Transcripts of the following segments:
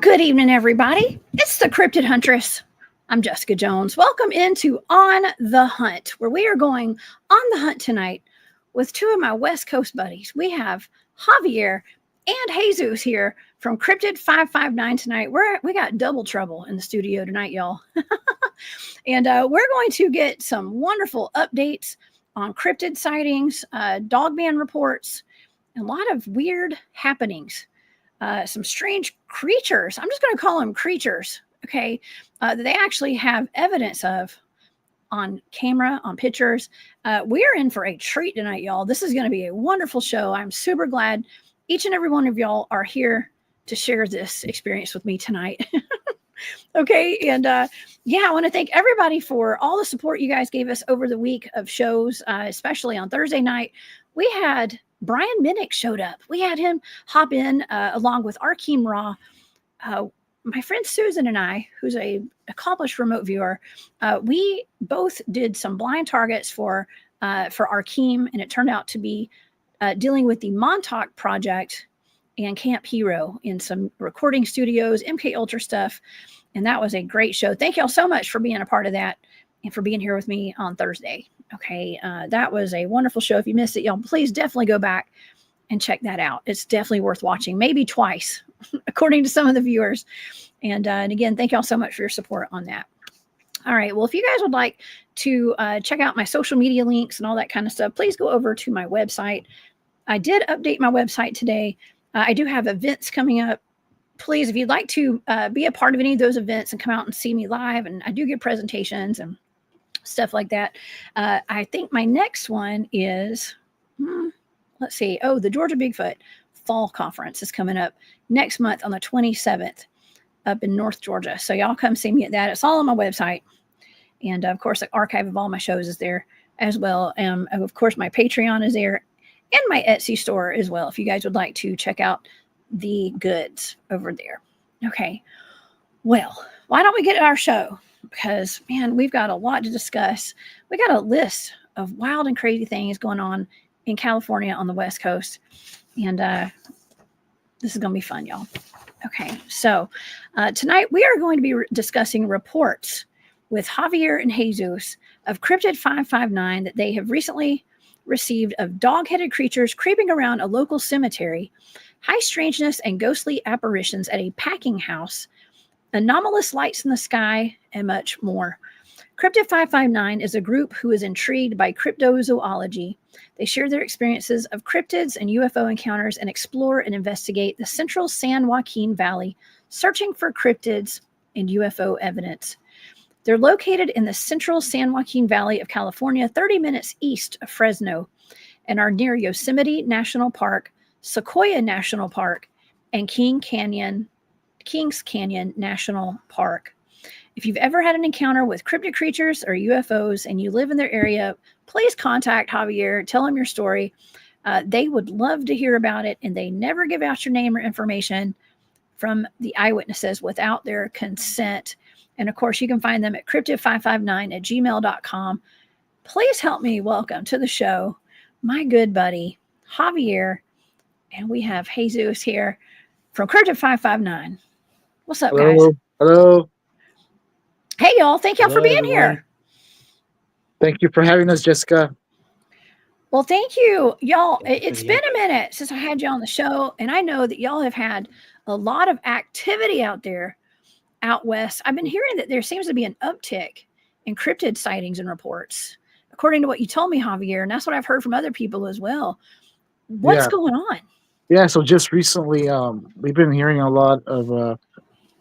Good evening, everybody. It's the Cryptid Huntress. I'm Jessica Jones. Welcome into On the Hunt, where we are going on the hunt tonight with two of my West Coast buddies. We have Javier and Jesus here from CRYPTID559 tonight. We got double trouble in the studio tonight, y'all. And we're going to get some wonderful updates on cryptid sightings, dogman reports, and a lot of weird happenings. Some strange creatures. I'm just going to call them creatures, okay, that they actually have evidence of on camera, on pictures. We are in for a treat tonight, y'all. This is going to be a wonderful show. I'm super glad each and every one of y'all are here to share this experience with me tonight. Okay, and yeah, I want to thank everybody for all the support you guys gave us over the week of shows, especially on Thursday night. We had Brian Minnick showed up. We had him hop in along with Arkeem Raw. My friend Susan and I, who's a accomplished remote viewer, we both did some blind targets for Arkeem, and it turned out to be dealing with the Montauk Project and Camp Hero in some recording studios, MK Ultra stuff. And that was a great show. Thank y'all so much for being a part of that and for being here with me on Thursday. Okay, that was a wonderful show. If you missed it, y'all, please definitely go back and check that out. It's definitely worth watching, maybe twice, according to some of the viewers. And again, thank y'all so much for your support on that. All right, well, if you guys would like to check out my social media links and all that kind of stuff, please go over to my website. I did update my website today. I do have events coming up. Please, if you'd like to be a part of any of those events and come out and see me live, and I do give presentations and stuff like that. I think my next one is, let's see. Oh, the Georgia Bigfoot Fall Conference is coming up next month on the 27th up in North Georgia. So y'all come see me at that. It's all on my website. And of course, the archive of all my shows is there as well. Of course, my Patreon is there and my Etsy store as well, if you guys would like to check out the goods over there. Okay. Well, why don't we get at our show? Because, man, we've got a lot to discuss. We got a list of wild and crazy things going on in California on the West Coast. And this is going to be fun, y'all. Okay, so tonight we are going to be discussing reports with Javier and Jesus of CRYPTID559 that they have recently received of dog-headed creatures creeping around a local cemetery, high strangeness and ghostly apparitions at a packing house, anomalous lights in the sky, and much more. CRYPTID559 is a group who is intrigued by cryptozoology. They share their experiences of cryptids and UFO encounters and explore and investigate the Central San Joaquin Valley, searching for cryptids and UFO evidence. They're located in the Central San Joaquin Valley of California, 30 minutes east of Fresno, and are near Yosemite National Park, Sequoia National Park, and Kings Canyon National Park. If you've ever had an encounter with cryptid creatures or UFOs and you live in their area, please contact Javier, tell them your story. They would love to hear about it, and they never give out your name or information from the eyewitnesses without their consent. And of course, you can find them at cryptid559@gmail.com. Please help me welcome to the show my good buddy, Javier. And we have Jesus here from CRYPTID559. What's up, guys? Hello. Hey, y'all. Thank y'all for being here. Thank you for having us, Jessica. Well, thank you, y'all. It's been a minute since I had you on the show, and I know that y'all have had a lot of activity out there out west. I've been hearing that there seems to be an uptick in cryptid sightings and reports, according to what you told me, Javier, and that's what I've heard from other people as well. What's going on? Yeah, so just recently, we've been hearing a lot of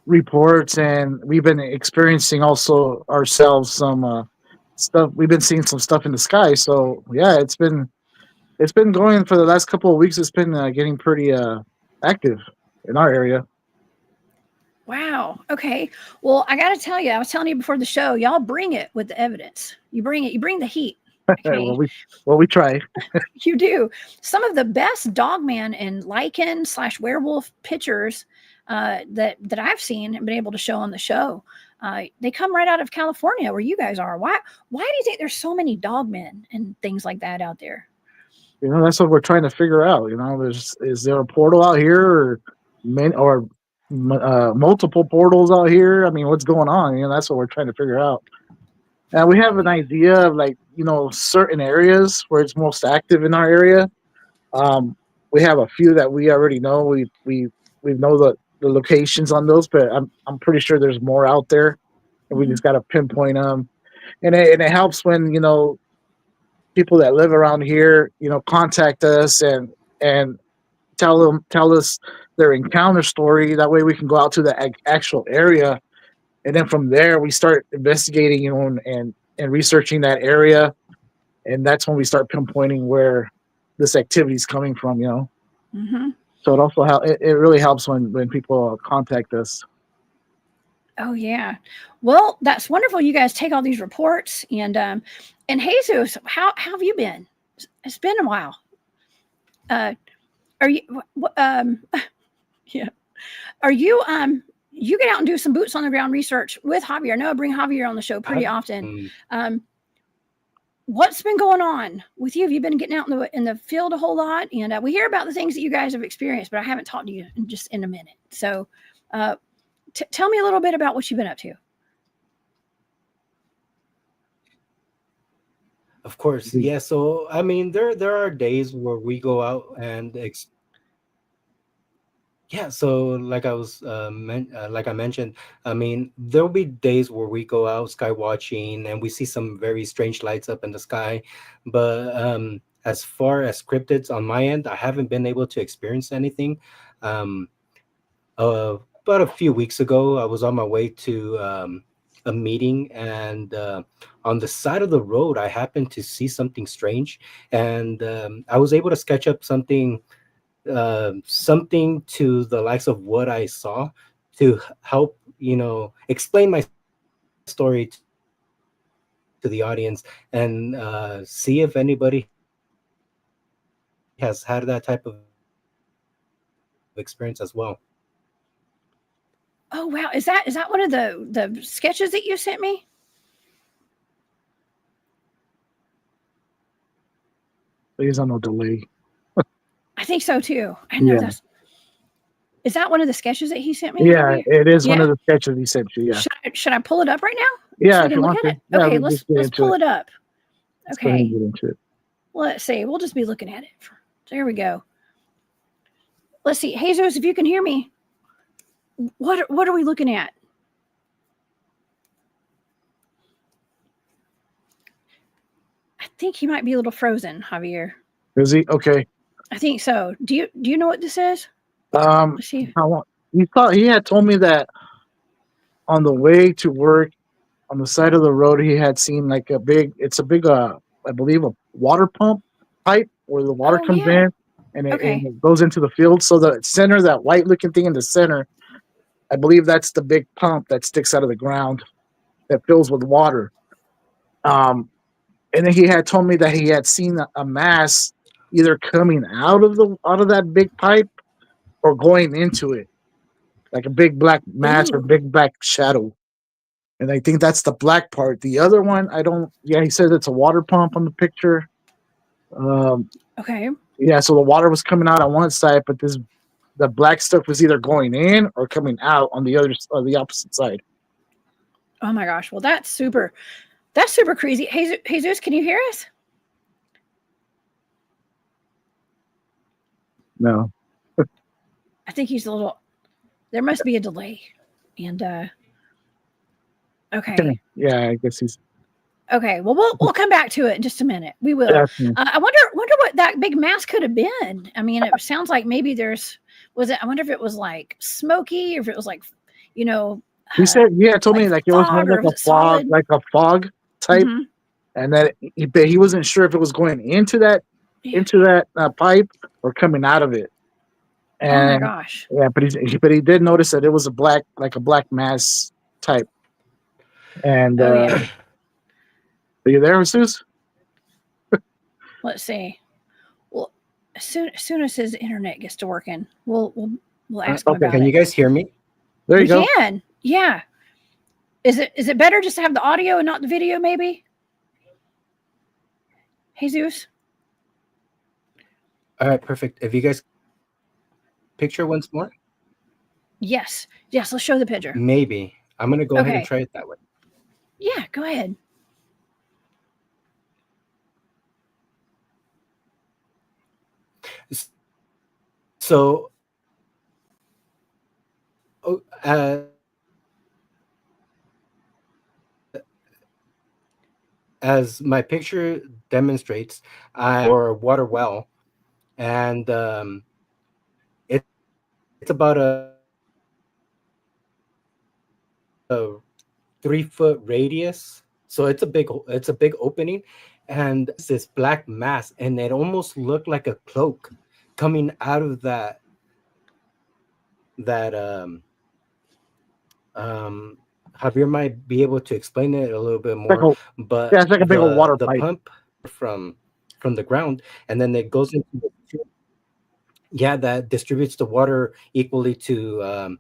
reports, and we've been experiencing also ourselves some stuff. We've been seeing some stuff in the sky. So yeah, it's been going for the last couple of weeks. It's been getting pretty active in our area. Wow. Okay. Well, I got to tell you, I was telling you before the show, y'all bring it with the evidence. You bring it. You bring the heat. Okay. well, we try. You do. Some of the best Dogman and Lycan / werewolf pictures that I've seen and been able to show on the show. They come right out of California, where you guys are. Why do you think there's so many dogmen and things like that out there? That's what we're trying to figure out. Is there a portal out here, or multiple portals out here. I mean, what's going on? That's what we're trying to figure out. And we have Oh an yeah. idea of like certain areas where it's most active in our area. Um, we have a few that we already know. We know the locations on those, but I'm pretty sure there's more out there, and we Mhm. just got to pinpoint them. And it helps when people that live around here contact us and tell us their encounter story. That way we can go out to the actual area, and then from there we start investigating, and researching that area, and that's when we start pinpointing where this activity is coming from. Mhm. So it also it really helps when people contact us. Oh yeah. Well, that's wonderful. You guys take all these reports and Jesus, how have you been? It's been a while. Uh, are you yeah? Are you get out and do some boots on the ground research with Javier? I know I bring Javier on the show pretty often. Um, Um, what's been going on with you? Have you been getting out in the field a whole lot? And we hear about the things that you guys have experienced, but I haven't talked to you in a minute. So, uh, tell me a little bit about what you've been up to. of course, yeah. So I mean, there are days where we go out and yeah. So like like I mentioned, I mean, there'll be days where we go out sky watching and we see some very strange lights up in the sky, but as far as cryptids on my end, I haven't been able to experience anything. Um, about a few weeks ago, I was on my way to a meeting, and on the side of the road, I happened to see something strange, and I was able to sketch up something to the likes of what I saw to help explain my story to the audience and see if anybody has had that type of experience as well. Oh wow, is that one of the sketches that you sent me? Please, on no delay. I think so too. I know Yeah, that's. Is that one of the sketches that he sent me, yeah, Javier? it is one Yeah. of the sketches he sent you. Yeah, Should I pull it up right now so yeah. we If can you look want at to, it? yeah, Okay, we just get let's into pull it. it up. Let's go ahead and Okay, get into it. let's see. We'll just be looking at it. There we go. Let's see, Jesus, if you can hear me, what are we looking at? I think he might be a little frozen, Javier. Is he okay? I think so. Do you know what this is? Um, Let's see. how long? He had told me that on the way to work on the side of the road he had seen like it's a big I believe a water pump pipe where the water Oh comes yeah. in, and Okay. it goes into the field. So the center, that white looking thing in the center, I believe that's the big pump that sticks out of the ground that fills with water. Um, and then he had told me that he had seen a mass either coming out of that big pipe or going into it, like a big black mass or Ooh. big black shadow. And I think that's the black part. The other one, I don't. Yeah, he says it's a water pump on the picture. Um, Okay. yeah, so the water was coming out on one side, but the black stuff was either going in or coming out on the opposite side. Oh my gosh. Well, that's super. That's super crazy. Jesus, can you hear us? No, I think he's a little. There must be a delay. And okay, okay. yeah, I guess he's. Okay. Well, we'll come back to it in just a minute. We will. Yeah, I wonder what that big mass could have been. I mean, it sounds like maybe there's was it. I wonder if it was like smoky, or if it was like, you know, he uh, said, yeah, told me like like it was more fog, or was it fog, solid? like a fog type, Mm-hmm. and that but he wasn't sure if it was going Yeah. into that pipe or coming out of it. Oh my And gosh. yeah, but he did notice that it was a black mass type. And Oh yeah. are you there, Jesus? Let's see. Well, as soon as his internet gets to working, we'll ask him Okay, about Can you it. guys hear me? there you We go. can. Yeah. Is it better just to have the audio and not the video? Maybe. Jesus. All right, perfect. If you guys picture once more. Yes. Yes. Let's show the picture. Maybe. I'm going to go ahead and Okay. try it that way. Yeah. Go ahead. So, oh, as my picture demonstrates, or a water well, and it's about a 3-foot radius, so it's a big opening, and this black mass, and it almost looked like a cloak coming out of that Javier might be able to explain it a little bit Like more, a, but yeah, it's like a big old water the pipe. pump from the ground, and then it goes into the tube, yeah, that distributes the water equally to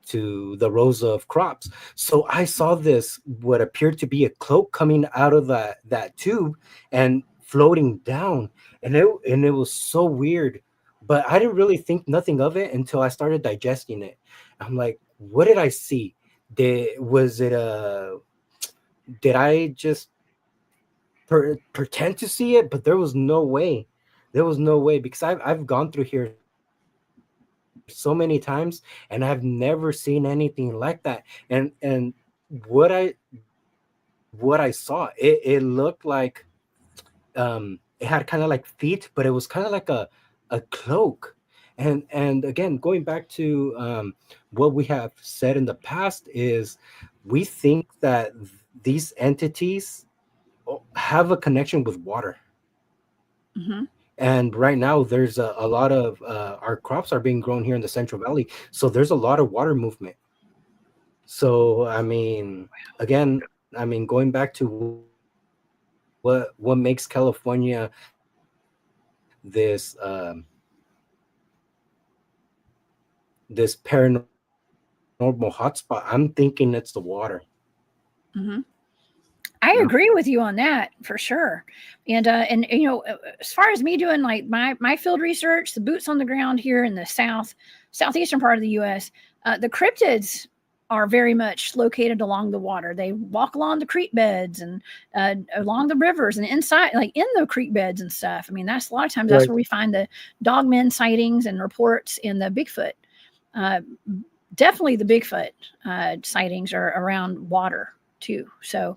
the rows of crops. So I saw this what appeared to be a cloak coming out of that tube and floating down, and it was so weird. But I didn't really think nothing of it until I started digesting it. I'm like, what did I see? Did I just pretend to see it? But there was no way. There was no way, because I've gone through here so many times and I've never seen anything like that. And what I saw, it looked like it had kind of like feet, but it was kind of like a cloak. And again, going back to what we have said in the past, is we think that these entities have a connection with water. Mm-hmm. And right now there's a lot of our crops are being grown here in the Central Valley, so there's a lot of water movement. So I mean, again, I mean, going back to what makes California this paranormal hotspot, I'm thinking it's the water. Mm-hmm. I agree with you on that for sure. And you know, as far as me doing like my field research, the boots on the ground here in the southeastern part of the U.S., the cryptids are very much located along the water. They walk along the creek beds and along the rivers and inside, like in the creek beds and stuff. I mean, that's a lot of times that's Right. where we find the dogmen sightings and reports in the Bigfoot. Uh, Definitely the Bigfoot sightings are around water too. So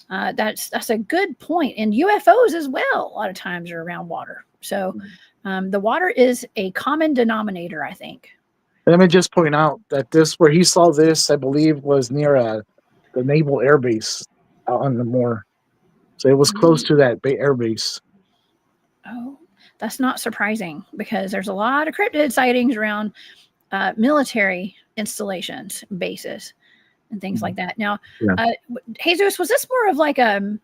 that's a good point. And UFOs as well, a lot of times are around water. So the water is a common denominator, I think. Let me just point out that this, where he saw this, I believe, was near the Naval Air Base out on the moor. So it was close to that air base. Oh, that's not surprising because there's a lot of cryptid sightings around military installations, bases, and things like that. Now, Yeah. Jesus, was this more of like an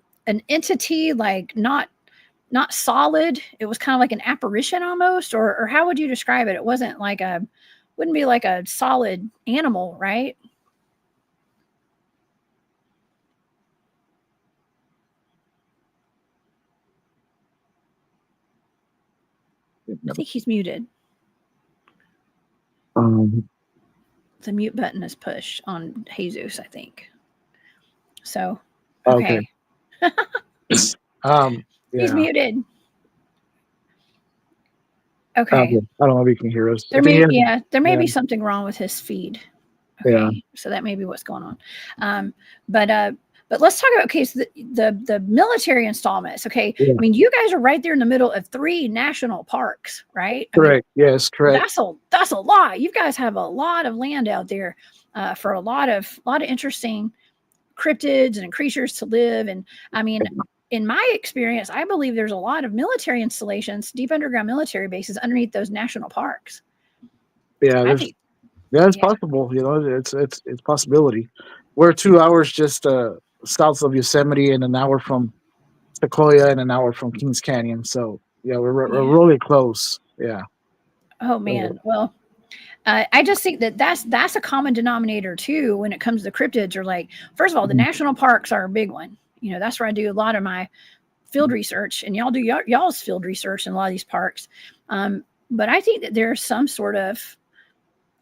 entity, like not solid? It was kind of like an apparition almost, or how would you describe it? It wasn't like wouldn't be like a solid animal, right? I think he's muted. The mute button is pushed on Jesus, I think. So, okay. Yeah. He's muted. Okay. I don't know if you can hear us. There may be something wrong with his feed. Okay. Yeah. So that may be what's going on. But let's talk about, okay, so the military installments. Okay. Yeah. I mean, you guys are right there in the middle of 3 national parks, right? Correct. Yes, correct. That's a lot. You guys have a lot of land out there for a lot of interesting cryptids and creatures to live. And I mean, in my experience, I believe there's a lot of military installations, deep underground military bases underneath those national parks. Yeah, it's possible. You know, it's possibility. We're 2 hours just south of Yosemite, and an hour from Sequoia, and an hour from Kings Canyon. So yeah, we're really close. Yeah. Oh man. Well, I just think that's a common denominator too when it comes to cryptids. Or like, first of all, the national parks are a big one. You know, that's where I do a lot of my field research, and y'all do y'all's field research in a lot of these parks. But I think that there's some sort of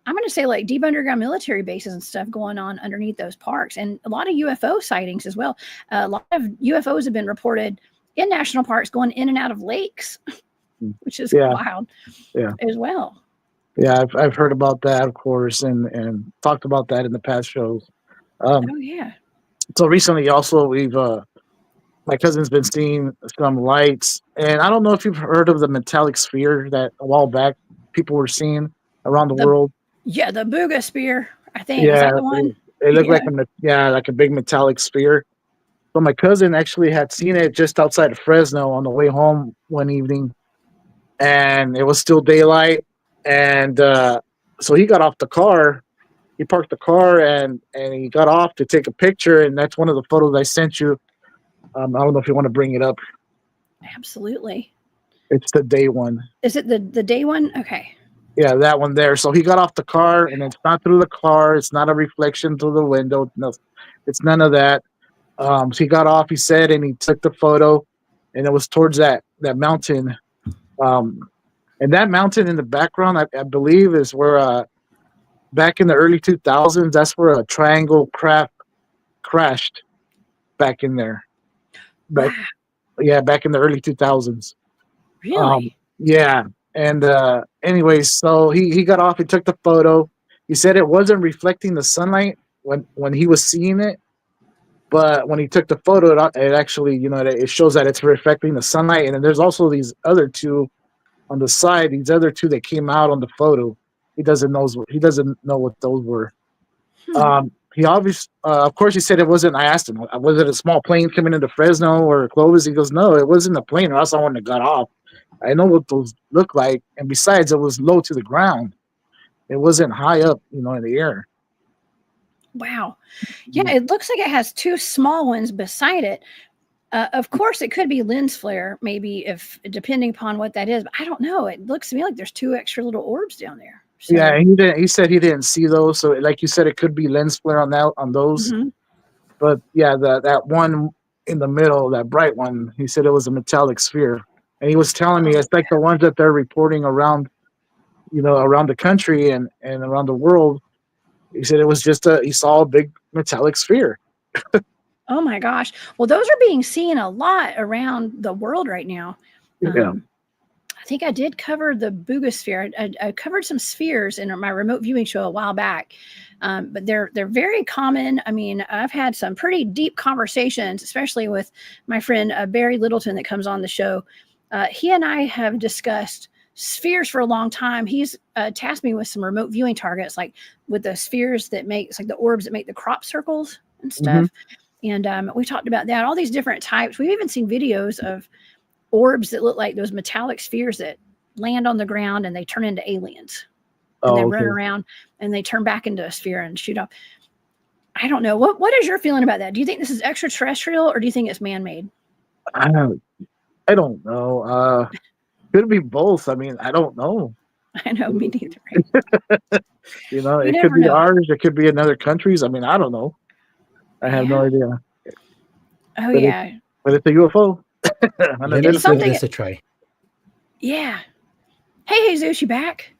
I'm going to say like deep underground military bases and stuff going on underneath those parks, and a lot of UFO sightings as well. A lot of UFOs have been reported in national parks going in and out of lakes, which is Yeah, wild yeah, as well. yeah. I've heard about that, of course, and talked about that in the past shows. Oh yeah. So recently, also we've my cousin's been seeing some lights, and I don't know if you've heard of the metallic sphere that a while back people were seeing around the The world. the Booga spear, I think. Is Yeah, that the one? it looked Yeah. like like a big metallic sphere. So my cousin actually had seen it just outside of Fresno on the way home one evening, and it was still daylight. And so he got off the car. He parked the car and he got off to take a picture. And that's one of the photos I sent you. I don't know if you want to bring it up. Absolutely. It's the day one. Is it the day one? Okay. Yeah, that one there. So he got off the car, and it's not through the car. It's not a reflection through the window. No, it's none of that. So he got off. He said, and he took the photo, and it was towards that mountain. And that mountain in the background, I believe, is where back in the early 2000s, that's where a triangle craft crashed back in there. Back, Wow. yeah, back in the early 2000s. Really? Yeah. And anyways, so he got off. He took the photo. He said it wasn't reflecting the sunlight when he was seeing it, but when he took the photo, it actually, it shows that it's reflecting the sunlight. And then there's also these other two on the side. These other two that came out on the photo. He doesn't know what those were. He obviously, of course, he said it wasn't. I asked him, was it a small plane coming into Fresno or Clovis? He goes, no, it wasn't a plane, or else I wouldn't have got off. I know what those look like, and besides, it was low to the ground. It wasn't high up, in the air. Wow. Yeah, it looks like it has two small ones beside it. Of course, it could be lens flare, maybe, if depending upon what that is. But I don't know. It looks to me like there's two extra little orbs down there. So. Yeah, he didn't. He said he didn't see those. So, like you said, it could be lens flare on those. Mm-hmm. But yeah, that one in the middle, that bright one, he said it was a metallic sphere, and he was telling me it's like the ones that they're reporting around, around the country and around the world. He said it was just he saw a big metallic sphere. Oh my gosh. Well, those are being seen a lot around the world right now. Yeah. I think I did cover the Boogosphere. I covered some spheres in my remote viewing show a while back, but they're very common. I mean, I've had some pretty deep conversations, especially with my friend Barry Littleton that comes on the show. He and I have discussed spheres for a long time. He's tasked me with some remote viewing targets, like with the spheres that make, it's like the orbs that make the crop circles and stuff. Mm-hmm. And we talked about that, all these different types. We've even seen videos of orbs that look like those metallic spheres that land on the ground and they turn into aliens. And they run around and they turn back into a sphere and shoot off. I don't know. What is your feeling about that? Do you think this is extraterrestrial or do you think it's man-made? I don't know. Could be both. I mean, I don't know. I know, me neither. Right? It could be ours. It could be another country's. I mean, I don't know. I have no idea. Oh, yeah. But it's a UFO. It's something. Give this a try. Yeah. Hey, Jesus, you back?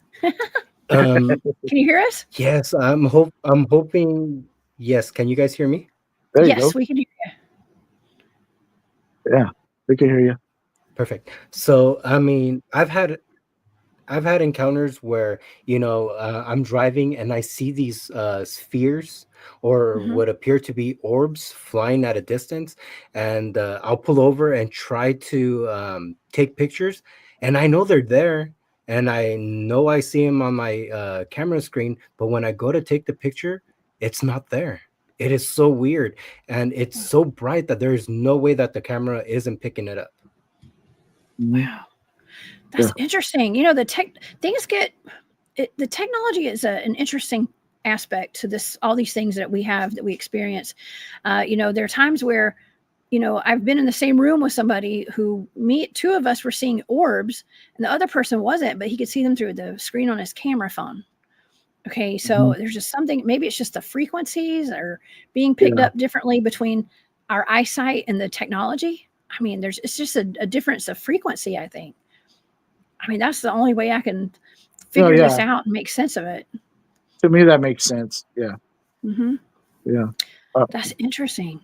Can you hear us? Yes, I'm hoping. Yes, can you guys hear me? Yes, we can hear you. Yeah, we can hear you. Perfect. So, I mean, I've had encounters where I'm driving and I see these spheres or what appear to be orbs flying at a distance, and I'll pull over and try to take pictures, and I know they're there, and I know I see them on my camera screen, but when I go to take the picture, it's not there. It is so weird, and it's so bright that there's no way that the camera isn't picking it up. Wow. That's interesting. The technology is an interesting aspect to this, all these things that we have, that we experience. There are times where, I've been in the same room with somebody who two of us were seeing orbs and the other person wasn't, but he could see them through the screen on his camera phone. Okay. So there's just something, maybe it's just the frequencies are being picked up differently between our eyesight and the technology. I mean, it's just a difference of frequency, I think. I mean, that's the only way I can figure this out and make sense of it. To me, that makes sense. Yeah, Mm-hmm. yeah. Uh, That's interesting.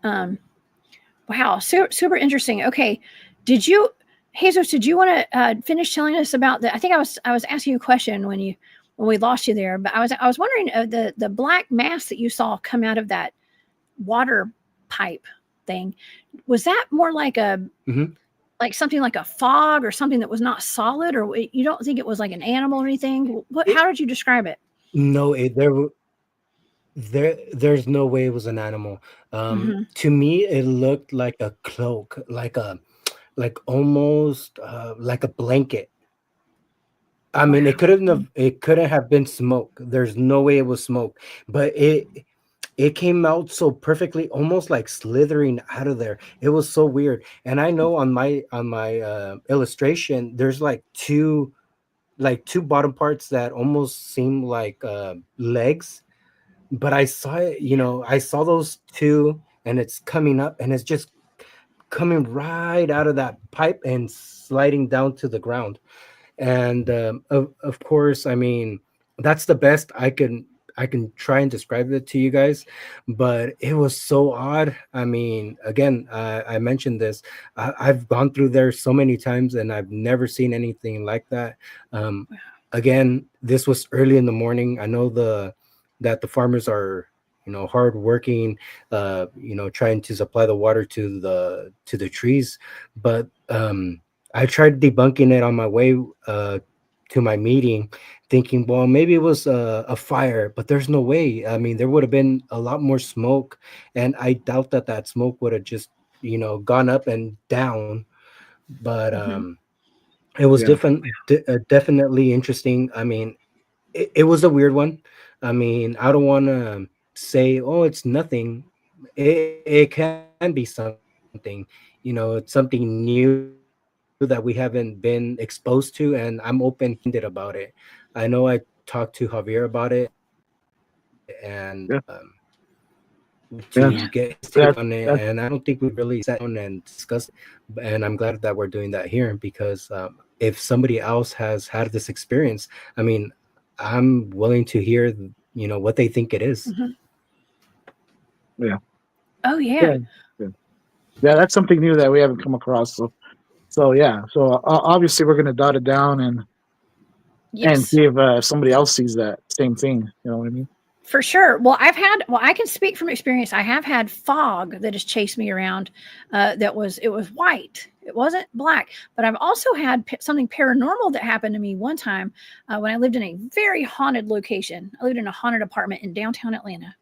Um, wow, super interesting. Okay, did you, Jesus? Did you want to finish telling us about the? I think I was asking you a question when we lost you there, but I was wondering the black mass that you saw come out of that water pipe thing. Was that more like a Mhm. like something like a fog or something that was not solid, or you don't think it was like an animal or anything? What? It, How did you describe it? no, there's no way it was an animal. Mm-hmm. To me, it looked like a cloak, like almost like a blanket. I mean, Wow. it couldn't have been smoke. There's no way it was smoke, but it came out so perfectly, almost like slithering out of there. It was so weird. And I know on my illustration, there's like two bottom parts that almost seem like legs. But I saw it, I saw those two, and it's coming up, and it's just coming right out of that pipe and sliding down to the ground. And of course, I mean, that's the best I can try and describe it to you guys, but it was so odd. I mean, again, I mentioned this. I've gone through there so many times, and I've never seen anything like that. um, Again, this was early in the morning. I know the farmers are, hard working, trying to supply the water to the trees, but I tried debunking it on my way to my meeting, thinking, well, maybe it was a fire, but there's no way. I mean, there would have been a lot more smoke, and I doubt that that smoke would have just, gone up and down. But Mm-hmm. it was yeah, definitely interesting. I mean, it was a weird one. I mean, I don't want to say, oh, it's nothing. It can be something. It's something new that we haven't been exposed to, and I'm open-minded about it. I know I talked to Javier about it, and yeah, to get yeah. his take on it, That and I that don't think we've really sat down and discussed it. And I'm glad that we're doing that here, because if somebody else has had this experience, I mean, I'm willing to hear, what they think it is. Mm-hmm. yeah, Oh yeah. yeah, yeah. Yeah, that's something new that we haven't come across. So yeah. So obviously we're gonna dot it down and Yes. see if somebody else sees that same thing. You know what I mean? For sure. Well, I can speak from experience. I have had fog that has chased me around. It was white. It wasn't black. But I've also had something paranormal that happened to me one time when I lived in a very haunted location. I lived in a haunted apartment in downtown Atlanta,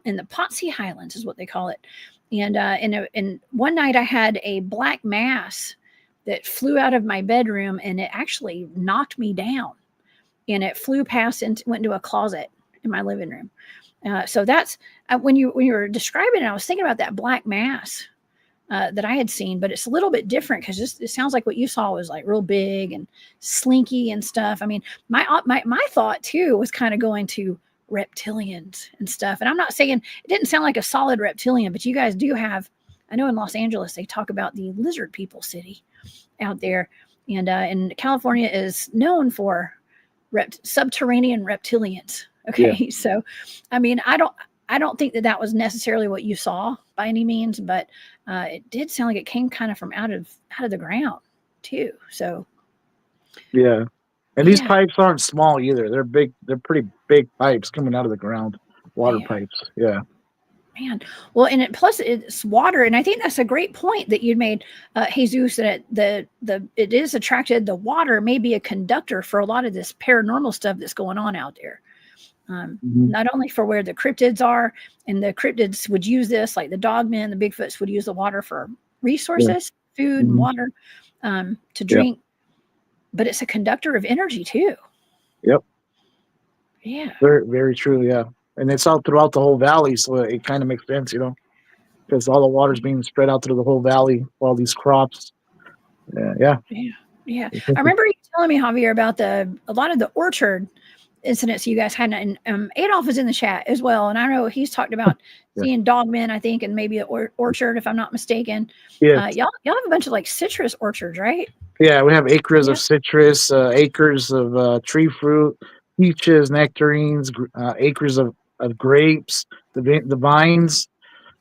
in the Potsy Highlands is what they call it. And one night I had a black mass that flew out of my bedroom, and it actually knocked me down, and it flew past and went into a closet in my living room. So that's when you were describing it, I was thinking about that black mass that I had seen, but it's a little bit different because it sounds like what you saw was like real big and slinky and stuff. I mean, my thought too was kind of going to reptilians and stuff. And I'm not saying it didn't sound like a solid reptilian, but you guys do have. I know in Los Angeles they talk about the lizard people city out there, and California is known for subterranean reptilians. Yeah, Okay, so I mean, I don't think that that was necessarily what you saw by any means, but it did sound like it came kind of from out of the ground too. So yeah. And these yeah, pipes aren't small either. They're big. They're pretty big pipes coming out of the ground. Water man, pipes. Yeah, man. Well, and plus it's water, and I think that's a great point that you made, Jesus. That it is attracted. The water may be a conductor for a lot of this paranormal stuff that's going on out there. hmm, Not only for where the cryptids are, and the cryptids would use this, like the dogmen, the Bigfoots would use the water for yeah, resources, food and hmm, water to yeah, drink, but it's a conductor of energy too. yep. Yeah, Very, very true. Yeah, and it's out throughout the whole valley, so it kind of makes sense, because all the water's being spread out through the whole valley, all these crops. Yeah, yeah. yeah, yeah. I remember you telling me, Javier, about a lot of the orchard incidents you guys had, and Adolf is in the chat as well, and I know he's talked about Yeah. seeing dogmen, I think, and maybe an orchard, if I'm not mistaken. Yeah, Y'all have a bunch of like citrus orchards, right? yeah. We have acres Yeah. of citrus, acres of tree fruit. peaches, nectarines, acres of grapes, the vines,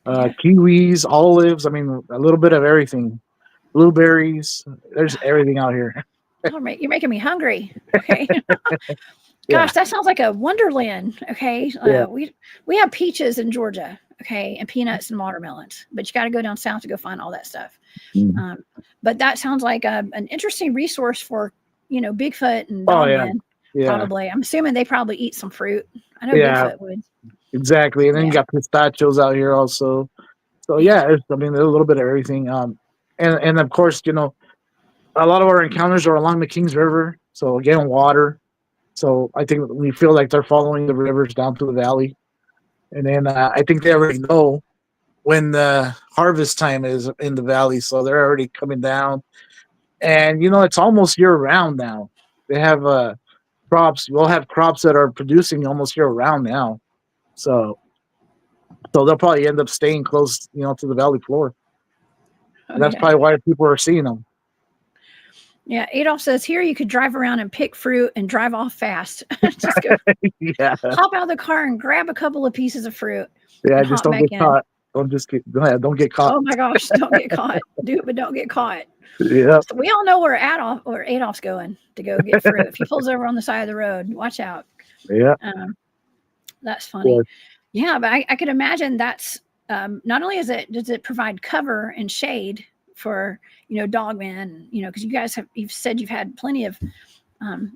Yeah. kiwis, olives. I mean, a little bit of everything. Blueberries. There's everything out here. Oh, you're making me hungry. Okay. Yeah, Gosh, that sounds like a wonderland. Okay. yeah. We have peaches in Georgia. Okay. And peanuts and watermelons, but you got to go down south to go find all that stuff. Mm. But that sounds like an interesting resource for, Bigfoot and Oh yeah, Dogman. yeah, Probably. I'm assuming they probably eat some fruit. I know yeah. Bigfoot would. Exactly. And then you Yeah. got pistachios out here also. So Yeah. yeah, I mean, there's a little bit of everything. And of course, a lot of our encounters are along the Kings River. So again, water. So I think we feel like they're following the rivers down to the valley, and then I think they already know when the harvest time is in the valley, so they're already coming down. And it's almost year round now. They have crops. We'll have crops that are producing almost year round now. So they'll probably end up staying close, to the valley floor. And that's Okay. probably why people are seeing them. Yeah. Adolf says here you could drive around and pick fruit and drive off fast. Just go Yeah, hop out of the car and grab a couple of pieces of fruit yeah. and Just hop don't back get in. caught. Go ahead. Don't get caught. Oh my gosh, don't get caught. Do it, but don't get caught. Yeah, So we all know where Adolf's going to go get fruit. If he pulls over on the side of the road, watch out. yeah. That's funny. Yeah. Yeah, but I could imagine that's not only does it provide cover and shade for dogmen, because you've said you've had plenty of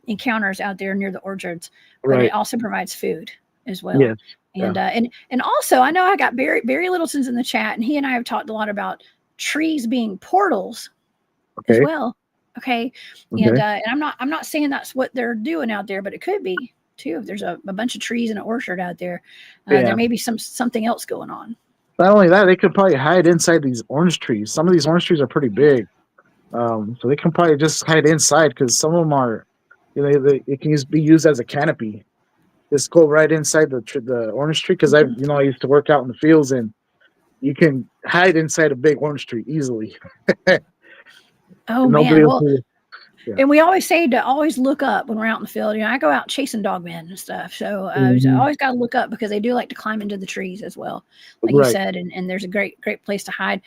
encounters out there near the orchards, but Right. it also provides food as well. Yes. And Yeah. and also I know I got Barry Littleton's in the chat, and he and I have talked a lot about trees being portals as Okay. well. Okay. Okay. And I'm not saying that's what they're doing out there, but it could be too. If there's a bunch of trees in an orchard out there, Yeah. there may be something else going on. Not only that, they could probably hide inside these orange trees. Some of these orange trees are pretty big, so they can probably just hide inside because some of them are, it can be used as a canopy. Just go right inside the orange tree because I used to work out in the fields and you can hide inside a big orange tree easily. Oh Nobody man. will Well, see you. Yeah. and we always say to always look up when we're out in the field. I go out chasing dogmen and stuff. So I always got to look up because they do like to climb into the trees as well, like you Right. said. And there's a great place to hide.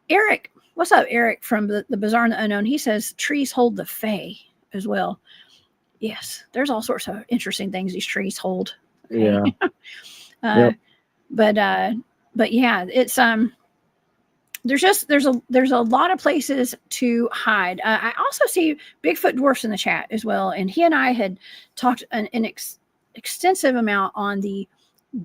Eric, what's up, Eric from the Bizarre and the Unknown? He says trees hold the fae as well. Yes, there's all sorts of interesting things these trees hold. Okay? Yeah. Yep. But yeah, it's there's a lot of places to hide. I also see Bigfoot Dwarfs in the chat as well, and he and I had talked an extensive amount on the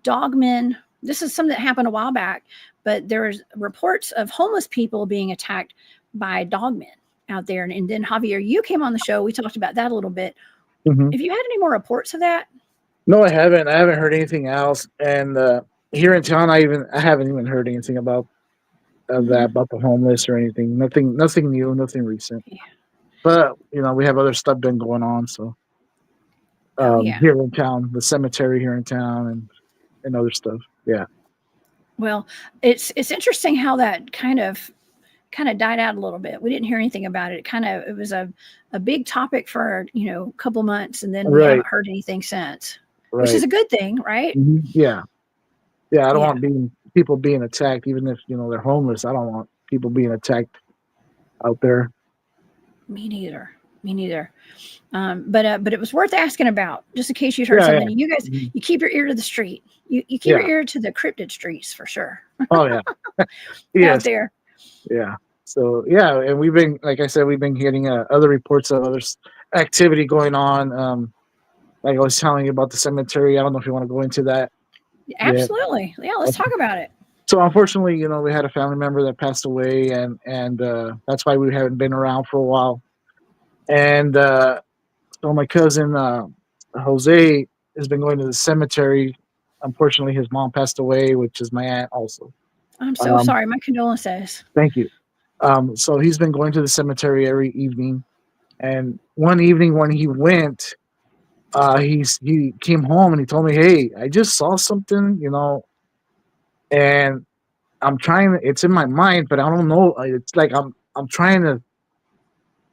dogmen. This is something that happened a while back, but there's reports of homeless people being attacked by dogmen out there. And then Javier, you came on the show. We talked about that a little bit. Mhm. Have you had any more reports of that? No, I haven't. I haven't heard anything else. And here in town, I haven't even heard anything about that, about the homeless or anything. Nothing new, nothing recent. Yeah. But we have other stuff been going on. So Yeah. here in town, the cemetery here in town, and other stuff. Yeah. Well, it's interesting how that kind of died out a little bit. We didn't hear anything about it. It was a big topic for a couple months, and then we Right. haven't heard anything since, Right. which is a good thing, right? Mhm. Yeah. Yeah. I don't Yeah. want people being attacked, even if they're homeless. I don't want people being attacked out there. Me neither. But it was worth asking about, just in case you'd heard Yeah, something. yeah. You guys, Mhm. you keep your ear to the street. You keep Yeah. your ear to the cryptid streets for sure. Oh yeah. Out Yes. there. Yeah. So yeah, and we've been, like I said, we've been getting other reports of other activity going on. Like I was telling you about the cemetery. I don't know if you want to go into that. Absolutely. Yeah, let's talk about it. So unfortunately, we had a family member that passed away, and that's why we haven't been around for a while. And so my cousin Jose has been going to the cemetery. Unfortunately, his mom passed away, which is my aunt also. I'm so sorry. My condolences. Thank you. So he's been going to the cemetery every evening, and one evening when he went, he came home and he told me, "Hey, I just saw something, and I'm trying. It's in my mind, but I don't know. It's like I'm trying to.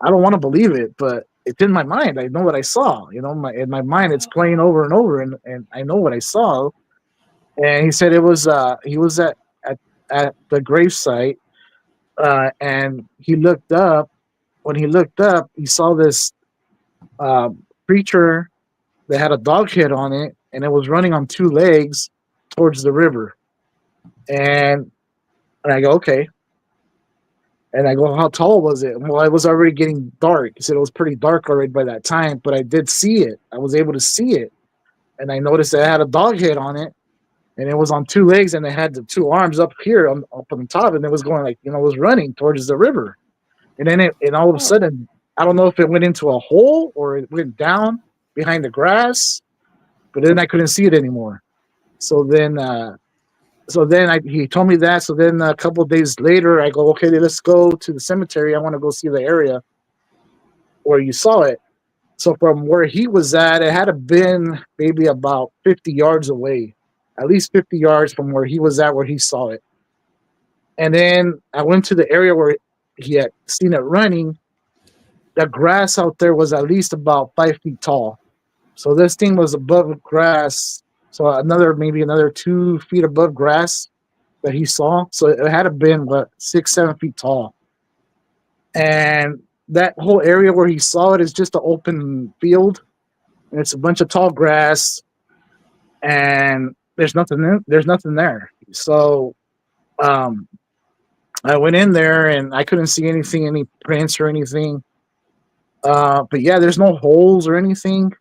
I don't want to believe it, but it's in my mind. I know what I saw. You know, in my mind, it's playing over and over, and I know what I saw. And he said it was he was at at the gravesite, and he looked up. When he looked up, he saw this uh, creature that had a dog head on it, and it was running on two legs towards the river. And I go, okay. And I go, how tall was it? Well, it was already getting dark. He said it was pretty dark already by that time, but I did see it. I was able to see it. And I noticed it had a dog head on it, and it was on two legs, and it had the two arms up here, up on the top, and it was going like, it was running towards the river. And then and all of a sudden, I don't know if it went into a hole or it went down behind the grass, but then I couldn't see it anymore. So then he told me that. So then a couple of days later, I go, okay, let's go to the cemetery. I want to go see the area where you saw it. So from where he was at, it had to been maybe about 50 yards away, at least 50 yards from where he was at, where he saw it. And then I went to the area where he had seen it running. The grass out there was at least about 5 feet tall. So this thing was above grass. So maybe another 2 feet above grass that he saw. So it had to been 6, 7 feet tall. And that whole area where he saw it is just an open field, and it's a bunch of tall grass, and there's nothing there. So I went in there and I couldn't see anything, any prints or anything. But yeah, there's no holes or anything.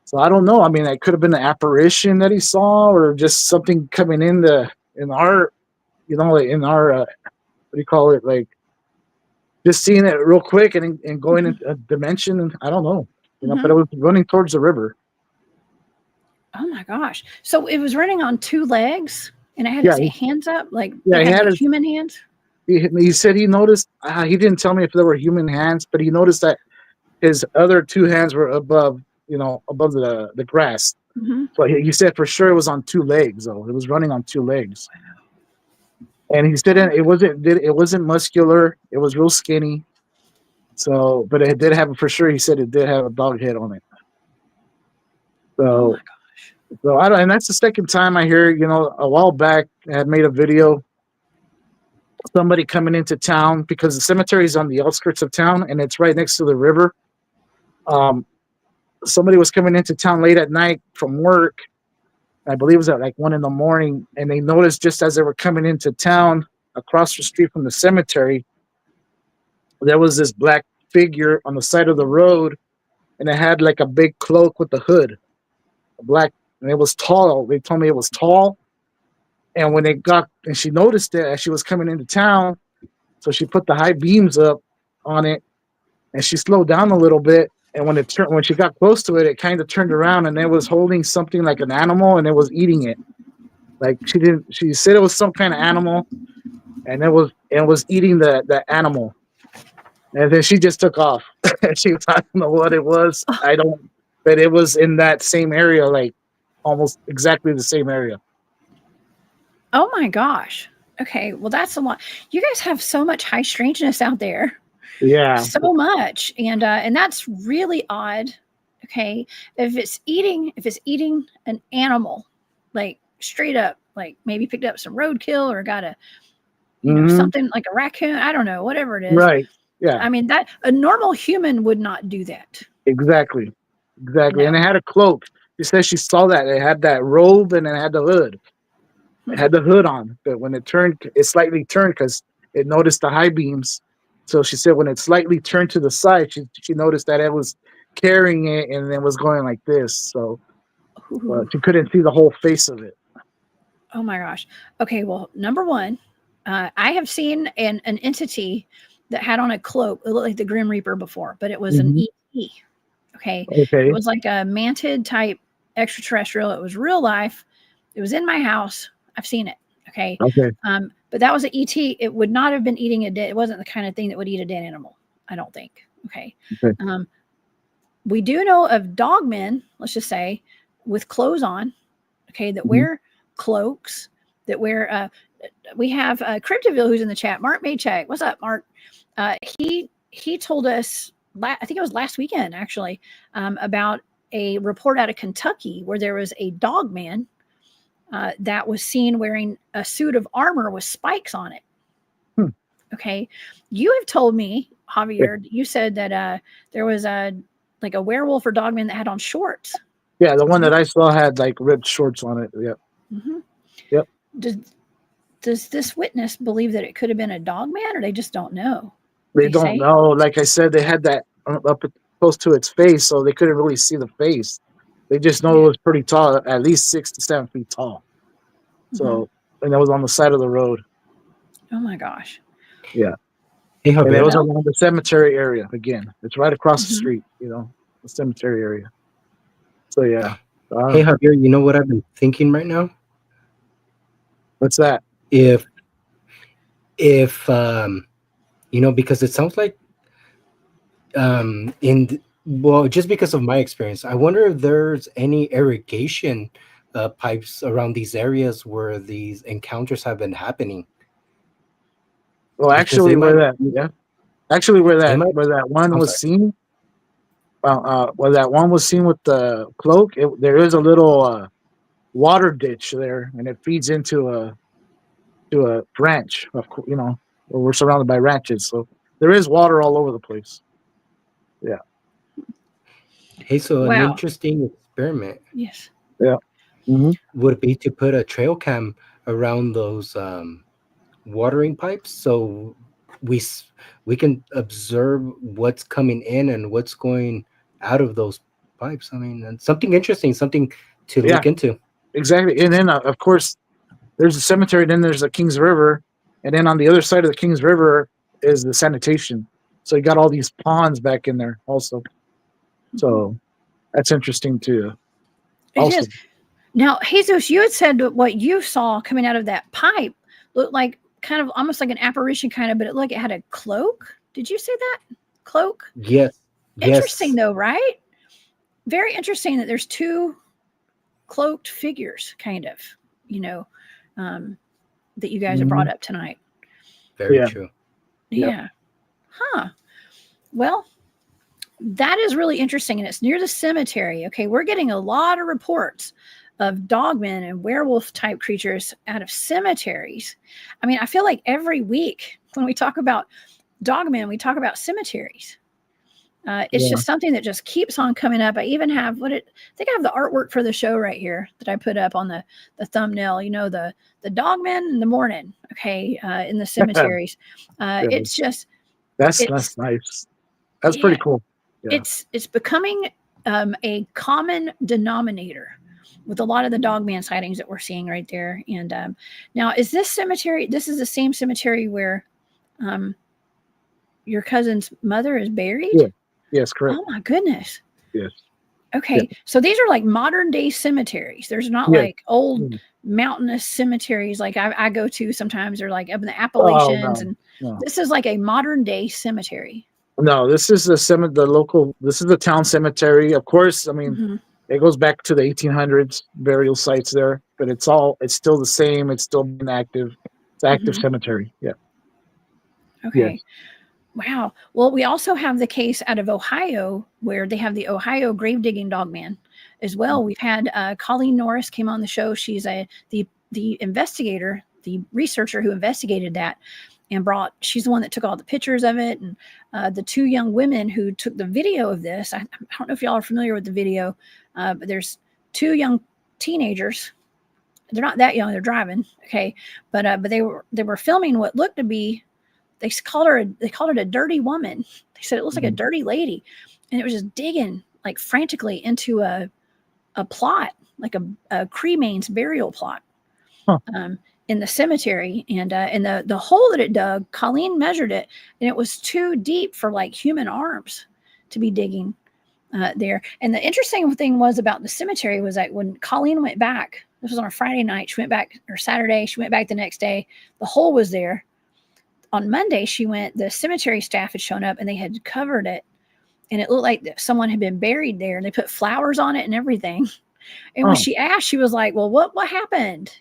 So I don't know. I mean, it could have been an apparition that he saw, or just something coming in our, in our what do you call it? Like just seeing it real quick and going into a dimension. And I don't know, but it was running towards the river. Oh my gosh! So it was running on two legs, and I had his hands up, like he had his human hands. He said he noticed. He didn't tell me if there were human hands, but he noticed that his other two hands were above the grass. But he said for sure it was on two legs, though. It was running on two legs. And he said it wasn't muscular. It was real skinny. So, but it did have, for sure, he said it did have a dog head on it. So, oh my gosh. So and that's the second time I hear, a while back I had made a video, somebody coming into town, because the cemetery is on the outskirts of town and it's right next to the river. Somebody was coming into town late at night from work. I believe it was at like 1 a.m, and they noticed just as they were coming into town across the street from the cemetery, there was this black figure on the side of the road, and it had like a big cloak with a hood, and it was tall. They told me it was tall. And when she noticed it as she was coming into town, so she put the high beams up on it, and she slowed down a little bit. And when she got close to it, it kind of turned around, and it was holding something like an animal, and it was eating it. Like she said it was some kind of animal, and it was eating the animal. And then she just took off. I don't know what it was. But it was in that same area, like almost exactly the same area. Oh my gosh. Okay, well that's a lot. You guys have so much high strangeness out there. Yeah, so much, and that's really odd. Okay, if it's eating an animal, like straight up, like maybe picked up some roadkill or got a something like a raccoon, I don't know, whatever it is, right? Yeah, I mean, that a normal human would not do that. Exactly. No. And it had a cloak. She said she saw that it had that robe and it had the hood. It had the hood on, but when it turned, it slightly turned because it noticed the high beams. So she said when it slightly turned to the side, she noticed that it was carrying it and then was going like this. So she couldn't see the whole face of it. Oh my gosh. Okay, well, number one, I have seen an entity that had on a cloak. It looked like the Grim Reaper before, but it was an ET. Okay. It was like a mantid type extraterrestrial. It was real life. It was in my house. I've seen it. Okay. But that was an ET. It would not have been eating a dead. It wasn't the kind of thing that would eat a dead animal, I don't think. Okay. We do know of dogmen, let's just say, with clothes on, okay, that wear cloaks, that wear, we have Cryptid, who's in the chat. Mark Maycheck. What's up, Mark? He told us I think it was last weekend actually, about a report out of Kentucky where there was a dogman that was seen wearing a suit of armor with spikes on it. Hmm. Okay, you have told me, Javier, you said that there was a werewolf or dogman that had on shorts. Yeah, the one that I saw had like ripped shorts on it. Yep. Mm-hmm. Yep. Does this witness believe that it could have been a dogman, or they just don't know? They don't know. Like I said, they had that up close to its face, so they couldn't really see the face. They just know it was pretty tall, at least 6 to 7 feet tall. So, and it was on the side of the road. Oh my gosh. Yeah. Hey, And it Javier. was around the cemetery area again. It's right across the street, the cemetery area. So yeah. Hey, Javier, you know what I've been thinking right now? What's that? If because it sounds like just because of my experience, I wonder if there's any irrigation pipes around these areas where these encounters have been happening. Well, actually, where that one was seen, where that one was seen with the cloak, there is a little water ditch there, and it feeds into a ranch. We're surrounded by ranches, so there is water all over the place. Yeah. Hey, so an interesting experiment. Yes. Yeah. Mm-hmm. Would be to put a trail cam around those watering pipes, so we can observe what's coming in and what's going out of those pipes. I mean, something interesting, something to look into. Exactly. And then, of course, there's a cemetery, then there's the Kings River, and then on the other side of the Kings River is the sanitation. So you got all these ponds back in there also. So that's interesting too. It is. Now, Jesus, you had said that what you saw coming out of that pipe looked like kind of almost like an apparition kind of, but it had a cloak. Did you say that? Cloak? Yes. Interesting though, right? Very interesting that there's two cloaked figures kind of, that you guys have brought up tonight. Very true. Yeah. Huh. Well, that is really interesting, and it's near the cemetery. Okay, we're getting a lot of reports of dogmen and werewolf type creatures out of cemeteries. I mean, I feel like every week when we talk about dogmen, we talk about cemeteries. It's just something that just keeps on coming up. I even have I think I have the artwork for the show right here that I put up on the thumbnail. The dogmen in the morning. Okay, in the cemeteries. It's just that's nice. That's pretty cool. Yeah. It's becoming a common denominator with a lot of the dogman sightings that we're seeing right there. And now, is this cemetery? This is the same cemetery where your cousin's mother is buried? Yeah. Yes, correct. Oh my goodness. Yes. Okay, so these are like modern day cemeteries. There's not like old mountainous cemeteries like I go to sometimes. They're like up in the Appalachians, this is like a modern day cemetery. No, this is this is the town cemetery. Of course, I mean, it goes back to the 1800s, burial sites there, but it's still the same. It's still been active. It's an active cemetery. Yeah. Okay. Yes. Wow. Well, we also have the case out of Ohio where they have the Ohio grave digging dogman as well. We've had Colleen Norris came on the show. She's the investigator, the researcher who investigated that. And she's the one that took all the pictures of it. And the two young women who took the video of this, I don't know if y'all are familiar with the video, but there's two young teenagers. They're not that young, they're driving. Okay. But they were filming what looked to be, they called it a dirty woman. They said it looks like a dirty lady. And it was just digging like frantically into a plot, like a cremains burial plot. Huh. In the cemetery, and the hole that it dug, Colleen measured it, and it was too deep for like human arms to be digging there. And the interesting thing was about the cemetery was that when Colleen went back, this was on a Friday night, she went back, or Saturday, she went back the next day, the hole was there. On Monday, the cemetery staff had shown up and they had covered it, and it looked like someone had been buried there, and they put flowers on it and everything. And when she asked, she was like, well, what happened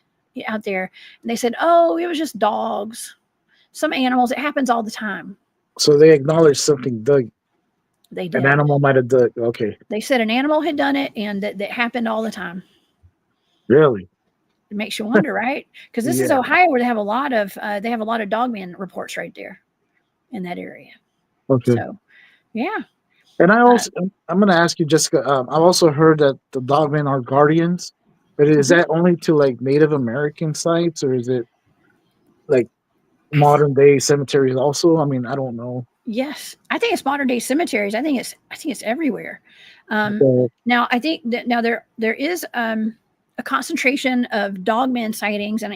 out there? And they said, oh, it was just dogs, some animals. It happens all the time. So they acknowledge something dug. They An did. animal might have done. Okay, They said an animal had done it, and that happened all the time. really? It makes you wonder, right? Because this is Yeah. Ohio, where they have a lot of dogman reports right there in that area. Okay. So, yeah. And I'm going to ask you, Jessica. I've also heard that the dogmen are guardians, but is Mhm. that only to like Native American sites, or is it like I th- modern day cemeteries also? I mean, I don't know. yes, I think it's modern day cemeteries. I think it's everywhere. So, Now, I think that now there is a concentration of dogman sightings, and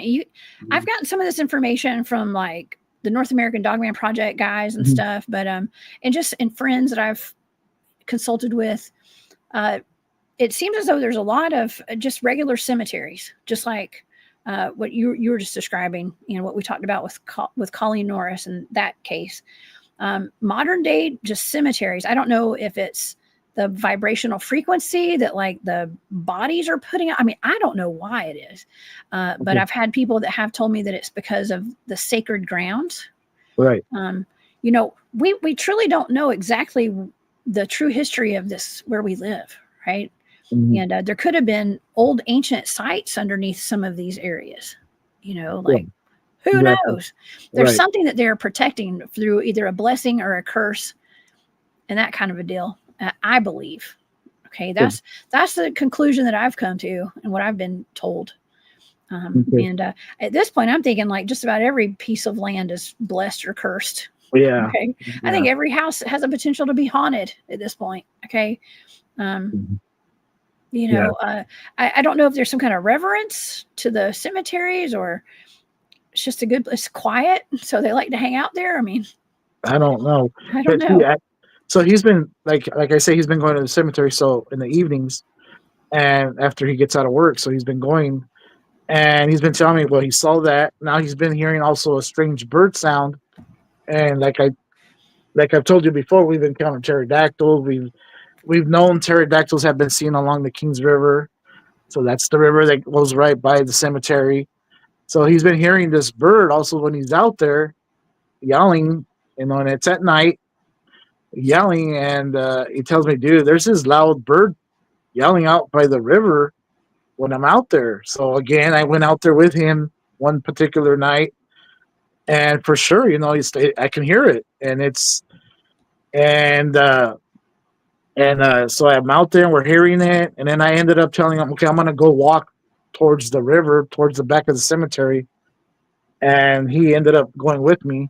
I've gotten some of this information from like the North American Dogman Project guys and Mhm. stuff, but and just in friends that I've consulted with. It seems as though there's a lot of just regular cemeteries, just like what you were just describing. What we talked about with Colleen Norris in that case. Modern day, just cemeteries. I don't know if it's the vibrational frequency that like the bodies are putting out. I mean, I don't know why it is, but Okay. I've had people that have told me that it's because of the sacred grounds. Right. We truly don't know exactly the true history of this where we live, right? Mhm. And there could have been old ancient sites underneath some of these areas, Yeah. like who Exactly. knows? There's Right. something that they're protecting through either a blessing or a curse and that kind of a deal. I believe. Okay, Good. that's the conclusion that I've come to and what I've been told. Okay. And at this point, I'm thinking like just about every piece of land is blessed or cursed. Yeah. Okay, I Yeah. think every house has a potential to be haunted at this point. Okay, um, Mhm. I don't know if there's some kind of reverence to the cemeteries or it's quiet, so they like to hang out there. I mean, I don't know, I don't but know. so he's been like I say, he's been going to the cemetery. So in the evenings, and after he gets out of work, so he's been going, and he's been telling me, well, he saw that. Now he's been hearing also a strange bird sound, and like I've told you before, we've encountered pterodactyls. We've known pterodactyls have been seen along the Kings River, so that's the river that goes right by the cemetery. So he's been hearing this bird also when he's out there yelling, and it's at night yelling, and he tells me, dude, there's this loud bird yelling out by the river when I'm out there. So again, I went out there with him one particular night, and for sure, I can hear it, and it's and so I'm out there and we're hearing it, and then I ended up telling him, okay, I'm gonna go walk towards the river, towards the back of the cemetery, and he ended up going with me.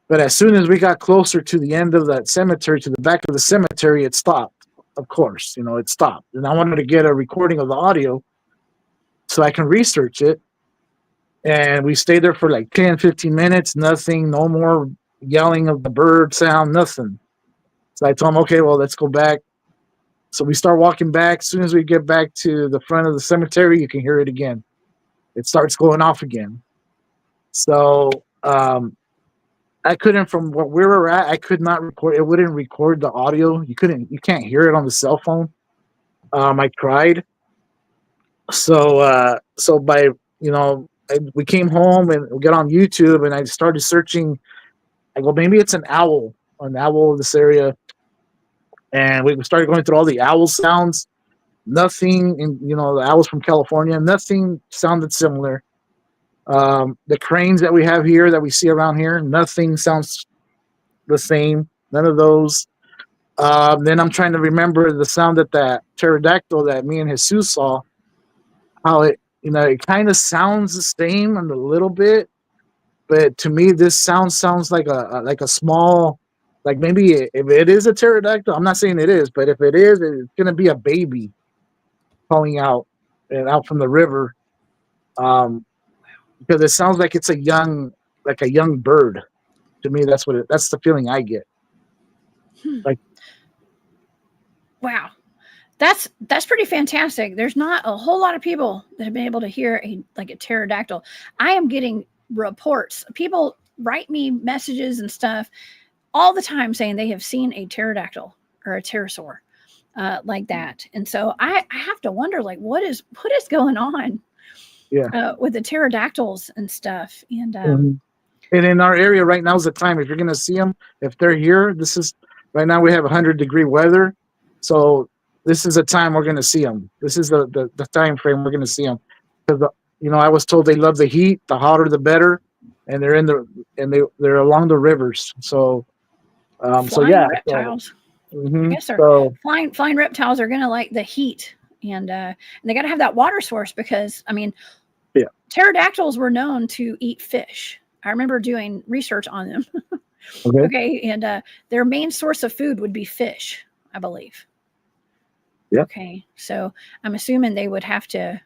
But as soon as we got closer to the end of that cemetery, to the back of the cemetery, it stopped. Of course, it stopped. And I wanted to get a recording of the audio so I can research it. And we stayed there for like 10, 15 minutes, nothing, no more yelling of the bird sound, nothing. So I told him, okay, well, let's go back. So we start walking back. As soon as we get back to the front of the cemetery, you can hear it again. It starts going off again. So I couldn't, from where we were at, I could not record. It wouldn't record the audio. You can't hear it on the cell phone. I tried. So by, we came home and we got on YouTube and I started searching. I go, maybe it's an owl of this area. And we started going through all the owl sounds. Nothing, the owls from California, nothing sounded similar. The cranes that we have here, that we see around here, nothing sounds the same. None of those. Then I'm trying to remember the sound that pterodactyl that me and Jesus saw, how it kind of sounds the same a little bit, but to me this sounds like a small, like maybe if it is a pterodactyl, I'm not saying it is, but if it is, it's gonna be a baby calling out and out from the river, because it sounds like it's like a young bird. To me, that's the feeling I get. Like, Wow. That's pretty fantastic. There's not a whole lot of people that have been able to hear a pterodactyl. I am getting reports. People write me messages and stuff all the time saying they have seen a pterodactyl or a pterosaur like that. And so I have to wonder, like, what is going on yeah. with the pterodactyls and stuff. And Mhm. And in our area right now is the time. If you're gonna see them, if they're here, this is Right now we have 100-degree weather, so this is the time we're going to see them. This is the time frame we're going to see them. Because I was told they love the heat. The hotter, the better, and they're along the rivers. So Flying yeah. So, reptiles. I mhm. guess they're So flying reptiles are going to like the heat, and they got to have that water source because I mean, yeah. pterodactyls were known to eat fish. I remember doing research on them. Okay. Okay, and their main source of food would be fish, I believe. Yeah. Okay, so I'm assuming they would have to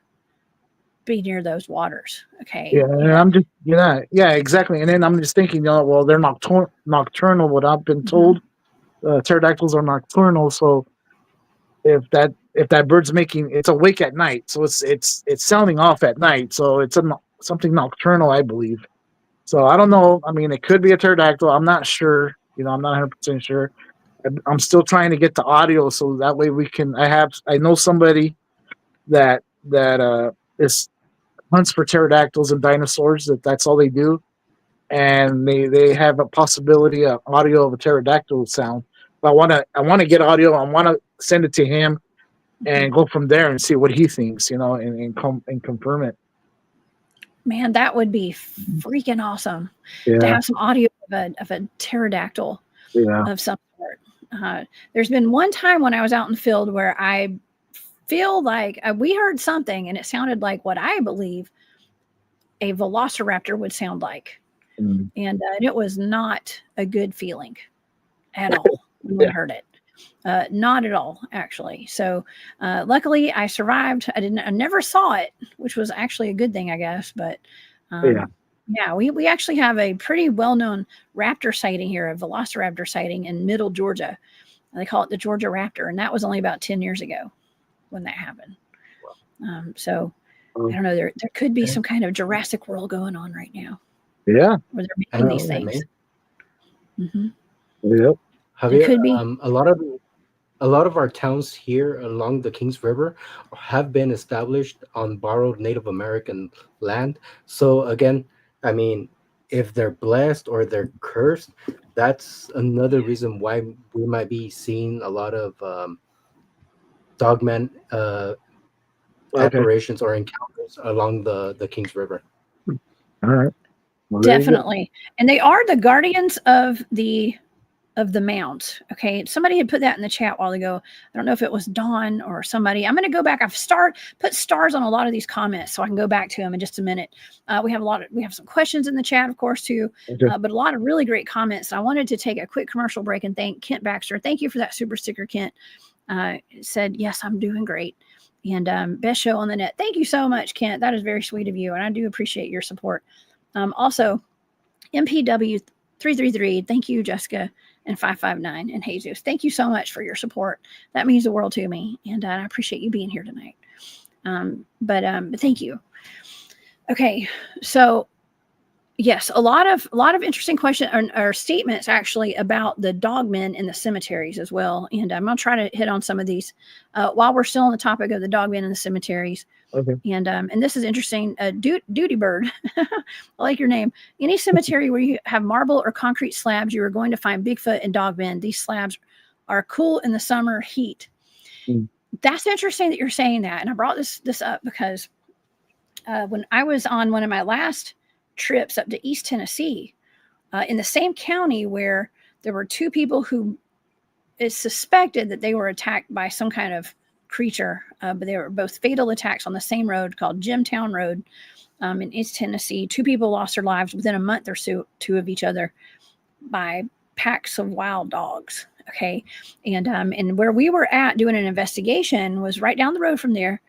be near those waters. Okay. Yeah, and I'm just yeah, exactly. And then I'm just thinking, well, they're nocturnal. What I've been told, pterodactyls are nocturnal. So if that bird's it's awake at night, so it's sounding off at night. So it's something nocturnal, I believe. So I don't know. I mean, it could be a pterodactyl. I'm not sure. I'm not 100% sure. I'm still trying to get the audio so that way we can. I know somebody that is hunts for pterodactyls and dinosaurs. That's all they do, and they have a possibility of audio of a pterodactyl sound. But I want to get audio. I want to send it to him and go from there and see what he thinks. And confirm it. Man, that would be freaking awesome to Yeah. have some audio of a pterodactyl Yeah. of some sort. There's been one time when I was out in the field where I feel like we heard something and it sounded like what I believe a velociraptor would sound like. Mm. And it was not a good feeling at all when we heard it. Not at all, actually. So luckily I survived. I never saw it, which was actually a good thing, I guess. But yeah, we actually have a pretty well-known raptor sighting here, a velociraptor sighting in middle Georgia. They call it the Georgia Raptor, and that was only about 10 years ago when that happened. So I don't know. There could be some kind of Jurassic World going on right now. Yeah, where they're making these things. Mm-hmm. Yep. Javier, It could be. A lot of our towns here along the Kings River have been established on borrowed Native American land. So again, I mean, if they're blessed or they're cursed, that's another reason why we might be seeing a lot of dogmen apparitions or encounters along the Kings River. All right. Well, definitely. And they are the guardians of the mount. Okay. Somebody had put that in the chat a while ago. I don't know if it was Dawn or somebody. I'm going to go back. I've put stars on a lot of these comments so I can go back to them in just a minute. We have some questions in the chat, of course, too, but a lot of really great comments. I wanted to take a quick commercial break and thank Kent Baxter. Thank you for that super sticker, Kent. Said, yes, I'm doing great. And best show on the net. Thank you so much, Kent. That is very sweet of you. And I do appreciate your support. Also, MPW 333. Thank you, Jessica. And 559 and Jesus. Thank you so much for your support. That means the world to me. And I appreciate you being here tonight. But thank you. Okay. So yes, a lot of interesting questions or statements actually about the dogmen in the cemeteries as well. And I'm going to try to hit on some of these while we're still on the topic of the dogmen in the cemeteries. Okay. And this is interesting. Duty Bird, I like your name. Any cemetery where you have marble or concrete slabs, you are going to find Bigfoot and dogmen. These slabs are cool in the summer heat. Mm. That's interesting that you're saying that. And I brought this up because when I was on one of my last trips up to East Tennessee, in the same county where there were two people who is suspected that they were attacked by some kind of creature, but they were both fatal attacks on the same road called Jimtown Road in East Tennessee. Two people lost their lives within a month or so, two of each other, by packs of wild dogs. Okay, and where we were at doing an investigation was right down the road from there,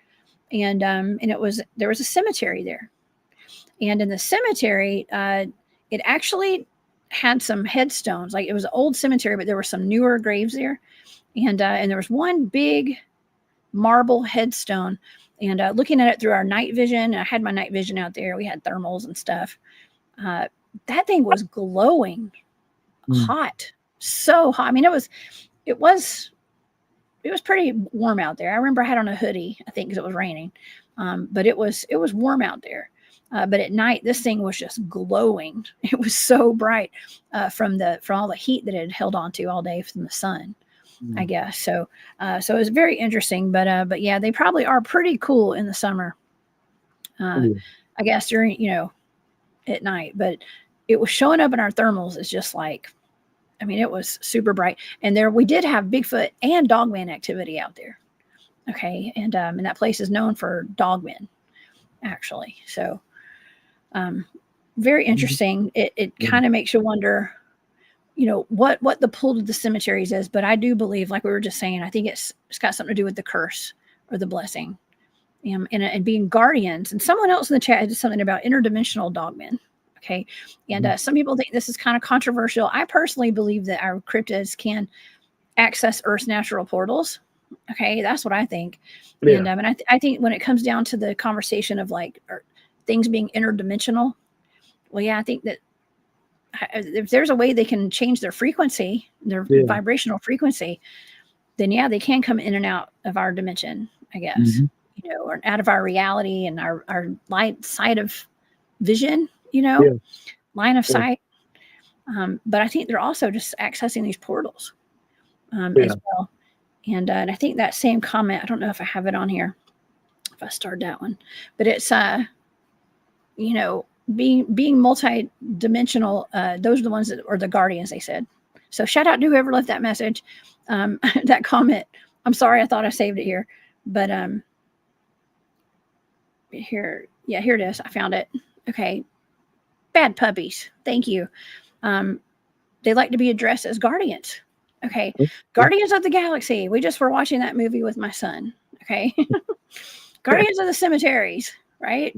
and there was a cemetery there, and in the cemetery, it actually had some headstones. Like, it was an old cemetery, but there were some newer graves there, and there was one big marble headstone. And looking at it through our night vision, I had my night vision out there. We had thermals and stuff. That thing was glowing, hot, so hot. I mean, it was pretty warm out there. I remember I had on a hoodie, I think, because it was raining. But it was warm out there. But at night, this thing was just glowing. It was so bright from all the heat that it had held on to all day from the sun, I guess. So it was very interesting. But yeah, they probably are pretty cool in the summer. I guess during, at night. But it was showing up in our thermals as just like, I mean, it was super bright. And we did have Bigfoot and Dogman activity out there. Okay. And that place is known for dogmen, actually. So very interesting. It kind of makes you wonder, what the pull to the cemeteries is. But I do believe, like we were just saying, I think it's got something to do with the curse or the blessing, and being guardians. And someone else in the chat did something about interdimensional dogmen. Okay. And some people think this is kind of controversial. I personally believe that our cryptids can access Earth's natural portals. Okay. That's what I think. Yeah. And I think when it comes down to the conversation of like things being interdimensional, well, yeah, I think that if there's a way they can change their frequency, their vibrational frequency, then yeah, they can come in and out of our dimension, I guess, or out of our reality and our light side of vision, line of sight. But I think they're also just accessing these portals as well. And I think that same comment, I don't know if I have it on here, if I started that one, but it's, being multi-dimensional, those are the ones that are the guardians, they said. So shout out to whoever left that message, that comment. I'm sorry, I thought I saved it here, but here it is. I found it. Okay. Bad puppies. Thank you. They like to be addressed as guardians. Okay. Guardians of the Galaxy. We just were watching that movie with my son. Okay. Guardians of the cemeteries. Right.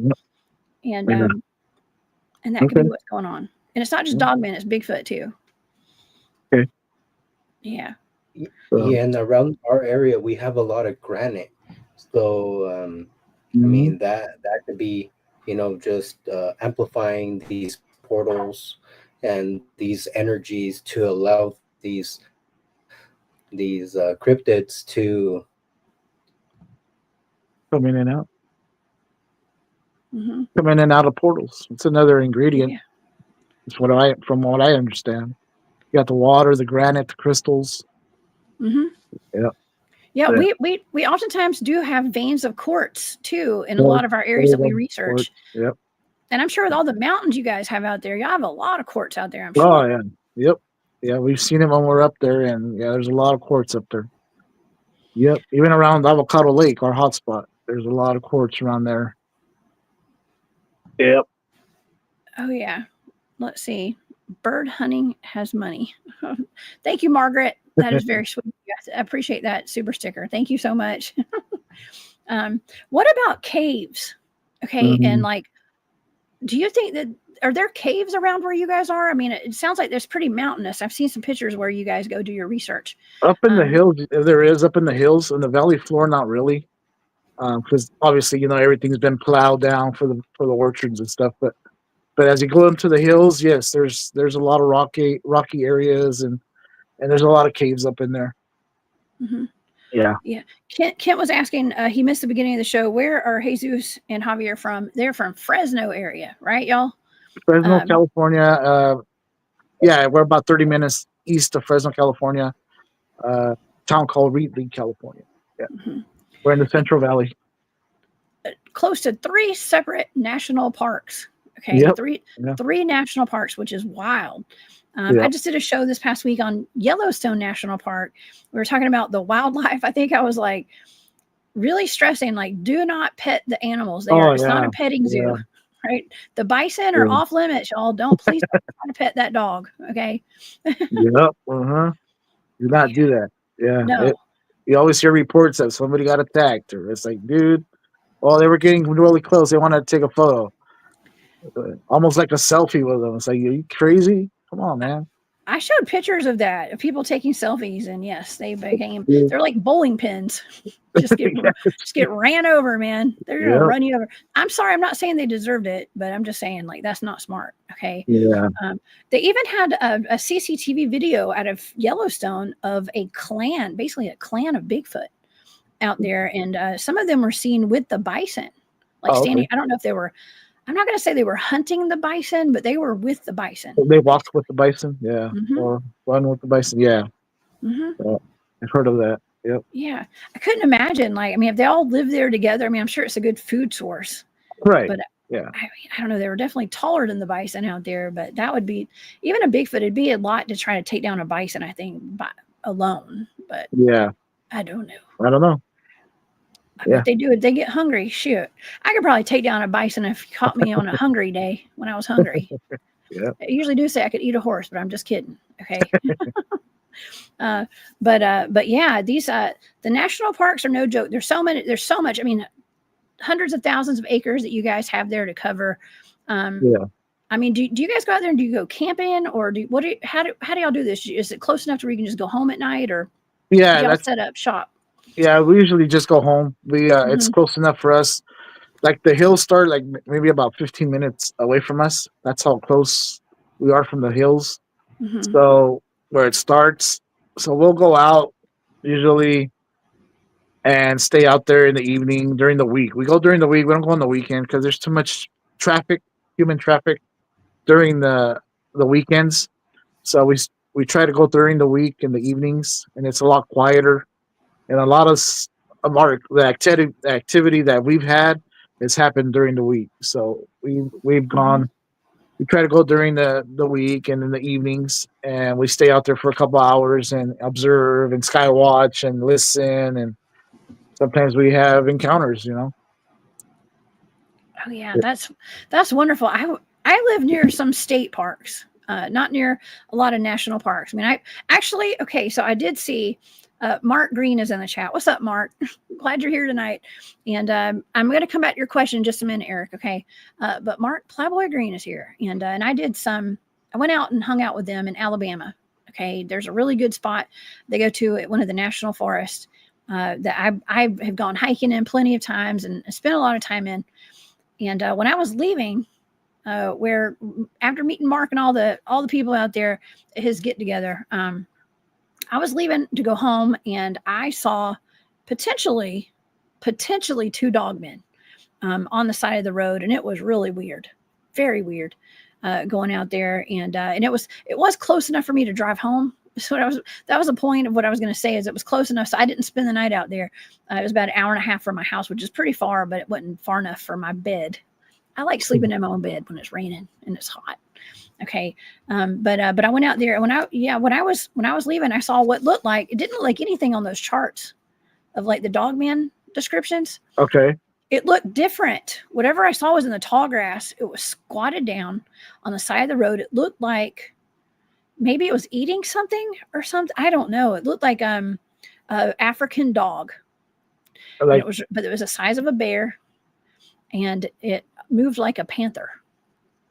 And that could be what's going on. And it's not just Dogman, it's Bigfoot too. Okay. Yeah. Yeah, and around our area we have a lot of granite. So I mean that could be, just amplifying these portals and these energies to allow these cryptids to come in and out. Come in and out of portals. It's another ingredient. Yeah. It's from what I understand. You got the water, the granite, the crystals. Yeah. Yeah, we oftentimes do have veins of quartz too in a lot of our areas that we research. Yep. And I'm sure with all the mountains you guys have out there, you have a lot of quartz out there, I'm sure. Oh yeah. Yep. Yeah, we've seen it when we're up there, and yeah, there's a lot of quartz up there. Yep. Even around Avocado Lake, our hotspot, there's a lot of quartz around there. Yep. Oh yeah. Let's see. Bird hunting has money. Thank you, Margaret. That is very sweet. I appreciate that super sticker. Thank you so much. What about caves? Okay. And like, do you think that, are there caves around where you guys are? I mean, it sounds like there's pretty mountainous. I've seen some pictures where you guys go do your research. Up in the hills, there is up in the hills. In the valley floor, not really. Because obviously, everything's been plowed down for the orchards and stuff. But as you go into the hills, yes, there's a lot of rocky areas, and there's a lot of caves up in there. Yeah. Kent was asking, he missed the beginning of the show. Where are Jesus and Javier from? They're from Fresno area, right, y'all? Fresno, California. Yeah, we're about 30 minutes east of Fresno, California. Town called Reedley, California. Yeah. We're in the Central Valley. Close to 3 separate national parks. Okay. Yep. Three national parks, which is wild. I just did a show this past week on Yellowstone National Park. We were talking about the wildlife. I think I was like really stressing, like, do not pet the animals there. It's not a petting zoo, right? The bison are off limits, y'all. Please don't try to pet that dog. Okay. Yep. Do not do that. Yeah. No. You always hear reports that somebody got attacked, or it's like, dude, they were getting really close. They wanted to take a photo, almost like a selfie with them. It's like, are you crazy? Come on, man. I showed pictures of that, of people taking selfies, and yes, they're like bowling pins. Just get ran over, man. They're gonna run you over. I'm sorry, I'm not saying they deserved it, but I'm just saying, like, that's not smart. Okay. Yeah. They even had a CCTV video out of Yellowstone of a clan, basically a clan of Bigfoot out there, and some of them were seen with the bison, like standing. I don't know if they were. I'm not going to say they were hunting the bison, but they were with the bison. They walked with the bison, yeah, Mm-hmm. or run with the bison, yeah. Mm-hmm. I've heard of that. Yep. Yeah, I couldn't imagine. Like, I mean, if they all live there together, I mean, I'm sure it's a good food source. Right. But yeah. I don't know. They were definitely taller than the bison out there, but that would be even a Bigfoot. It'd be a lot to try to take down a bison, I think, alone. But yeah, I don't know. I don't know. I bet they do it. They get hungry. Shoot, I could probably take down a bison if you caught me on a hungry day when I was hungry. Yeah. I usually do say I could eat a horse, but I'm just kidding. Okay. But yeah, these the national parks are no joke. There's so much. I mean, hundreds of thousands of acres that you guys have there to cover. Yeah. I mean, do you guys go out there and do you go camping, or how do y'all do this? Is it close enough to where you can just go home at night, or Yeah, y'all set up shop? Yeah, we usually just go home. It's close enough for us. Like the hills start like maybe about 15 minutes away from us. That's how close we are from the hills. Mm-hmm. So where it starts, so we'll go out usually and stay out there in the evening during the week. We go during the week. We don't go on the weekend because there's too much traffic, human traffic during the weekends. So we try to go during the week in the evenings, and it's a lot quieter. And a lot of the activity that we've had has happened during the week. So we've gone. We try to go during the week and in the evenings, and we stay out there for a couple hours and observe and sky watch and listen. And sometimes we have encounters. Oh yeah, that's wonderful. I live near some state parks, not near a lot of national parks. I mean, so I did see Mark Green is in the chat. What's up, Mark? Glad you're here tonight. And I'm going to come back to your question in just a minute, Eric. Okay, but Mark Plowboy Green is here, and I went out and hung out with them in Alabama. Okay, there's a really good spot they go to at one of the national forests that I have gone hiking in plenty of times and spent a lot of time in. And when I was leaving, where after meeting Mark and all the people out there at his get together, I was leaving to go home, and I saw potentially two dogmen on the side of the road, and it was really weird, very weird, going out there, and it was close enough for me to drive home. So that was the point of what I was going to say, is it was close enough, so I didn't spend the night out there. It was about an hour and a half from my house, which is pretty far, but it wasn't far enough for my bed. I like sleeping in my own bed when it's raining and it's hot. Okay, but I went out there, and when I was leaving, I saw what looked like, it didn't look like anything on those charts of like the dogman descriptions. Okay. It looked different. Whatever I saw was in the tall grass. It was squatted down on the side of the road. It looked like maybe it was eating something or something. I don't know. It looked like a African dog. But it was the size of a bear, and it moved like a panther.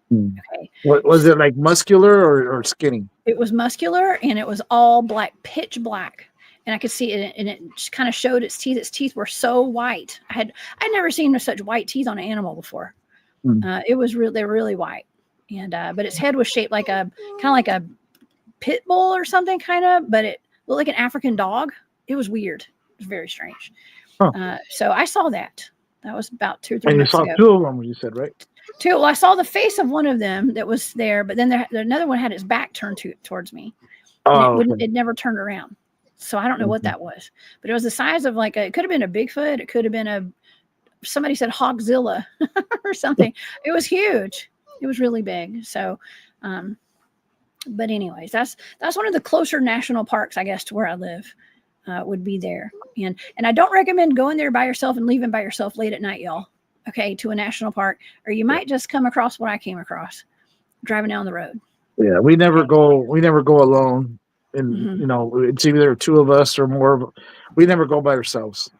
Okay. What was it, like muscular or skinny? It was muscular, and it was all black, pitch black. And I could see it, and it just kind of showed its teeth. Its teeth were so white. I'd never seen such white teeth on an animal before. They were really white. And but its head was shaped like kind of like a pit bull or something, kind of, but it looked like an African dog. It was weird. It was very strange. So I saw that. That was about 2 or 3 months ago. And you saw two of them, you said, right? Two. Well, I saw the face of one of them that was there, but then another one had its back turned towards me. It never turned around. So I don't know what that was, but it was the size of it could have been a Bigfoot. It could have been somebody said Hogzilla or something. It was huge. It was really big. So, but anyways, that's one of the closer national parks, I guess, to where I live, would be there. And I don't recommend going there by yourself and leaving by yourself late at night, y'all. Okay, to a national park, or you might just come across what I came across driving down the road. Yeah, we never go alone. And it's either two of us or more. We never go by ourselves.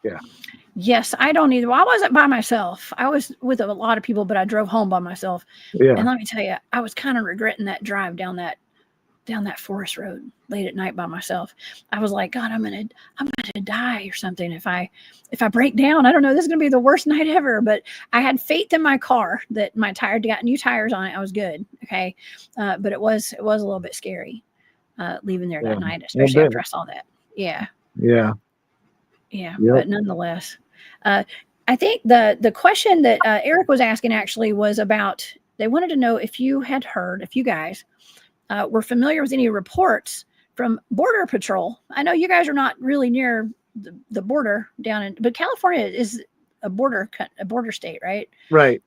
Yeah. Yes, I don't either. Well, I wasn't by myself. I was with a lot of people, but I drove home by myself. Yeah. And let me tell you, I was kind of regretting that drive down that forest road late at night by myself. I was like, God, I'm gonna die or something if I break down. I don't know. This is gonna be the worst night ever. But I had faith in my car that my tire got new tires on it. I was good. Okay, but it was a little bit scary leaving there that night, especially after I saw that. Yeah. Yeah. Yeah. Yep. But nonetheless, I think the question that Eric was asking actually was about, they wanted to know if you had heard, if you guys were familiar with any reports from Border Patrol. I know you guys are not really near the border down in, but California is a border state, right? Right.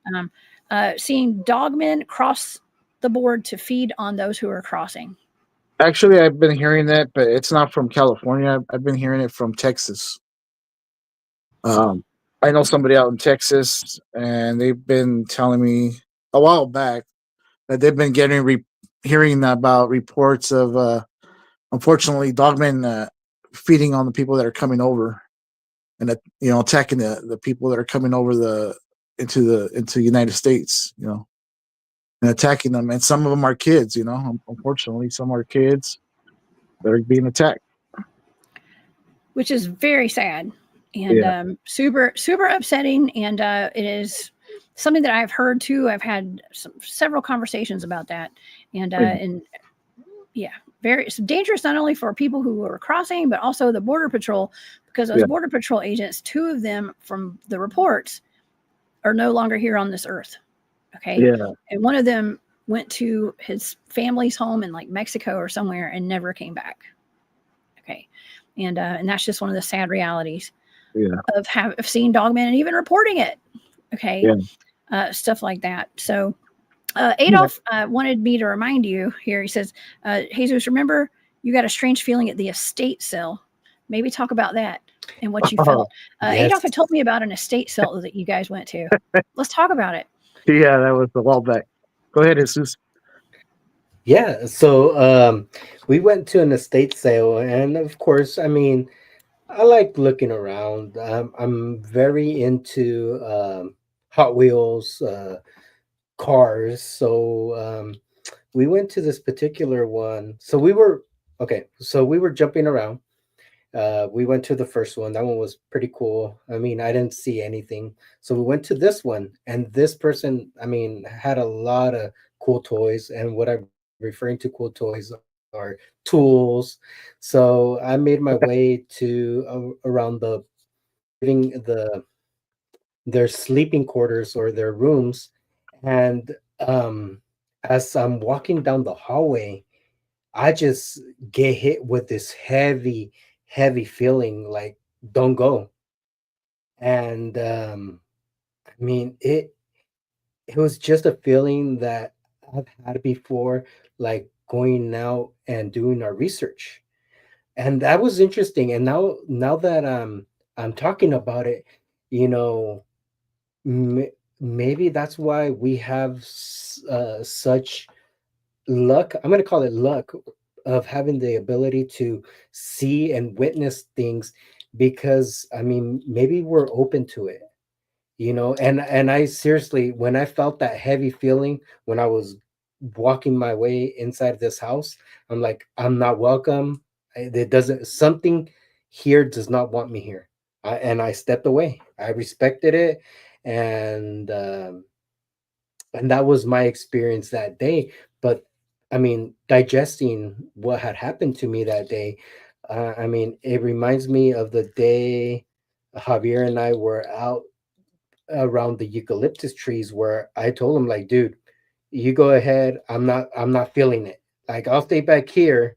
Seeing dogmen cross the board to feed on those who are crossing. Actually, I've been hearing that, but it's not from California. I've been hearing it from Texas. I know somebody out in Texas, and they've been telling me a while back that they've been hearing about reports of, unfortunately, dogmen feeding on the people that are coming over, and attacking the people that are coming over into the United States, and attacking them. And some of them are kids, Unfortunately, some are kids that are being attacked, which is very sad and Yeah. super upsetting. And it is something that I've heard too. I've had several conversations about that, and yeah, very dangerous, not only for people who are crossing, but also the Border Patrol, because those Border Patrol agents, 2 of them from the reports are no longer here on this earth. Okay. Yeah. And one of them went to his family's home in like Mexico or somewhere and never came back. Okay. And that's just one of the sad realities of seeing dogmen and even reporting it. Okay. Yeah. Stuff like that. So Adolf wanted me to remind you here. He says, Jesus, remember you got a strange feeling at the estate sale. Maybe talk about that and what you felt. Yes. Adolf had told me about an estate sale that you guys went to. Let's talk about it. Yeah, that was a while back. Go ahead, Jesus. Yeah, so we went to an estate sale, and of course, I mean, I like looking around. I'm very into Hot Wheels cars, so we went to this particular one. So we were jumping around. We went to the first one. That one was pretty cool. I mean, I didn't see anything. So we went to this one, and this person, I mean, had a lot of cool toys. And what I'm referring to cool toys are tools. So I made my way to around their sleeping quarters or their rooms, and as I'm walking down the hallway, I just get hit with this heavy feeling like don't go. And I mean it was just a feeling that I've had before, like going out and doing our research. And that was interesting. And now that I'm talking about it, you know, maybe that's why we have such luck. I'm going to call it luck of having the ability to see and witness things, because I mean maybe we're open to it, and I seriously, when I felt that heavy feeling when I was walking my way inside this house, I'm like, I'm not welcome. It doesn't, something here does not want me here. And I stepped away. I respected it, and that was my experience that day. But I mean, digesting what had happened to me that day, I mean, it reminds me of the day Javier and I were out around the eucalyptus trees, where I told him, like, dude, you go ahead. I'm not feeling it. Like, I'll stay back here,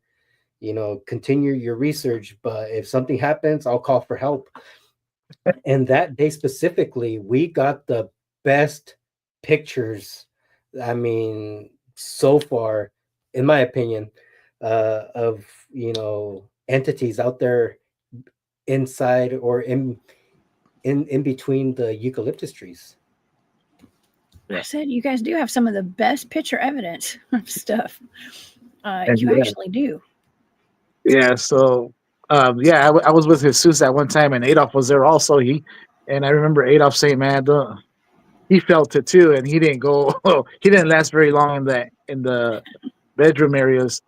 continue your research, but if something happens, I'll call for help. And that day specifically, we got the best pictures, I mean, so far, in my opinion, of entities out there inside or in between the eucalyptus trees. I said you guys do have some of the best picture evidence of stuff. And You actually do. Yeah, so I was with Jesus at one time, and Adolf was there also. And I remember Adolf saying, "Man, he felt it too," and he didn't go. He didn't last very long in the bedroom areas.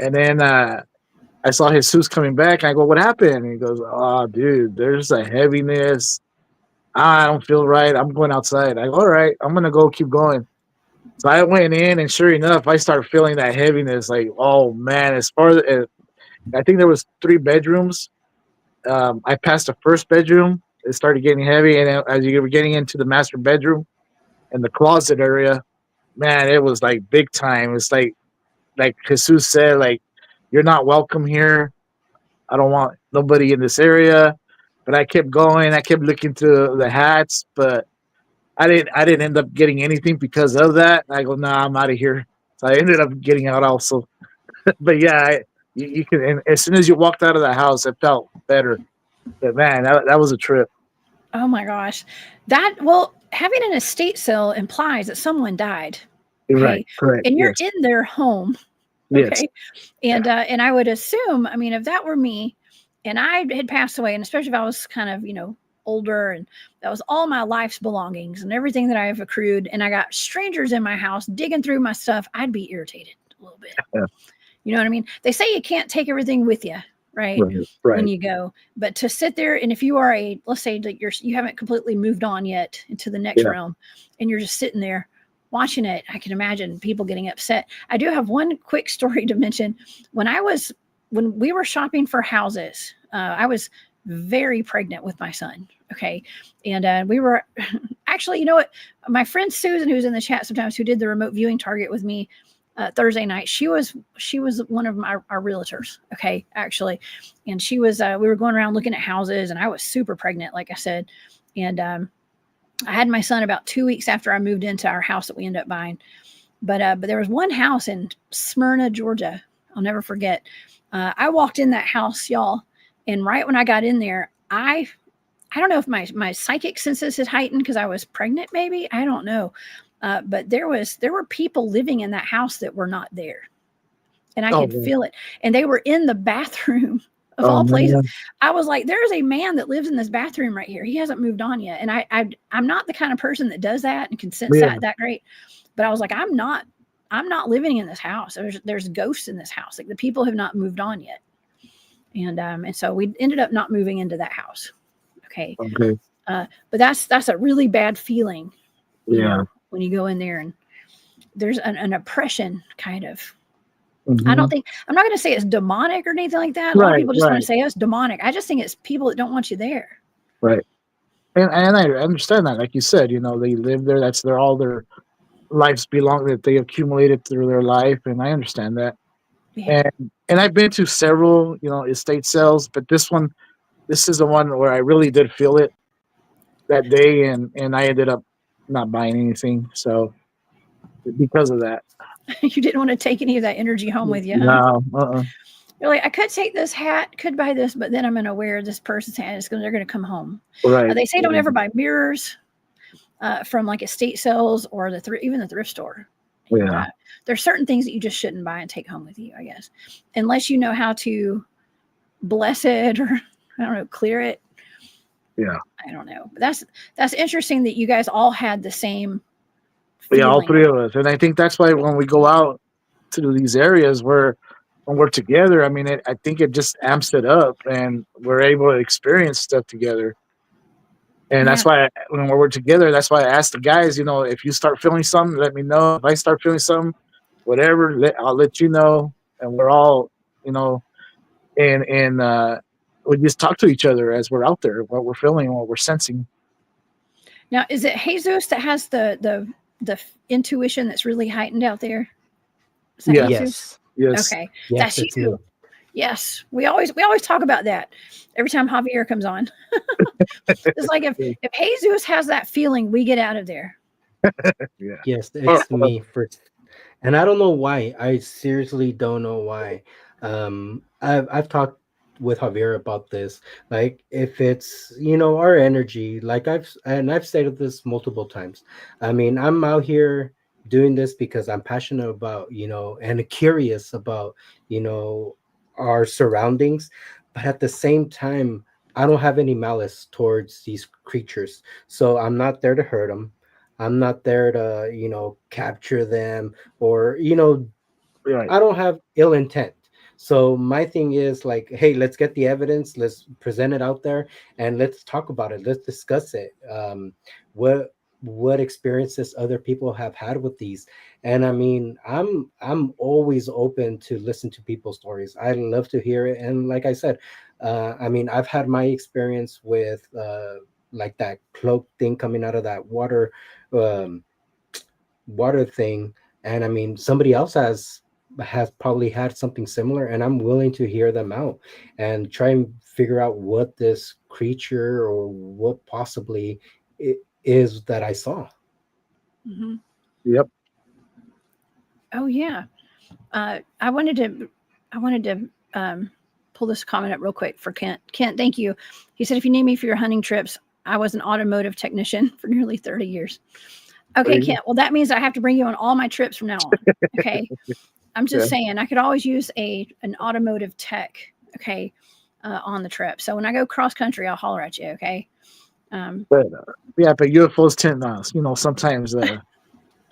And then I saw Jesus coming back, and I go, "What happened?" And he goes, "Oh, dude, there's a heaviness. I don't feel right. I'm going outside." I go, "All right, I'm gonna go keep going." So I went in, and sure enough, I started feeling that heaviness. Like, oh man, as far as I think there was 3 bedrooms. I passed the first bedroom. it started getting heavy, and as you were getting into the master bedroom and the closet area, man, it was like big time. It's like Jesus said, like, you're not welcome here. I don't want nobody in this area. But I kept going. I kept looking through the hats, but I didn't end up getting anything because of that. I go, nah, I'm out of here. So I ended up getting out also. But yeah, you can. And as soon as you walked out of the house, it felt better. But man, that was a trip. Oh my gosh. Well, having an estate sale implies that someone died. You're right. Okay. Correct. And you're Yes. in their home. Yes. Okay. And I would assume, I mean, if that were me and I had passed away, and especially if I was kind of, older, and that was all my life's belongings and everything that I have accrued, and I got strangers in my house digging through my stuff, I'd be irritated a little bit. Yeah. You know what I mean? They say you can't take everything with you, right? Right. When you go, but to sit there, and if you are let's say that you haven't completely moved on yet into the next realm, and you're just sitting there watching it, I can imagine people getting upset. I do have one quick story to mention. When we were shopping for houses, I was very pregnant with my son. Okay. And we were actually, you know what? My friend Susan, who's in the chat sometimes, who did the remote viewing target with me Thursday night, she was one of our realtors. Okay. Actually. And she was, we were going around looking at houses, and I was super pregnant, like I said. And I had my son about 2 weeks after I moved into our house that we ended up buying. But there was one house in Smyrna, Georgia. I'll never forget. I walked in that house, y'all. And right when I got in there, I don't know if my psychic senses had heightened because I was pregnant, maybe. I don't know. But there were people living in that house that were not there. And I could feel it. And they were in the bathroom of all places. Man. I was like, there's a man that lives in this bathroom right here. He hasn't moved on yet. And I'm not the kind of person that does that and can sense that great. But I was like, I'm not living in this house. There's ghosts in this house. Like, the people have not moved on yet. And so we ended up not moving into that house. Okay. But that's a really bad feeling. You know, when you go in there and there's an oppression kind of. Mm-hmm. I'm not going to say it's demonic or anything like that. A lot of people just want to say it's demonic. I just think it's people that don't want you there. Right. And I understand that. Like you said, they live there. That's all their lives belong, that they accumulated through their life. And I understand that. Yeah. And I've been to several, estate sales, but this is the one where I really did feel it that day, and I ended up not buying anything. So because of that. You didn't want to take any of that energy home with you, huh? No. You're like, I could take this hat, could buy this, but then I'm going to wear this person's hat. They're going to come home. Right. They say don't ever buy mirrors from like estate sales or even the thrift store. Yeah. There's certain things that you just shouldn't buy and take home with you, I guess, unless you know how to bless it or, I don't know, clear it. Yeah. I don't know. But that's interesting that you guys all had the same feeling. Yeah, all three of us. And I think that's why when we go out to these areas when we're together, I mean, I think it just amps it up, and we're able to experience stuff together. And that's why when we're together, that's why I asked the guys, if you start feeling something, let me know. If I start feeling something, whatever, I'll let you know. And we're all, and we just talk to each other as we're out there, what we're feeling, what we're sensing. Now, is it Jesus that has the intuition that's really heightened out there? Yeah. Yes. Okay. Yes, that's you. Me. Yes. We always talk about that every time Javier comes on. It's like if Jesus has that feeling, we get out of there. Yeah. Yes, it's me first. And I don't know why. I seriously don't know why. I've talked with Javier about this. Like, if it's our energy, like I've stated this multiple times. I mean, I'm out here doing this because I'm passionate about and curious about our surroundings, but at the same time, I don't have any malice towards these creatures. So I'm not there to hurt them. I'm not there to capture them or right. I don't have ill intent. So my thing is like, hey, let's get the evidence, let's present it out there, and let's talk about it. Let's discuss it. What experiences other people have had with these. And I mean, I'm always open to listen to people's stories. I love to hear it. And like I said, I mean, I've had my experience with like that cloak thing coming out of that um, water thing. And I mean, somebody else has probably had something similar, and I'm willing to hear them out and try and figure out what this creature or what possibly it is that I saw. Mhm. Yep. Oh yeah. I wanted to pull this comment up real quick for Kent. Kent, thank you. He said, if you need me for your hunting trips, I was an automotive technician for nearly 30 years. Okay, Kent. Well, that means I have to bring you on all my trips from now on. Okay. I'm just saying I could always use an automotive tech. Okay. On the trip. So when I go cross country, I'll holler at you. Okay. But but UFOs tend to, sometimes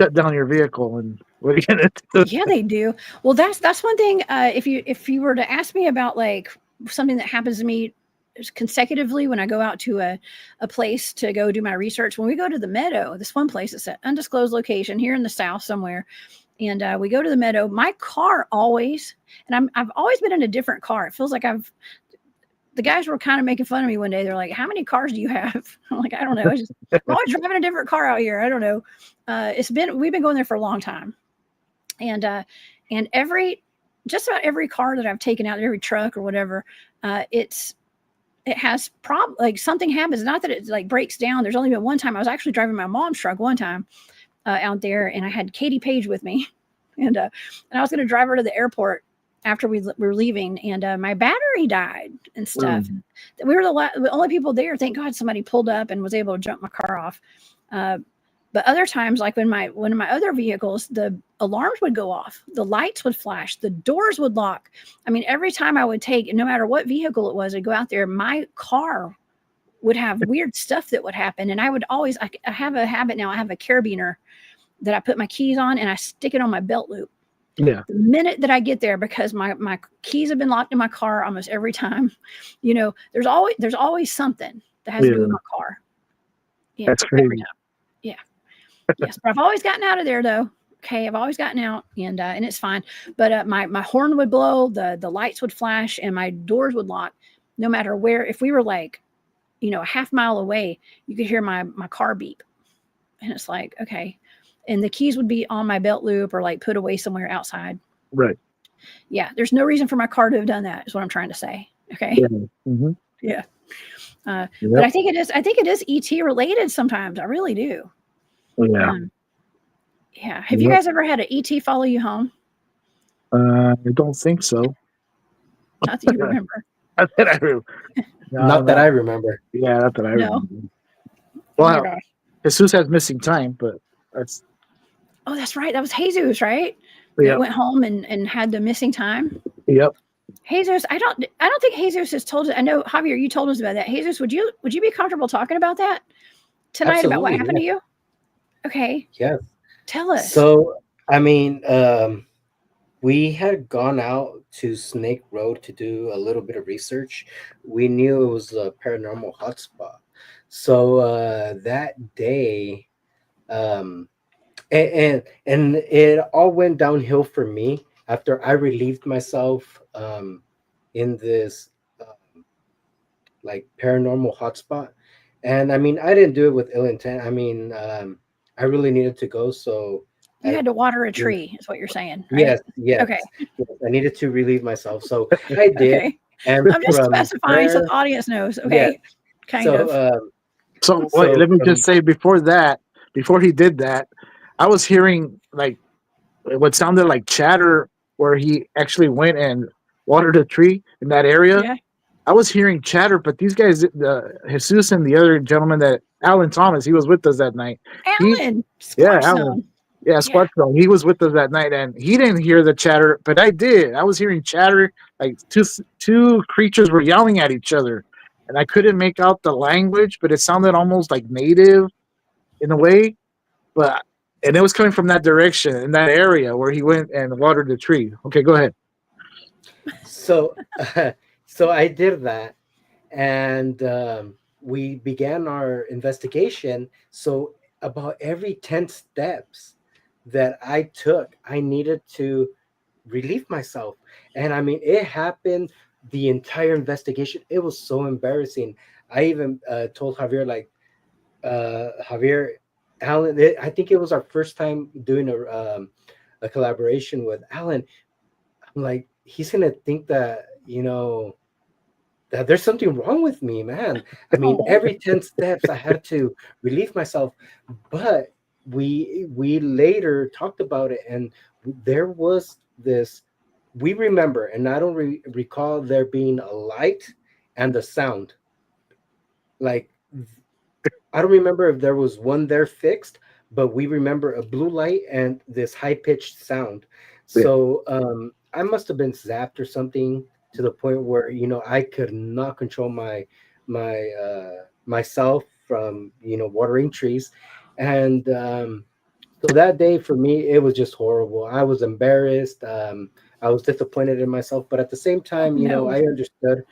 shut down your vehicle, and what are you gonna do? Yeah, they do. Well, that's one thing. If you were to ask me about like something that happens to me consecutively when I go out to a place to go do my research, when we go to the meadow, this one place, it's an undisclosed location here in the south somewhere, and we go to the meadow. My car always, and I've always been in a different car. It feels like the guys were kind of making fun of me one day. They're like, "How many cars do you have?" I'm like, "I don't know. I'm always driving a different car out here. I don't know." We've been going there for a long time, and just about every car that I've taken out, every truck or whatever, it has like something happens. Not that it like breaks down. There's only been one time I was actually driving my mom's truck one time out there, and I had Katie Page with me, and I was going to drive her to the airport after we were leaving, and my battery died and stuff. We were the only people there. Thank God somebody pulled up and was able to jump my car off. But other times, like one of my other vehicles, the alarms would go off, the lights would flash, the doors would lock. I mean, every time I would take, no matter what vehicle it was, I'd go out there, my car would have weird stuff that would happen. And I would always, I have a habit now, I have a carabiner that I put my keys on and I stick it on my belt loop. Yeah. The minute that I get there, because my keys have been locked in my car almost every time, there's always something that has to do with my car. Yeah, that's crazy. every time. Yeah. Yes, but I've always gotten out of there though. Okay, I've always gotten out, and it's fine. But my horn would blow, the lights would flash, and my doors would lock. No matter where, if we were like, a half mile away, you could hear my car beep, and it's like, okay. And the keys would be on my belt loop or like put away somewhere outside. Right. Yeah, there's no reason for my car to have done that, is what I'm trying to say. Okay. Yeah. Mm-hmm. Yeah. But I think it is ET related sometimes. I really do. Yeah. Yeah. Have you guys ever had an ET follow you home? I don't think so. Not that you remember. Not that I remember. Not that I remember. Yeah, not that I remember. Well, Well, Jesus has missing time, but that's. Oh, that's right. That was Jesus, right? Yeah. That went home and had the missing time. Yep. Jesus, I don't think Jesus has told us. I know, Javier, you told us about that. Jesus, would you be comfortable talking about that tonight? Absolutely, about what happened to you? Okay. Yes. Tell us. So, I mean, we had gone out to Snake Road to do a little bit of research. We knew it was a paranormal hotspot. So that day, and it all went downhill for me after I relieved myself in this like paranormal hotspot. And I mean, I didn't do it with ill intent. I mean, I really needed to go, so you had to water a tree, is what you're saying, right? Yes. Okay. Yes, I needed to relieve myself, so I did. Okay. And I'm just specifying so the audience knows. Okay. Kind of. So let me just say before he did that, I was hearing like what sounded like chatter where he actually went and watered a tree in that area. Yeah. I was hearing chatter, but these guys, Jesus and the other gentleman, that Alan Thomas, he was with us that night. Alan. Alan. Yeah, Squatch Zone. He was with us that night, and he didn't hear the chatter, but I did. I was hearing chatter, like two creatures were yelling at each other, and I couldn't make out the language, but it sounded almost like native in a way. And it was coming from that direction, in that area where he went and watered the tree. Okay, go ahead. So, so I did that, and we began our investigation. So about every 10 steps that I took, I needed to relieve myself. And I mean, it happened the entire investigation. It was so embarrassing. I even told Javier, like, Javier, Alan, I think it was our first time doing a collaboration with Alan. I'm like, he's gonna think that, that there's something wrong with me, man. I mean, Oh, every 10 steps I had to relieve myself. But we later talked about it, and there was this, we remember, and I don't recall there being a light and the sound. Like, I don't remember if there was one there fixed, but we remember a blue light and this high pitched sound. Yeah. So I must have been zapped or something, to the point where I could not control myself from watering trees, and so that day for me it was just horrible. I was embarrassed. I was disappointed in myself, but at the same oh time, no. I understood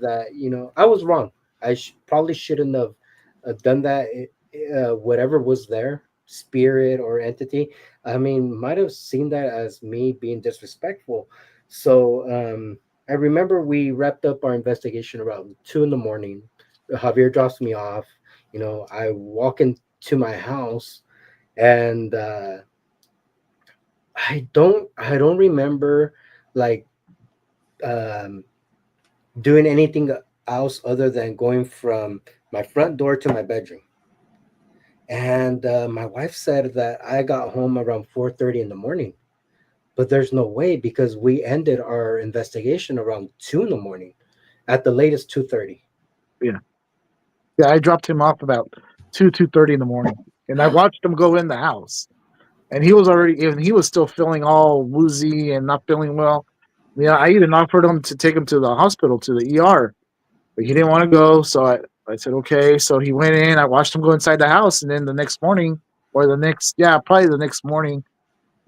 that I was wrong. I probably shouldn't have done that. Whatever was there, spirit or entity, I mean, might have seen that as me being disrespectful. So I remember we wrapped up our investigation around 2 in the morning. Javier drops me off. I walk into my house, and I don't remember, like, um, doing anything else other than going from my front door to my bedroom. And my wife said that I got home around 4:30 in the morning, but there's no way, because we ended our investigation around 2 in the morning, at the latest 2:30. Yeah. Yeah, I dropped him off about 2:30 in the morning, and I watched him go in the house, and he was still feeling all woozy and not feeling well. Yeah, I even offered him to take him to the hospital, to the ER, but he didn't want to go. So I said okay. So he went in. I watched him go inside the house, and then the next morning, or probably the next morning,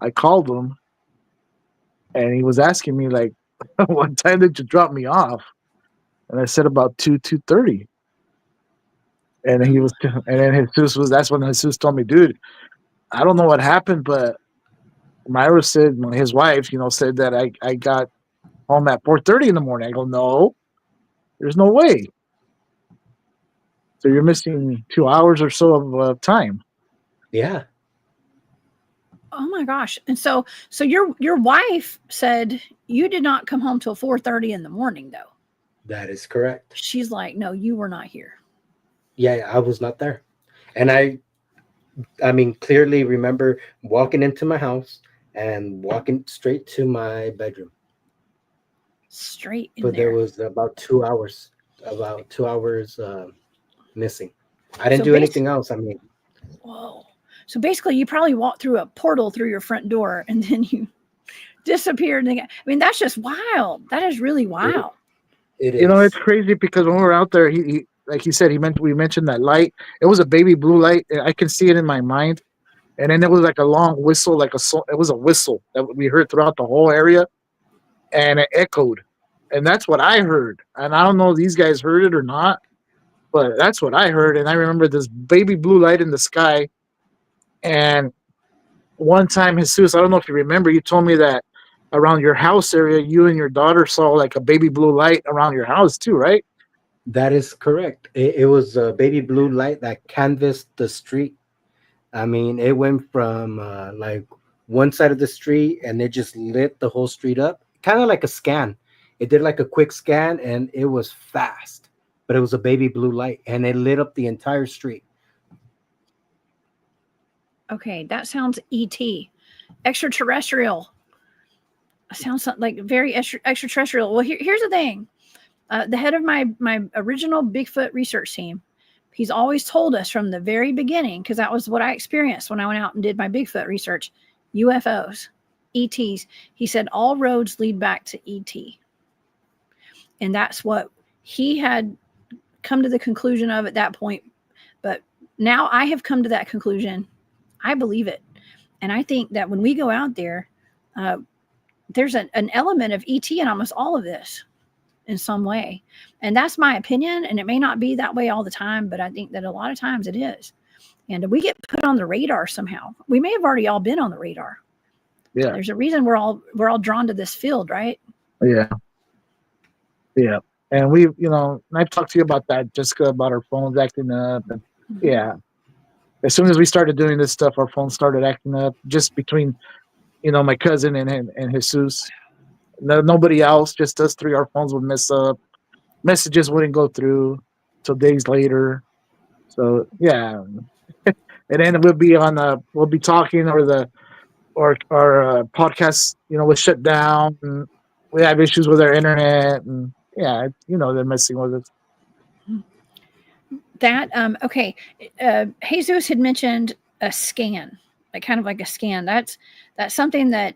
I called him, and he was asking me like, "What time did you drop me off?" And I said about 2:30. And he was, and then Jesus was. That's when Jesus told me, dude, I don't know what happened, but Myra said, his wife, said that I got home at 4:30 in the morning. I go, no, there's no way. So you're missing 2 hours or so of time. Yeah, Oh my gosh. And so your wife said you did not come home till 4:30 in the morning though. that is correct. She's like, "No, you were not here." Yeah, I was not there. And I mean, clearly remember walking into my house and walking straight to my bedroom. Straight in But there there. was about 2 hours missing. I didn't So do bas anything else. I mean, whoa. So basically you probably walked through a portal through your front door and then you disappeared. I mean, that's just wild. That is really it, wild. it It's is. crazy because when we were out there, he like he said, we mentioned that light. It was a baby blue light. I can see it in my mind. And then it was like a long whistle, it was a whistle that we heard throughout the whole area, and it echoed. And that's what I heard. And I don't know if these guys heard it or not, but that's what I heard. And I remember this baby blue light in the sky. And one time, Jesus, I don't know if you remember, you told me that around your house area, you and your daughter saw like a baby blue light around your house too, right? That is correct. It was a baby blue light that canvassed the street. I mean, it went from like one side of the street, and it just lit the whole street up, kind of like a scan. It did like a quick scan, and it was fast, but it was a baby blue light, and it lit up the entire street. Okay, that sounds ET. Extraterrestrial. Sounds like very extraterrestrial. Well, here's the thing. The head of my original Bigfoot research team, he's always told us from the very beginning, because that was what I experienced when I went out and did my Bigfoot research, UFOs, ETs. He said all roads lead back to ET. And that's what he had come to the conclusion of at that point. But now I have come to that conclusion. I believe it. And I think that when we go out there, there's an element of ET in almost all of this in some way. And that's my opinion. And it may not be that way all the time, but I think that a lot of times it is. And we get put on the radar somehow. We may have already all been on the radar. Yeah. There's a reason we're all drawn to this field, right? Yeah. Yeah. And I've talked to you about that, Jessica, about our phones acting up. And Yeah. As soon as we started doing this stuff, our phones started acting up. Just between my cousin and Jesus. No, nobody else. Just us three. Our phones would mess up. Messages wouldn't go through till days later. So yeah, and then we'll be talking, or our podcast was shut down, and we have issues with our internet, and yeah, they're messing with us. That okay, Jesus had mentioned a scan, like kind of like a scan. That's something that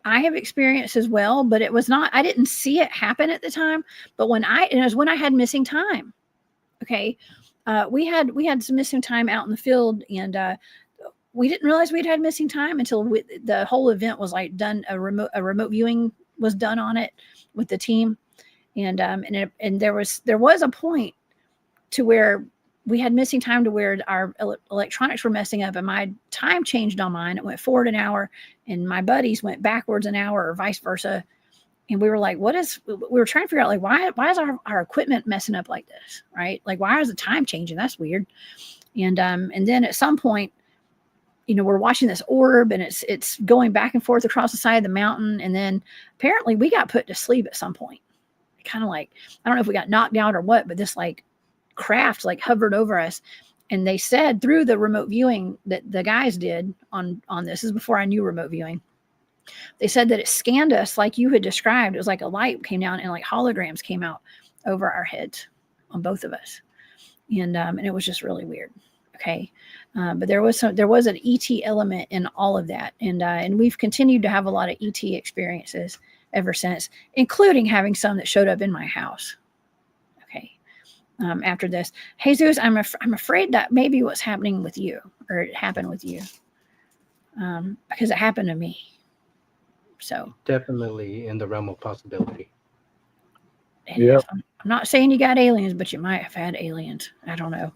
I have experienced as well, but it was not. I didn't see it happen at the time, but it was when I had missing time. Okay, we had some missing time out in the field, and we didn't realize we'd had missing time until the whole event was like done. A remote viewing was done on it with the team, and there was a point to where we had missing time, to where our electronics were messing up, and my time changed on mine. It went forward an hour, and my buddies went backwards an hour, or vice versa. And we were like, we were trying to figure out, like, why is our equipment messing up like this? Right? Like, why is the time changing? That's weird. And then at some point, we're watching this orb, and it's going back and forth across the side of the mountain. And then apparently we got put to sleep at some point. Kind of like, I don't know if we got knocked out or what, but this like craft like hovered over us. And they said through the remote viewing that the guys did on this is before I knew remote viewing. They said that it scanned us like you had described. It was like a light came down, and like holograms came out over our heads on both of us. And it was just really weird. Okay. But there was an ET element in all of that. And we've continued to have a lot of ET experiences ever since, including having some that showed up in my house. Okay. After this, Jesus, I'm afraid that maybe what's happening with you, or it happened with you, because it happened to me. So definitely in the realm of possibility. Yeah. I'm not saying you got aliens, but you might have had aliens. I don't know.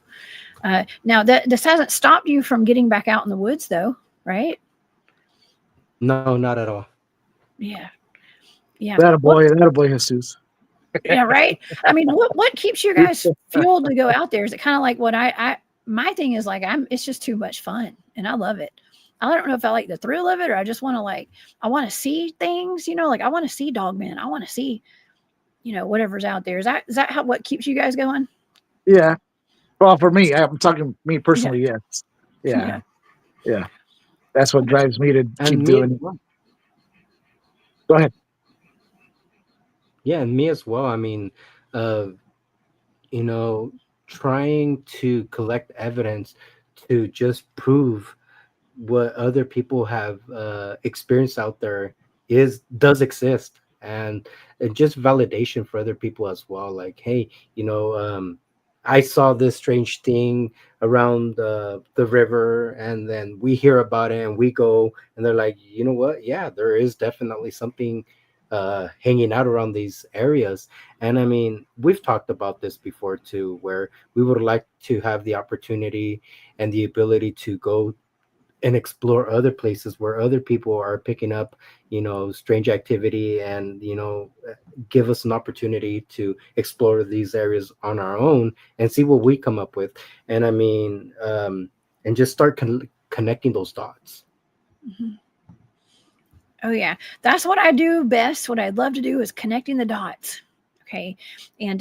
Now this hasn't stopped you from getting back out in the woods, though, right? No, not at all. Yeah. Yeah. That a boy, Jesus. Yeah, right. I mean, what keeps you guys fueled to go out there? Is it kind of like what my thing is like? It's just too much fun, and I love it. I don't know if I like the thrill of it, or I just want to I want to see things, like I want to see Dogman. I want to see, whatever's out there. Is that what keeps you guys going? Yeah. Well, for me, I'm talking me personally. Yeah. Yes. Yeah. That's what drives me to keep doing it. Go ahead. Yeah, and me as well. I mean, trying to collect evidence to just prove what other people have experienced out there does exist, and just validation for other people as well. Like, hey, I saw this strange thing around the river, and then we hear about it, and we go, and they're like, you know what? Yeah, there is definitely something hanging out around these areas. And I mean, we've talked about this before too, where we would like to have the opportunity and the ability to go and explore other places where other people are picking up, strange activity, and, give us an opportunity to explore these areas on our own and see what we come up with. And I mean, and just start connecting those dots. Mm-hmm. Oh yeah, that's what I do best. What I'd love to do is connecting the dots. Okay, and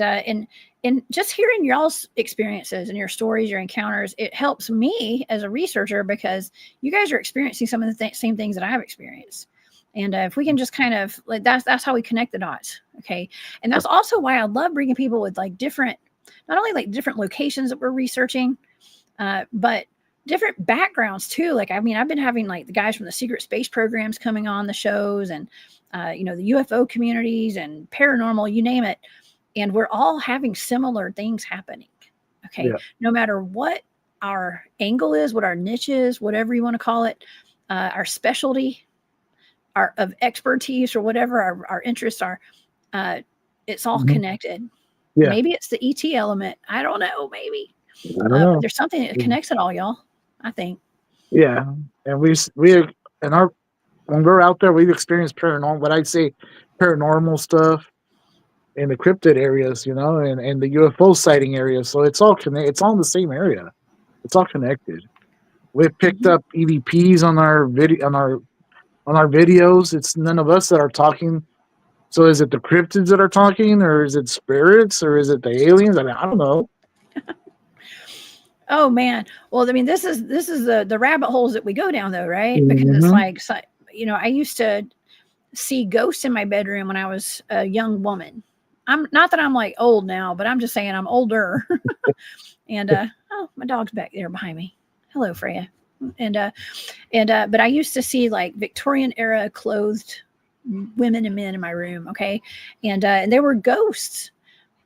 just hearing y'all's experiences and your stories, your encounters, it helps me as a researcher, because you guys are experiencing some of the same things that I've experienced. And if we can just kind of that's how we connect the dots. Okay, and that's also why I love bringing people with not only different locations that we're researching, but different backgrounds too. Like, I mean, I've been having the guys from the secret space programs coming on the shows, and the UFO communities and paranormal, you name it. And we're all having similar things happening. Okay. Yeah. No matter what our angle is, what our niche is, whatever you want to call it, our specialty, our of expertise, or whatever our interests are, it's all connected. Yeah. Maybe it's the ET element. I don't know. Maybe. I don't know. But there's something that connects it all, y'all, I think. Yeah. And when we're out there, we've experienced paranormal, what I'd say paranormal stuff in the cryptid areas, and the UFO sighting areas. So it's all connected. It's all in the same area. It's all connected. We picked up EVPs on our video on our videos. It's none of us that are talking. So is it the cryptids that are talking, or is it spirits, or is it the aliens? I mean, I don't know. Oh man. Well, I mean, this is the rabbit holes that we go down though, right? Because it's Mhm. like, you know, I used to see ghosts in my bedroom when I was a young woman. I'm not that I'm like old now, but I'm just saying I'm older. And oh, my dog's back there behind me. Hello, Freya. And but I used to see like Victorian era clothed women and men in my room. Okay, and they were ghosts.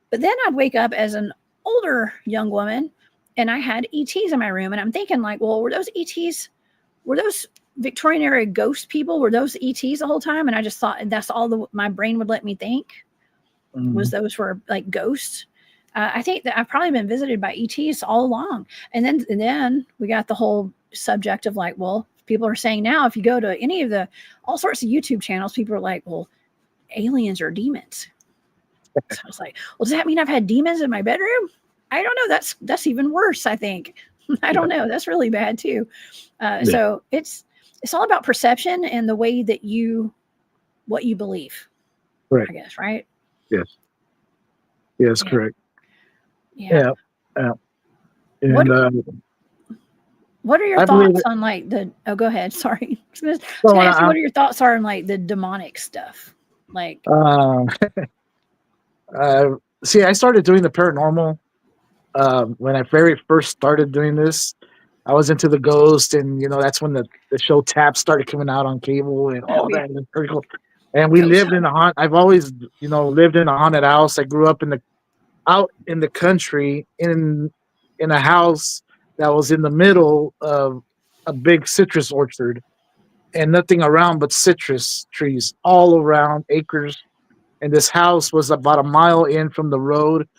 But then I'd wake up as an older young woman, and I had ETs in my room, and I'm thinking like, well, were those ETs? Were those Victorian era ghost people? Were those ETs the whole time? And I just thought that's all my brain would let me think was those were like ghosts. I think that I've probably been visited by ETs all along. And then we got the whole subject of like, well, people are saying now if you go to any of the all sorts of YouTube channels, people are like, well, aliens or demons. So I was like, well, does that mean I've had demons in my bedroom? I don't know. That's even worse, I think. I don't know. That's really bad too. So it's all about perception and the way that what you believe. Right. I guess, right? Yes. Yes, Yeah. correct. Yeah. Yeah. And what are your I believe thoughts on like the? Oh, go ahead. Sorry. I was gonna well, ask you what are your thoughts are on like the demonic stuff, like. See, I started doing the paranormal when I very first started doing this. I was into the ghost, and that's when the show Tap started coming out on cable and all that. And it's pretty cool. And we Ghost lived in a haunt. I've always, lived in a haunted house. I grew up out in the country in a house that was in the middle of a big citrus orchard, and nothing around but citrus trees all around, acres. And this house was about a mile in from the road,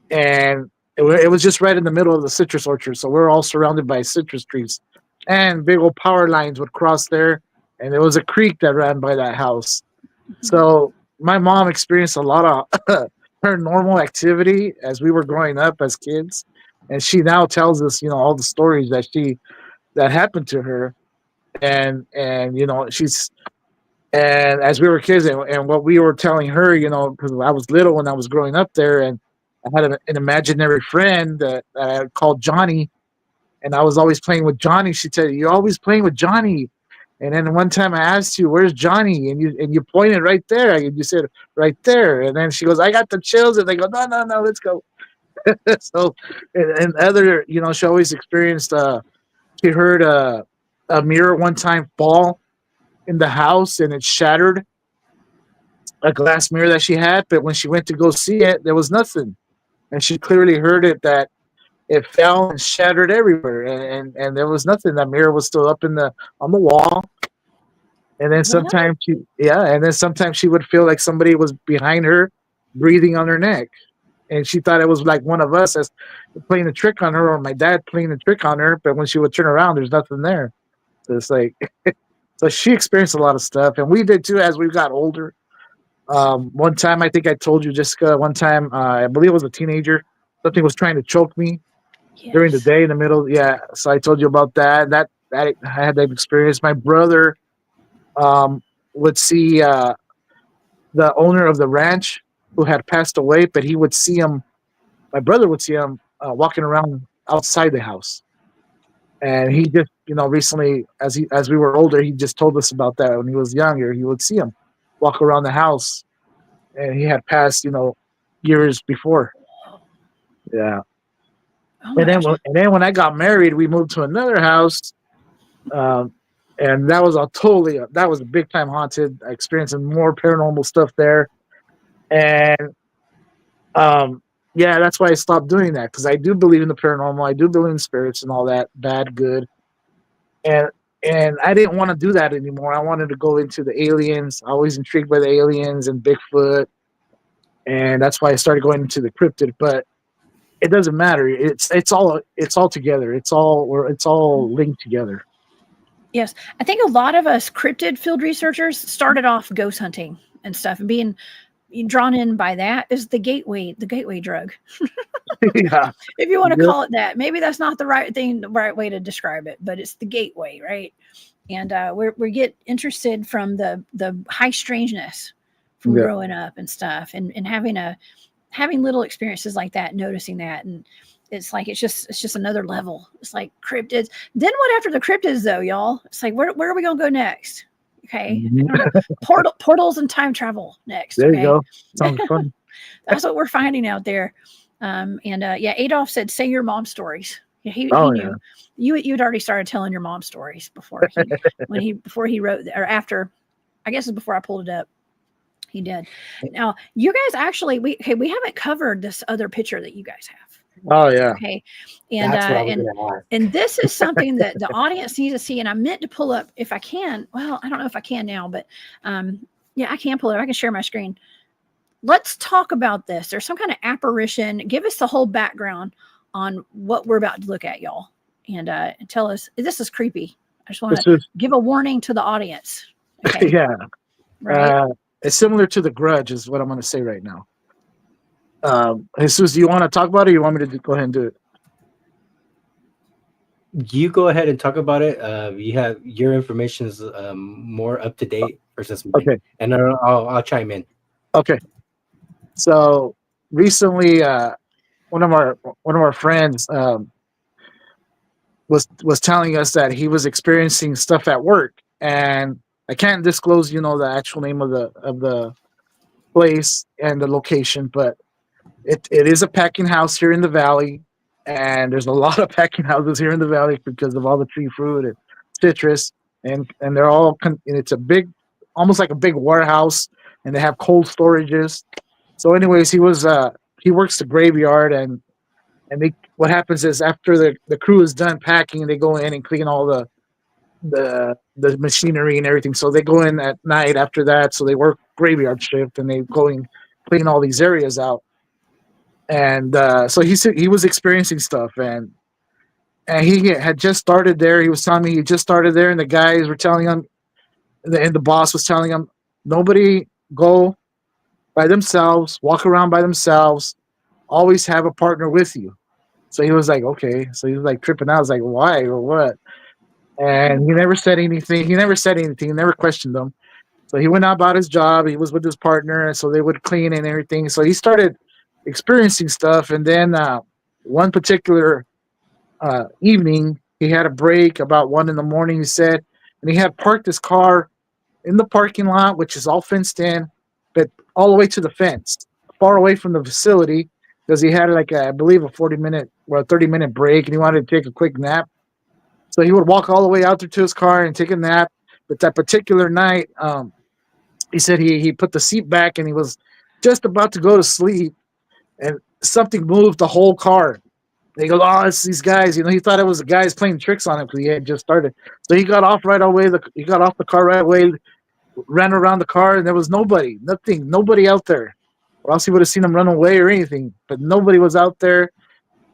and it was just right in the middle of the citrus orchard. So we're all surrounded by citrus trees, and big old power lines would cross there, and there was a creek that ran by that house. So my mom experienced a lot of paranormal activity as we were growing up as kids, and she now tells us, all the stories that happened to her, and she's and as we were kids, and what we were telling her, because I was little when I was growing up there, and I had an imaginary friend that I called Johnny, and I was always playing with Johnny. She said, "You're always playing with Johnny." And then one time I asked you, "Where's Johnny?" And you pointed right there. And you said, "Right there." And then she goes, "I got the chills." And they go, "No, no, no, let's go." So, and other, she always experienced. She heard a mirror one time fall in the house, and it shattered, a glass mirror that she had. But when she went to go see it, there was nothing, and she clearly heard it that it fell and shattered everywhere, and there was nothing. That mirror was still up on the wall. And then sometimes she would feel like somebody was behind her, breathing on her neck, and she thought it was like one of us as playing a trick on her, or my dad playing a trick on her. But when she would turn around, there's nothing there. So it's like, so she experienced a lot of stuff, and we did too as we got older. One time, I think I told you, Jessica. One time, I believe it was a teenager. Something was trying to choke me during the day in the middle. Yeah, so I told you about that. That I had that experience. My brother would see the owner of the ranch who had passed away, but he would see him. My brother would see him walking around outside the house, and he just, recently, as we were older, he just told us about that. When he was younger, he would see him walk around the house, and he had passed, years before. Yeah. Oh my gosh. And then when I got married, we moved to another house, and that was that was a big time haunted. I experienced more paranormal stuff there, and yeah, that's why I stopped doing that, because I do believe in the paranormal. I do believe in spirits and all that, bad, good, and I didn't want to do that anymore. I wanted to go into the aliens. I was intrigued by the aliens and Bigfoot, and that's why I started going into the cryptid. But it doesn't matter. It's all together. It's all linked together. Yes, I think a lot of us cryptid field researchers started off ghost hunting and stuff, and being drawn in by that is the gateway drug. Yeah. If you want to Yep. call it that. Maybe that's not the right way to describe it, but it's the gateway, right? And we get interested from the high strangeness from Yeah. growing up and stuff, and having little experiences like that, noticing that, and it's like it's just another level. It's like cryptids. Then what after the cryptids though, y'all? It's like where are we gonna go next? Okay, Mhm. I don't know. Portals and time travel next. There Okay, you go. Sounds fun. that's what we're finding out there. Yeah, Adolf said, "Say your mom stories." Yeah, he Oh, knew you'd already started telling your mom stories before he wrote, or after, I guess it's before I pulled it up. He did. Now you guys actually we haven't covered this other picture that you guys have. Oh yeah. Okay, and That's what I was gonna ask. and this is something that the audience needs to see. And I meant to pull up if I can. Well, I don't know if I can now, but yeah, I can pull it up. I can share my screen. Let's talk about this. There's some kind of apparition. Give us the whole background on what we're about to look at, y'all, and tell us. This is creepy. I just want to give a warning to the audience. Okay? Yeah. Right. It's similar to the Grudge, is what I'm going to say right now. Jesus, do you want to talk about it, or you want me to go ahead and do it? You go ahead and talk about it. You have your information is more up to date versus mine. Okay. And I'll chime in. Okay. So recently, one of our friends was telling us that he was experiencing stuff at work, and I can't disclose, the actual name of the place and the location, but it is a packing house here in the valley, and there's a lot of packing houses here in the valley because of all the tree fruit and citrus, and they're all and it's a big, almost like a big warehouse, and they have cold storages. So, anyways, he works the graveyard, and what happens is after the crew is done packing, they go in and clean all the machinery and everything. So they go in at night after that. So they work graveyard shift, and they go and clean all these areas out. And so he said he was experiencing stuff, and he had just started there. He was telling me he just started there, and the guys were telling him, and the boss was telling him, nobody go by themselves, walk around by themselves, always have a partner with you. So he was like, okay. So he was like tripping out. I was like, why or what? And he never said anything. He never questioned them. So he went out about his job. He was with his partner, and so they would clean and everything. So he started experiencing stuff. And then one particular evening, he had a break about 1 a.m, he said, and he had parked his car in the parking lot, which is all fenced in, but all the way to the fence, far away from the facility, because he had I believe a 40-minute or a 30-minute break, and he wanted to take a quick nap. So he would walk all the way out there to his car and take a nap. But that particular night, he said he put the seat back, and he was just about to go to sleep, and something moved the whole car. They go, oh, it's these guys. He thought it was the guys playing tricks on him because he had just started. So he got off right away. He got off the car right away, ran around the car, and there was nobody out there. Or else he would have seen him run away or anything. But nobody was out there.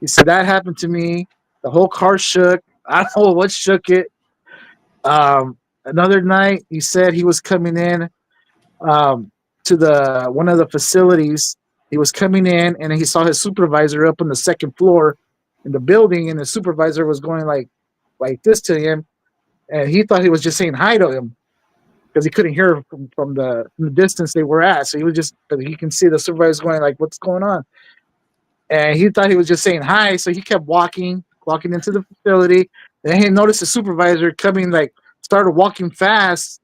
He said, that happened to me. The whole car shook. I don't know what shook it. Another night, he said he was coming in to one of the facilities. He was coming in, and he saw his supervisor up on the second floor in the building, and the supervisor was going like this to him, and he thought he was just saying hi to him because he couldn't hear from the distance they were at. So but he can see the supervisor going like, what's going on? And he thought he was just saying hi, so he kept walking into the facility. And he noticed the supervisor coming, started walking fast,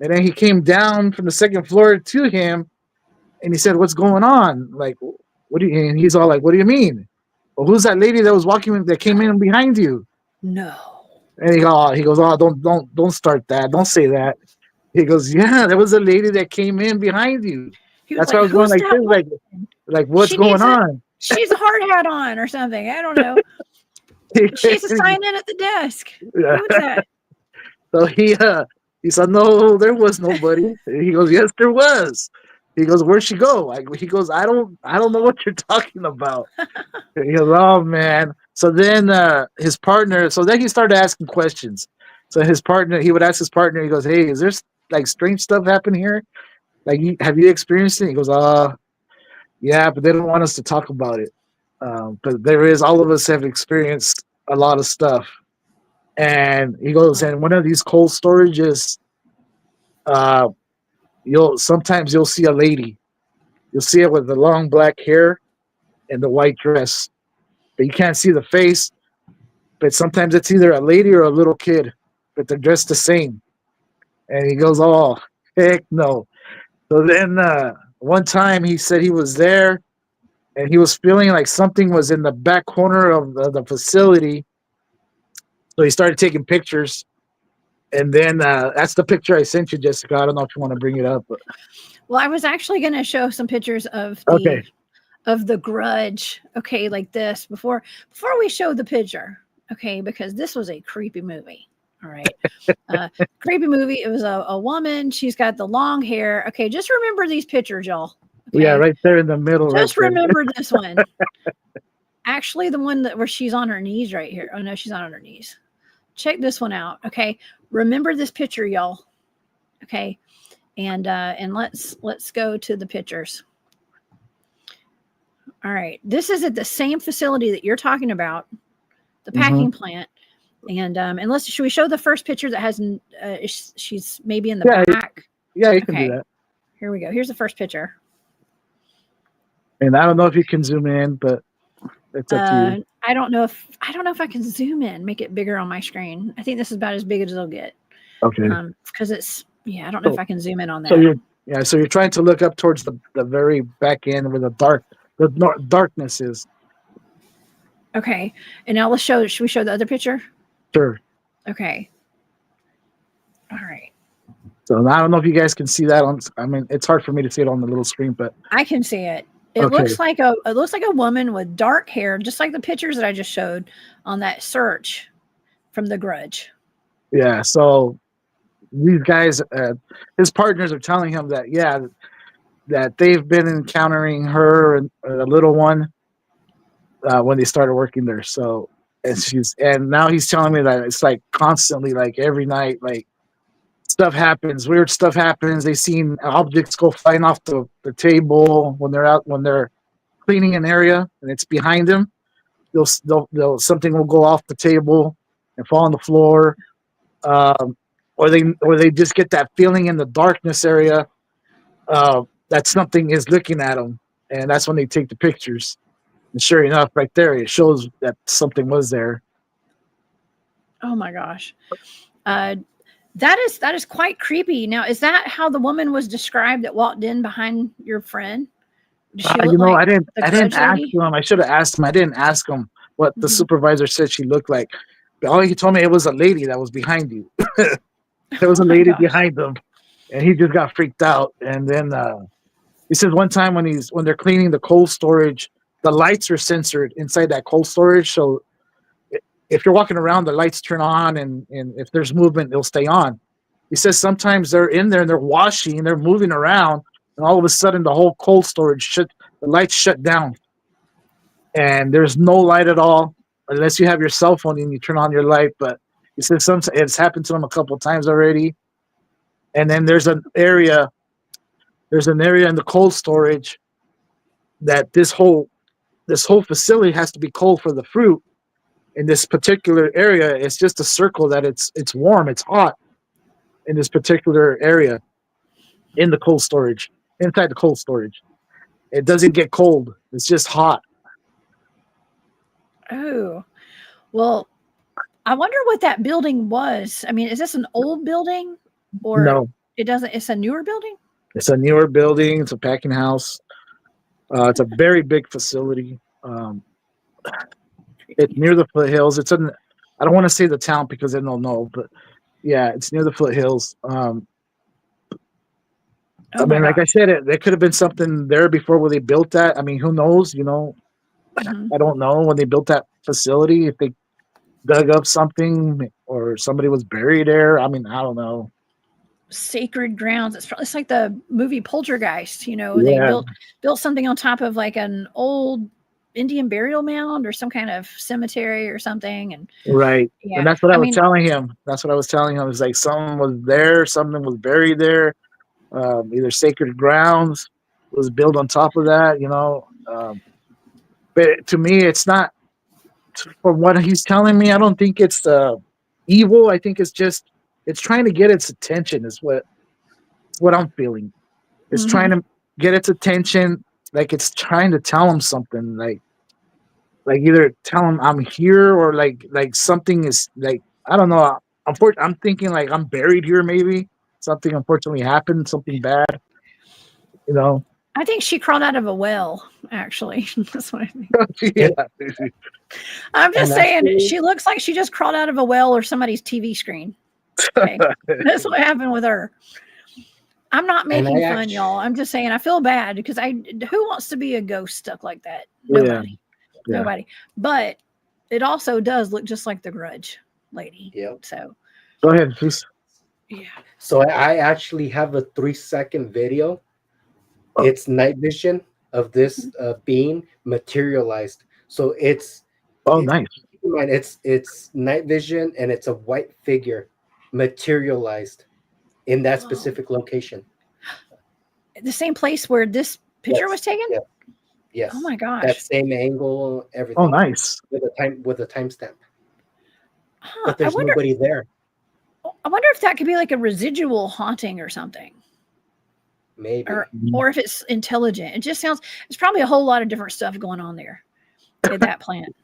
and then he came down from the second floor to him, and he said, "What's going on? Like, what do you?" And he's all like, "What do you mean? Well, who's that lady that was walking that came in behind you?" No. And he goes, "Oh, don't start that. Don't say that." He goes, "Yeah, there was a lady that came in behind you." That's why I was going like this, like what's going on? She's a hard hat on or something. I don't know. She's a sign in at the desk. Yeah. Who's that? So he said, "No, there was nobody." He goes, "Yes, there was." He goes, "Where'd she go?" He goes, I don't know what you're talking about." He goes, "Oh man." So then his partner, so then he started asking questions. So his partner, he would ask his partner, he goes, "Hey, is there strange stuff happening here?" Like, have you experienced it? He goes, yeah, but they don't want us to talk about it. But there is, all of us have experienced a lot of stuff. And he goes, and one of these cold storages, uh, sometimes you'll see a lady. You'll see it with the long black hair and the white dress, but you can't see the face. But sometimes it's either a lady or a little kid, but they're dressed the same. And he goes, oh, heck no. So then one time he said he was there and he was feeling like something was in the back corner of the facility. So he started taking pictures. And then that's the picture I sent you, Jessica. I don't know if you want to bring it up. But... Well, I was actually going to show some pictures of the Grudge. Okay, like this before we show the picture. Okay, because this was a creepy movie. All right. Creepy movie. It was a woman. She's got the long hair. Okay, just remember these pictures, y'all. Okay? Yeah, right there in the middle. Just right remember this one. Actually, the one where she's on her knees right here. Oh, no, she's not on her knees. Check this one out. Okay. Remember this picture, y'all. Okay. And let's go to the pictures. All right. This is at the same facility that you're talking about, the packing plant. And should we show the first picture that has she's maybe in the back? Yeah, you can do that. Here we go. Here's the first picture. And I don't know if you can zoom in, but it's up to you. I don't know if I can zoom in, make it bigger on my screen. I think this is about as big as it'll get. Okay. Because it's I don't know if I can zoom in on that. So you're trying to look up towards the very back end where the darkness is. Okay. And now should we show the other picture? Sure. Okay. All right. So I don't know if you guys can see that it's hard for me to see it on the little screen, but I can see it. It looks like a woman with dark hair, just like the pictures that I just showed on that search from The Grudge. Yeah. So these guys, his partners are telling him that they've been encountering her and a little one when they started working there. So and now he's telling me that it's like constantly, like every night, like stuff happens, weird stuff happens. They've seen objects go flying off the table when they're cleaning an area and it's behind them. Something will go off the table and fall on the floor, or they just get that feeling in the darkness area that something is looking at them, and that's when they take the pictures. And sure enough, right there, it shows that something was there. Oh my gosh. That is quite creepy. Now, is that how the woman was described that walked in behind your friend? I didn't ask him. I should have asked him. I didn't ask him what the supervisor said she looked like. But all he told me, it was a lady that was behind you. There was a lady behind them, and he just got freaked out. And then he says one time when they're cleaning the cold storage, the lights are censored inside that cold storage. So if you're walking around, the lights turn on, and if there's movement, they'll stay on. He says sometimes they're in there and they're washing and they're moving around, and all of a sudden the whole cold storage the lights shut down, and there's no light at all unless you have your cell phone and you turn on your light. But he says it's happened to him a couple of times already. And then there's an area in the cold storage that this whole facility has to be cold for the fruit. In this particular area, it's just a circle that it's warm, it's hot in this particular area in the cold storage, inside the cold storage. It doesn't get cold. It's just hot. Oh, well, I wonder what that building was. I mean, is this an old building or no? It's a newer building? It's a newer building. It's a packing house. It's a very big facility. It's near the foothills. I don't want to say the town because then they'll know, but yeah, it's near the foothills. Like I said, there could have been something there before when they built that. I mean, who knows? I don't know when they built that facility if they dug up something or somebody was buried there. I mean, I don't know. Sacred grounds. It's like the movie Poltergeist. They built something on top of like an old Indian burial mound or some kind of cemetery or something. And right. Yeah. And that's what I was telling him. That's what I was telling him. It was like someone was there, something was buried there. either sacred grounds was built on top of that. But to me, it's not. From what he's telling me, I don't think it's evil. I think it's trying to get its attention. Is what I'm feeling. It's trying to get its attention, like it's trying to tell him something, like either tell him I'm here or like something is like I don't know. I'm thinking like I'm buried here. Maybe something unfortunately happened, something bad. You know. I think she crawled out of a well, actually. That's what I think. Yeah. I'm just And saying, actually- she looks like she just crawled out of a well or somebody's TV screen. Okay. That's what happened with her. I'm not making fun, y'all. I'm just saying I feel bad because who wants to be a ghost stuck like that? Nobody. Yeah. Nobody. But it also does look just like the Grudge lady. Yep. So Go ahead, please. yeah. So I actually have a 3-second video. Oh. It's night vision of this being materialized. So nice. Keep in mind, it's night vision and it's a white figure materialized in that specific location. The same place where this picture was taken? Yeah. Yes. Oh my gosh. That same angle, everything. Oh, nice. With a timestamp. Huh, But there's nobody there. I wonder if that could be like a residual haunting or something. Maybe. Or if it's intelligent. It just sounds, there's probably a whole lot of different stuff going on there at that plant.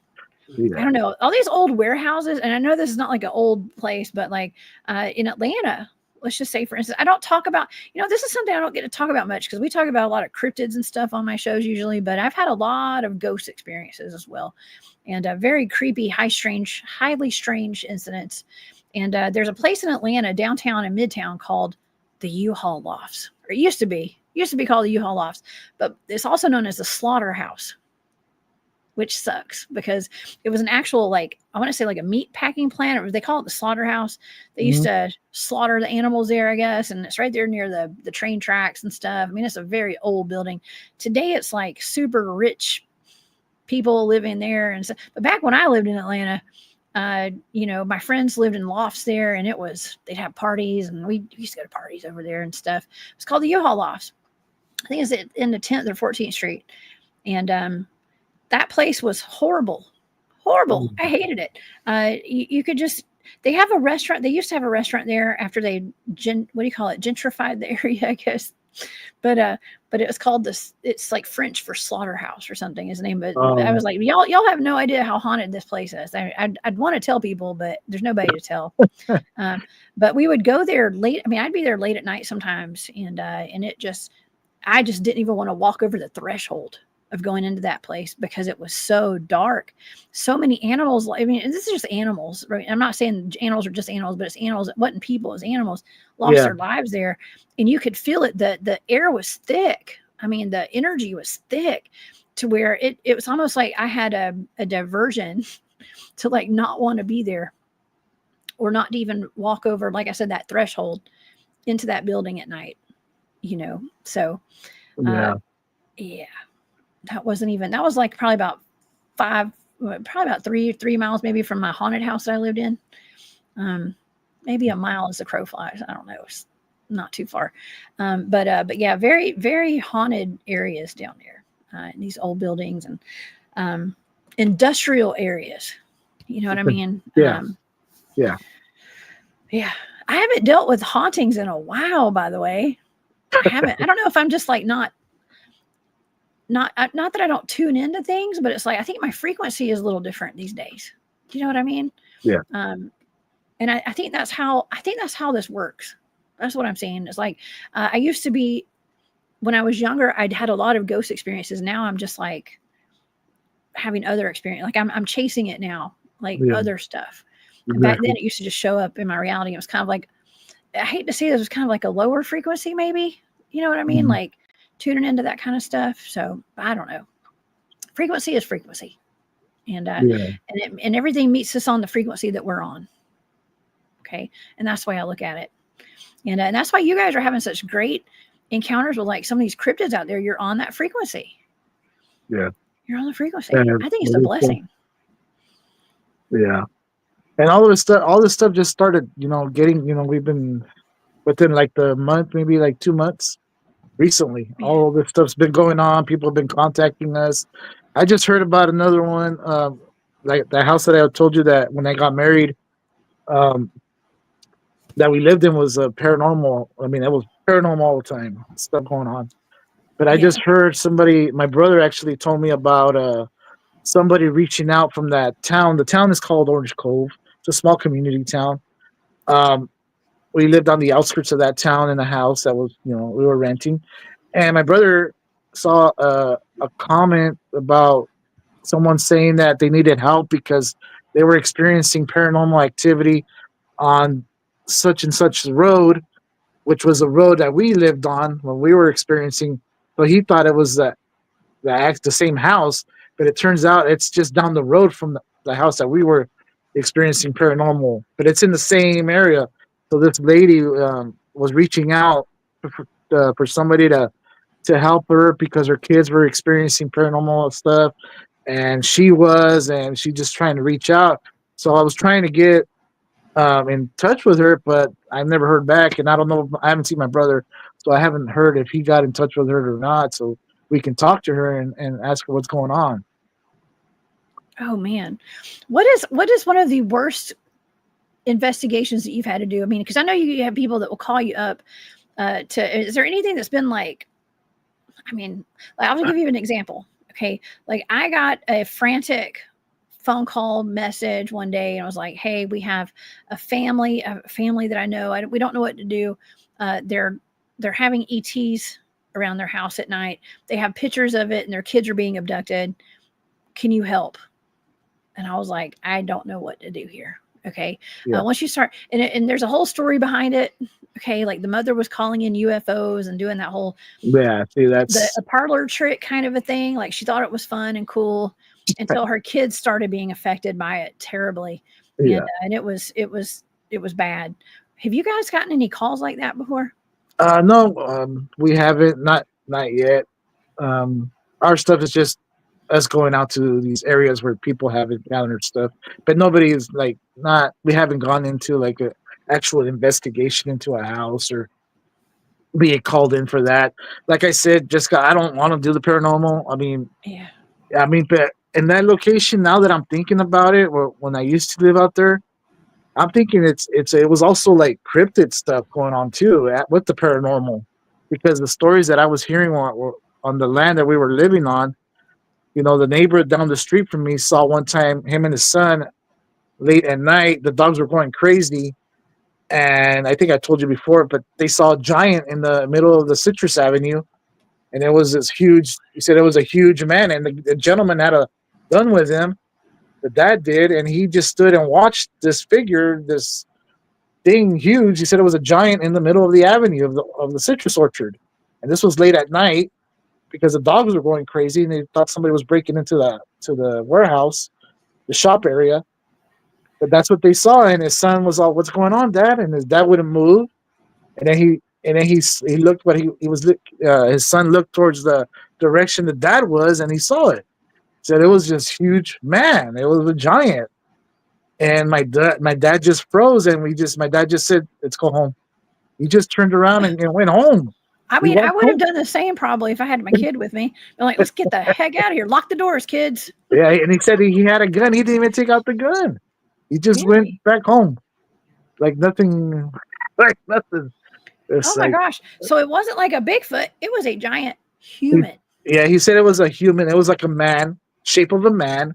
Yeah. I don't know. All these old warehouses, and I know this is not like an old place, but like in Atlanta, let's just say, for instance, I don't talk about, this is something I don't get to talk about much because we talk about a lot of cryptids and stuff on my shows usually, but I've had a lot of ghost experiences as well. And very creepy, highly strange incidents. And there's a place in Atlanta, downtown and midtown, called the U-Haul Lofts. Or it used to be called the U-Haul Lofts, but it's also known as the Slaughterhouse, which sucks because it was an actual, like, I want to say like a meat packing plant, or they call it the slaughterhouse. They used to slaughter the animals there, I guess. And it's right there near the train tracks and stuff. I mean, it's a very old building. Today it's like super rich people living there. And so, but back when I lived in Atlanta, my friends lived in lofts there, and they'd have parties, and we used to go to parties over there and stuff. It's called the U-Haul Lofts. I think it's in the 10th or 14th Street. And, that place was horrible. I hated it. You could they have a restaurant. They used to have a restaurant there after they, gentrified the area, I guess. But it was called it's like French for slaughterhouse or something is the name. But I was like, y'all have no idea how haunted this place is. I'd want to tell people, but there's nobody to tell. But we would go there late. I mean, I'd be there late at night sometimes. And I just didn't even want to walk over the threshold of going into that place because it was so dark. So many animals. I mean, this is just animals, right? I'm not saying animals are just animals, but it's animals. It wasn't people, it was animals lost their lives there. And you could feel it. The air was thick. I mean, the energy was thick to where it was almost like I had a diversion to like not want to be there or not to even walk over, like I said, that threshold into that building at night, So, yeah. That was like probably about 3 miles maybe from my haunted house that I lived in. Maybe a mile as the crow flies. I don't know. It's not too far. But yeah, very, very haunted areas down there in these old buildings and industrial areas. You know what I mean? Yeah. Yeah. I haven't dealt with hauntings in a while, by the way. I haven't. I don't know if I'm just like not that I don't tune into things, but it's like I think my frequency is a little different these days. Do you know what I mean? Yeah. And I think that's how this works. That's what I'm saying. It's like I used to be, when I was younger, I'd had a lot of ghost experiences. Now I'm just like having other experience. Like I'm chasing it now, like other stuff. And back then it used to just show up in my reality. It was kind of like, I hate to say this, was kind of like a lower frequency, maybe. You know what I mean? Mm-hmm. Like tuning into that kind of stuff. So I don't know. Frequency is frequency. And and everything meets us on the frequency that we're on. Okay. And that's the way I look at it. And that's why you guys are having such great encounters with like some of these cryptids out there. You're on that frequency. Yeah. You're on the frequency. And I think it's a blessing. Yeah. And all this stuff just started, getting, we've been within like the month, maybe like 2 months. Recently, Man. all of this stuff's been going on. People have been contacting us. I just heard about another one, like the house that I told you that when I got married, um, that we lived in was paranormal. I mean, it was paranormal all the time, stuff going on. But I Yeah. just heard somebody, my brother actually told me about somebody reaching out from that town. The town is called Orange Cove. It's a small community town. Um, we lived on the outskirts of that town in a house that was, we were renting. And my brother saw a comment about someone saying that they needed help because they were experiencing paranormal activity on such and such road, which was a road that we lived on when we were experiencing. So he thought it was the same house, but it turns out it's just down the road from the house that we were experiencing paranormal, but it's in the same area. So this lady was reaching out for somebody to help her because her kids were experiencing paranormal stuff, and she just trying to reach out. So I was trying to get in touch with her, but I've never heard back, and I don't know. I haven't seen my brother, so I haven't heard if he got in touch with her or not. So we can talk to her and ask her what's going on. Oh man, what is one of the worst investigations that you've had to do? I mean, because I know you have people that will call you up. Is there anything that's been like? I mean, like, I'll give you an example. Okay, like I got a frantic phone call message one day, and I was like, "Hey, we have a family that I know. We don't know what to do. They're having ETs around their house at night. They have pictures of it, and their kids are being abducted. Can you help?" And I was like, I don't know what to do here. Okay. Yeah. Once you start, and there's a whole story behind it. Okay. Like the mother was calling in UFOs and doing that whole, Yeah, see, a parlor trick kind of a thing. Like she thought it was fun and cool until her kids started being affected by it terribly. yeah. And it was bad. Have you guys gotten any calls like that before? No, we haven't, not yet. Our stuff is just us going out to these areas where people have encountered stuff, but nobody is like not. We haven't gone into like a actual investigation into a house or being called in for that. Like I said, I don't want to do the paranormal. Yeah. But in that location, now that I'm thinking about it, or when I used to live out there, I'm thinking it was also like cryptid stuff going on too with the paranormal, because the stories that I was hearing were on the land that we were living on. The neighbor down the street from me saw one time him and his son late at night. The dogs were going crazy, and I think I told you before, but they saw a giant in the middle of the Citrus Avenue, and it was this huge. He said it was a huge man, and the gentleman had a gun with him. The dad did, and he just stood and watched this figure, this thing huge. He said it was a giant in the middle of the avenue of the citrus orchard, and this was late at night because the dogs were going crazy and they thought somebody was breaking into the warehouse, the shop area. But that's what they saw, and his son was all, "What's going on, Dad?" And his dad wouldn't move, and then he looked, but he was his son looked towards the direction the dad was, and he saw it. Said it was just huge, man. It was a giant. And my dad just froze, and my dad just said, "Let's go home." He just turned around and went home. I mean, I would have done the same probably if I had my kid with me. I'm like, let's get the heck out of here. Lock the doors, kids. Yeah, and he said he had a gun. He didn't even take out the gun. He just went back home, like nothing, like nothing. Oh my gosh! So it wasn't like a Bigfoot; it was a giant human. He said it was a human. It was like a man, shape of a man,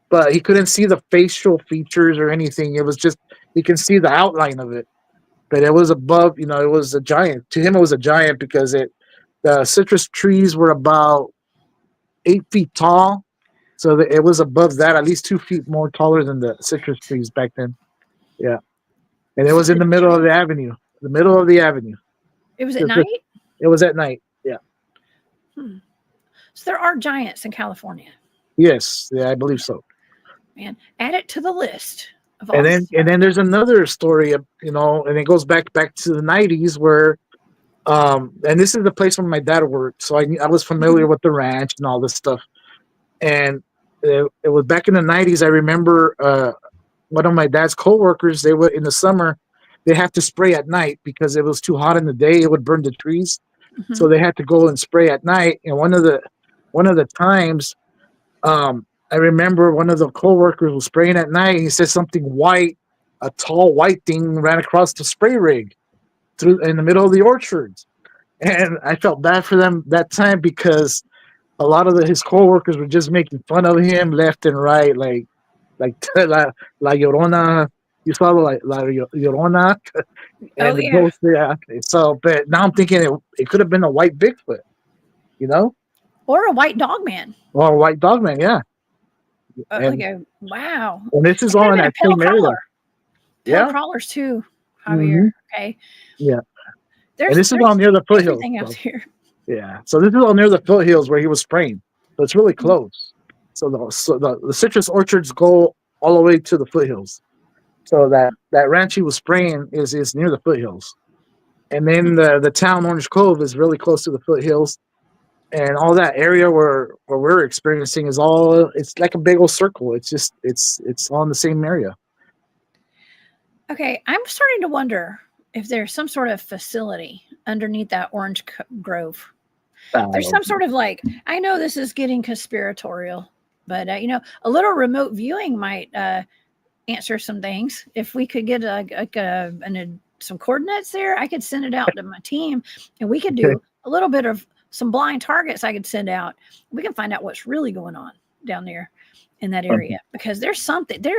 but he couldn't see the facial features or anything. It was just he can see the outline of it. But it was above, it was a giant. To him, it was a giant because the citrus trees were about 8 feet tall. So it was above that, at least 2 feet more taller than the citrus trees back then. Yeah. And it was in the middle of the avenue. The middle of the avenue. It was at night? It was at night. Yeah. So there are giants in California. Yes. Yeah, I believe so. Man, add it to the list. And then there's another story, and it goes back to the 90s where, and this is the place where my dad worked, so I was familiar with the ranch and all this stuff. And it was back in the 90s. I remember one of my dad's coworkers. They were in the summer. they have to spray at night because it was too hot in the day. It would burn the trees. Mhm. So they had to go and spray at night. And one of the times, I remember one of the coworkers was spraying at night. And he said something white, a tall white thing ran across the spray rig through in the middle of the orchards. And I felt bad for them that time because a lot of his coworkers were just making fun of him left and right, like la Llorona. You saw la Llorona Oh and the yeah, ghost. Yeah. So, but now I'm thinking it could have been a white Bigfoot, you know, or a white dog man. or a white dogman. Yeah. Like And a wow. this It is could all have in been a that pill same area. crawler. Pill Yeah. crawlers too, Hmm. Javier. Okay. Yeah. And There's this is all near the foothills. everything out So, here. yeah. So this is all near the foothills where he was spraying. So it's really close. So the citrus orchards go all the way to the foothills. So that ranch he was spraying is near the foothills. And then the town Orange Cove is really close to the foothills. And all that area where we're experiencing is all it's like a big old circle. It's just it's all in the same area. Okay, I'm starting to wonder if there's some sort of facility underneath that orange grove. There's some sort of like, I know this is getting conspiratorial, but a little remote viewing might answer some things. If we could get some coordinates there, I could send it out to my team, and we could do a little bit of some blind targets. I could send out. We can find out what's really going on down there in that area, because there is something that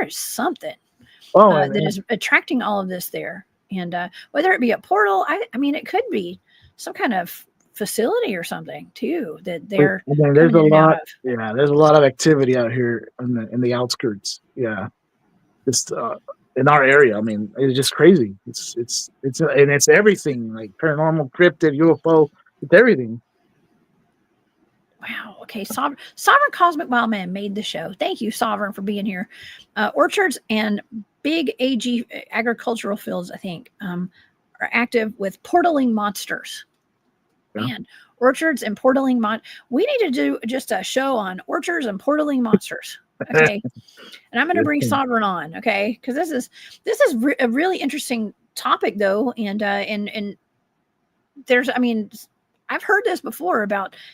is attracting all of this there. And whether it be a portal, I mean, it could be some kind of facility or something too that they're there's a coming in and out lot. of. Yeah, there's a lot of activity out here in the outskirts. Yeah, just in our area. I mean, it's just crazy. It's and it's everything like paranormal, cryptid, UFO. It's everything. Wow. Okay. Sovereign Cosmic Wildman made the show. Thank you, Sovereign, for being here. Orchards and big AG agricultural fields, I think, are active with portaling monsters. Yeah. Man, orchards and portaling we need to do just a show on orchards and portaling monsters. Okay. And I'm going to bring Sovereign on. Okay. Because this is a really interesting topic, though. And there's, I mean, I've heard this before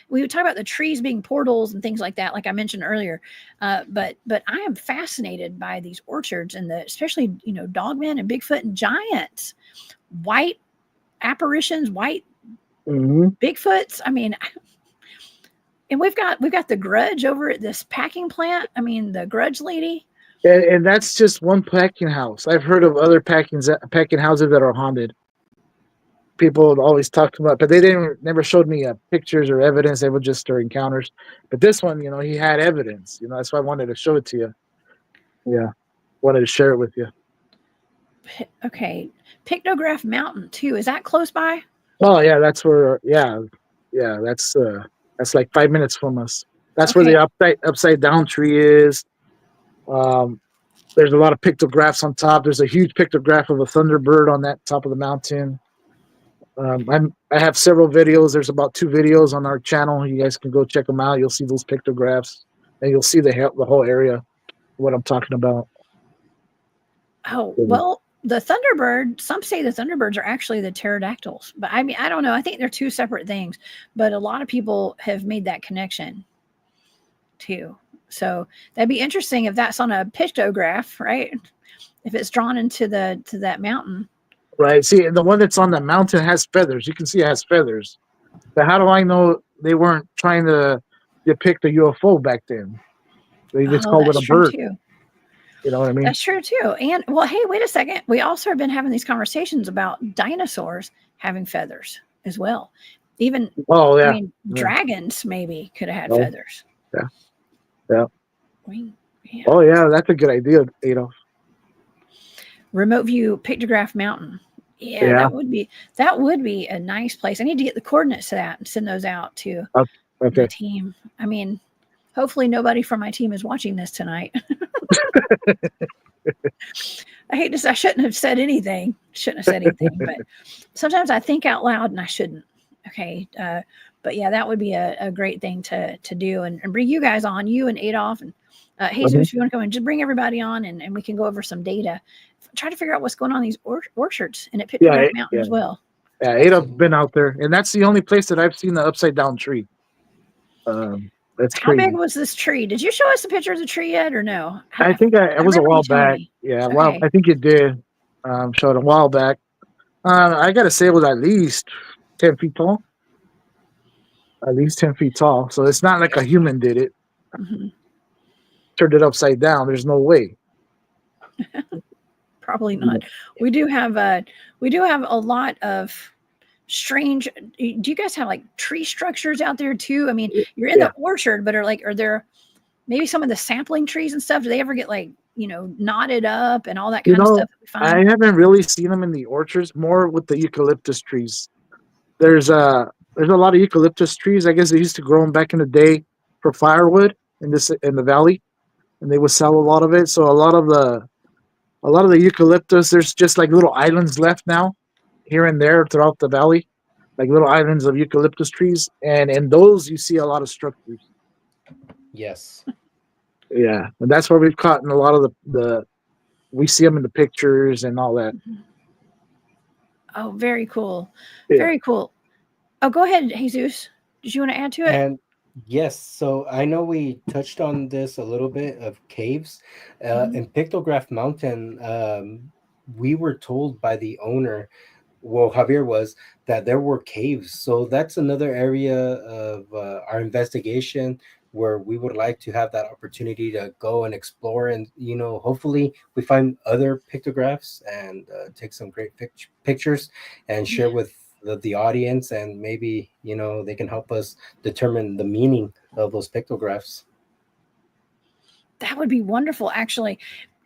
we would talk about the trees being portals and things like that, like I mentioned earlier. But I am fascinated by these orchards and especially, dogmen and Bigfoot and giants, white apparitions, white Bigfoots. I mean, and we've got the Grudge over at this packing plant. I mean, the Grudge lady. And that's just one packing house. I've heard of other packing houses that are haunted. People would always talk about, but they never showed me pictures or evidence. They would just encounters. But this one, he had evidence. That's why I wanted to show it to you. Yeah, wanted to share it with you. Okay, Pictograph Mountain too. Is that close by? Oh yeah, that's where. Yeah, that's like 5 minutes from us. That's where the upside down tree is. There's a lot of pictographs on top. There's a huge pictograph of a thunderbird on that top of the mountain. I have several videos. There's about 2 videos on our channel. You guys can go check them out. You'll see those pictographs, and you'll see the whole area. What I'm talking about. Oh well, the thunderbird. Some say the thunderbirds are actually the pterodactyls, but I mean, I don't know. I think they're 2 separate things. But a lot of people have made that connection too. So that'd be interesting if that's on a pictograph, right? If it's drawn into that mountain. Right. See, the one that's on the mountain has feathers. You can see it has feathers. But how do I know they weren't trying to depict a UFO back then? They just called it a bird. Too. You know what I mean? That's true too. And well, hey, wait a second. We also have been having these conversations about dinosaurs having feathers as well. Even I mean, dragons maybe could have had feathers. Yeah. Yeah. Oh yeah, that's a good idea, Adolf. Remote view Pictograph Mountain. Yeah, that would be a nice place. I need to get the coordinates to that and send those out to the team. I mean, hopefully nobody from my team is watching this tonight. I hate to say I shouldn't have said anything. But sometimes I think out loud and I shouldn't. Okay. But yeah, that would be a great thing to do and bring you guys on, you and Adolf and Jesus, if you want to come and just bring everybody on and we can go over some data. try to figure out what's going on in these orchards and at Pictograph Mountain as well. Yeah, Ada's been out there, and that's the only place that I've seen the upside down tree. That's How crazy. big was this tree? Did you show us a picture of the tree yet, or no? I think it was a while back. Yeah, Okay. well, I think it did. Showed a while back. I gotta say it was at least 10 feet tall. At least 10 feet tall. So it's not like a human did it. Mm-hmm. Turned it upside down. There's no way. Probably not. We do have a lot of strange. Do you guys have like tree structures out there too? I mean, you're in the orchard, but are there maybe some of the sapling trees and stuff? Do they ever get like, knotted up and all that kind of stuff that we find? I haven't really seen them in the orchards. More with the eucalyptus trees. There's a lot of eucalyptus trees. I guess they used to grow them back in the day for firewood in the valley, and they would sell a lot of it. So a lot of the eucalyptus, there's just like little islands left now, here and there throughout the valley, like little islands of eucalyptus trees, and in those you see a lot of structures. Yes. Yeah, and that's where we've caught in a lot of the we see them in the pictures and all that. Oh, very cool. Yeah. Very cool. Oh, go ahead, Jesus. Did you want to add to it? And yes, so I know we touched on this a little bit of caves. In Pictograph Mountain, we were told by the owner, well, Javier was, that there were caves. So that's another area of our investigation where we would like to have that opportunity to go and explore, and hopefully we find other pictographs and take some great pictures and share with the audience, and maybe they can help us determine the meaning of those pictographs. That would be wonderful, actually.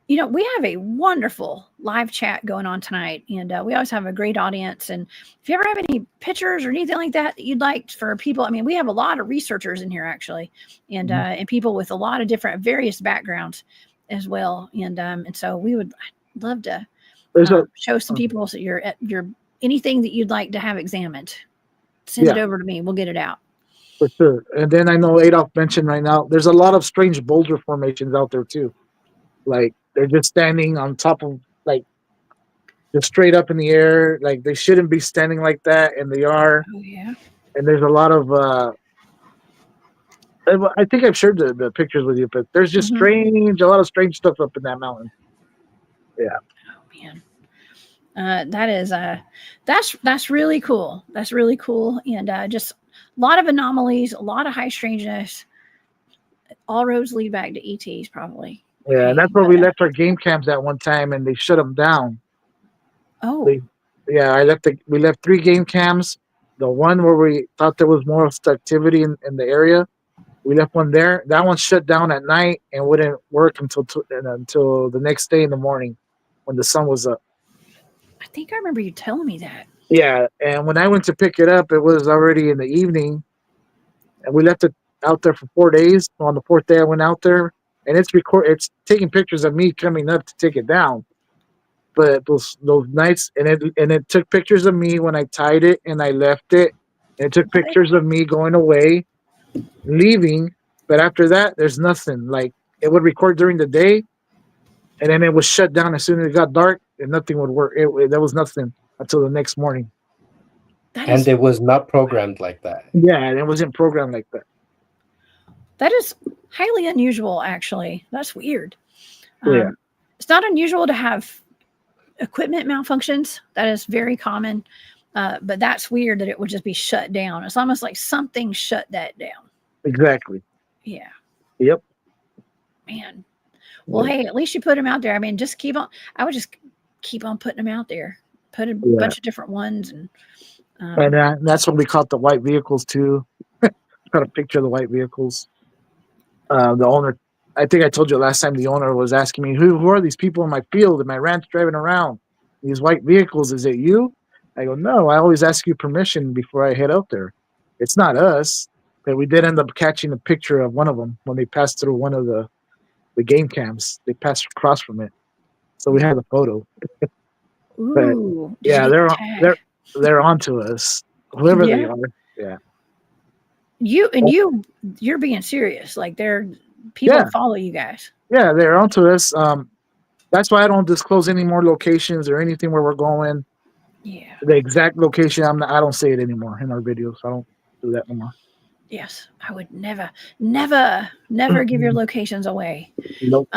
We have a wonderful live chat going on tonight, and we always have a great audience. And if you ever have any pictures or anything like that you'd like for people, I mean, we have a lot of researchers in here, actually, and and people with a lot of different various backgrounds as well. And so we would love to show some people your anything that you'd like to have examined. Send it over to me. We'll get it out. For sure. And then I know Adolf mentioned right now, there's a lot of strange boulder formations out there too. Like they're just standing on top of, like, just straight up in the air. Like they shouldn't be standing like that, and they are. Oh yeah. And there's a lot of I think I've shared the pictures with you, but there's just a lot of strange stuff up in that mountain. Yeah. Oh man. That is that's really cool. That's really cool. And just a lot of anomalies, a lot of high strangeness. All roads lead back to ETs, probably. Yeah, and that's where we left our game cams at one time, and they shut them down. Oh. We left 3 game cams. The one where we thought there was more activity in the area, we left one there. That one shut down at night and wouldn't work until the next day in the morning when the sun was up. I think I remember you telling me that. Yeah, and when I went to pick it up, it was already in the evening, and we left it out there for 4 days. On the 4th day, I went out there, and it's taking pictures of me coming up to take it down. But those nights, and it took pictures of me when I tied it and I left it. And it took pictures of me going away, leaving. But after that, there's nothing. Like, it would record during the day, and then it was shut down as soon as it got dark, and nothing would work. There was nothing until the next morning. And it was not programmed like that. Yeah, and it wasn't programmed like that. That is highly unusual, actually. That's weird. Yeah. It's not unusual to have equipment malfunctions. That is very common. But that's weird that it would just be shut down. It's almost like something shut that down. Exactly. Yeah. Yep. Man. Well, hey, at least you put them out there. I mean, I would just keep on putting them out there. Put a bunch of different ones. And that's when we caught the white vehicles, too. Got a picture of the white vehicles. The owner, I think I told you last time, the owner was asking me, who are these people in my field, in my ranch, driving around? These white vehicles, is it you? I go, no, I always ask you permission before I head out there. It's not us. But we did end up catching a picture of one of them when they passed through one of the game cams. They passed across from it. So we had a photo. Ooh, but, yeah, they're onto us. Whoever they are. Yeah. You're being serious. Like people follow you guys. Yeah, they're onto us. That's why I don't disclose any more locations or anything where we're going. Yeah. The exact location, I don't say it anymore in our videos. I don't do that no more. Yes, I would never give your locations away. Nope.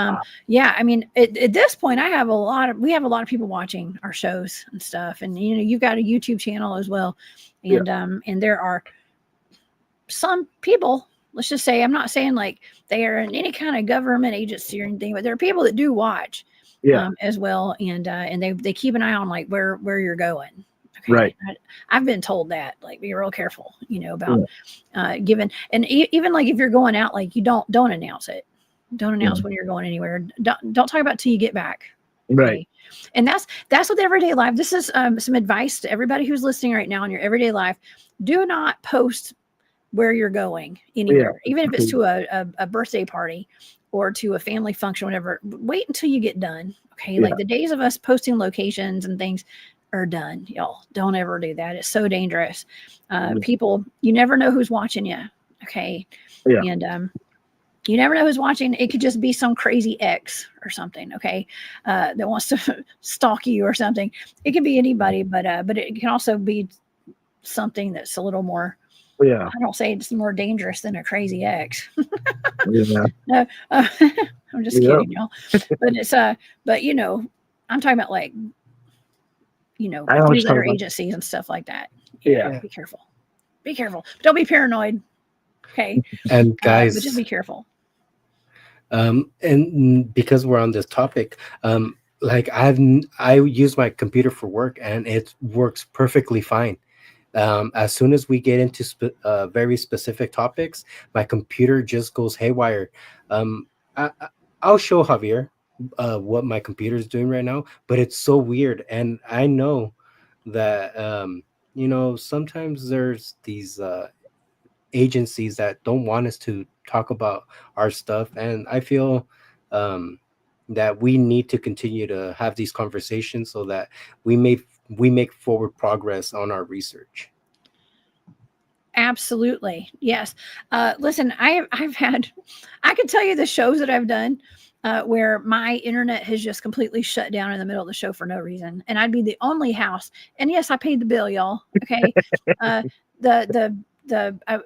Yeah, I mean, at this point, we have a lot of people watching our shows and stuff, and you've got a YouTube channel as well, and and there are some people. Let's just say, I'm not saying like they are in any kind of government agency or anything, but there are people that do watch, as well, and they keep an eye on like where you're going. Okay. Right. I've been told that, like, be real careful, about giving, and even like if you're going out, like you don't announce it. Don't announce when you're going anywhere. Don't talk about it till you get back. Okay? Right. And that's with everyday life. This is some advice to everybody who's listening right now in your everyday life. Do not post where you're going anywhere, even if it's to a birthday party or to a family function, whatever. Wait until you get done. Okay. Like the days of us posting locations and things are done. Y'all don't ever do that. It's so dangerous. People, you never know who's watching you. Okay. Yeah. And you never know who's watching. It could just be some crazy ex or something. Okay. That wants to stalk you or something. It could be anybody, but it can also be something that's a little more, I don't say it's more dangerous than a crazy ex. No, I'm just kidding, y'all. But it's but I'm talking about like, 3-letter agencies and stuff like that. Be careful. Be careful. Don't be paranoid. Okay. And guys, but just be careful. And because we're on this topic, like I use my computer for work and it works perfectly fine. As soon as we get into very specific topics, my computer just goes haywire. I'll show Javier what my computer is doing right now, but it's so weird. And I know that sometimes there's these agencies that don't want us to talk about our stuff, and I feel that we need to continue to have these conversations so that we make forward progress on our research. Absolutely. Yes. Listen, I can tell you the shows that I've done where my internet has just completely shut down in the middle of the show for no reason. And I'd be the only house. And yes, I paid the bill, y'all. Okay. It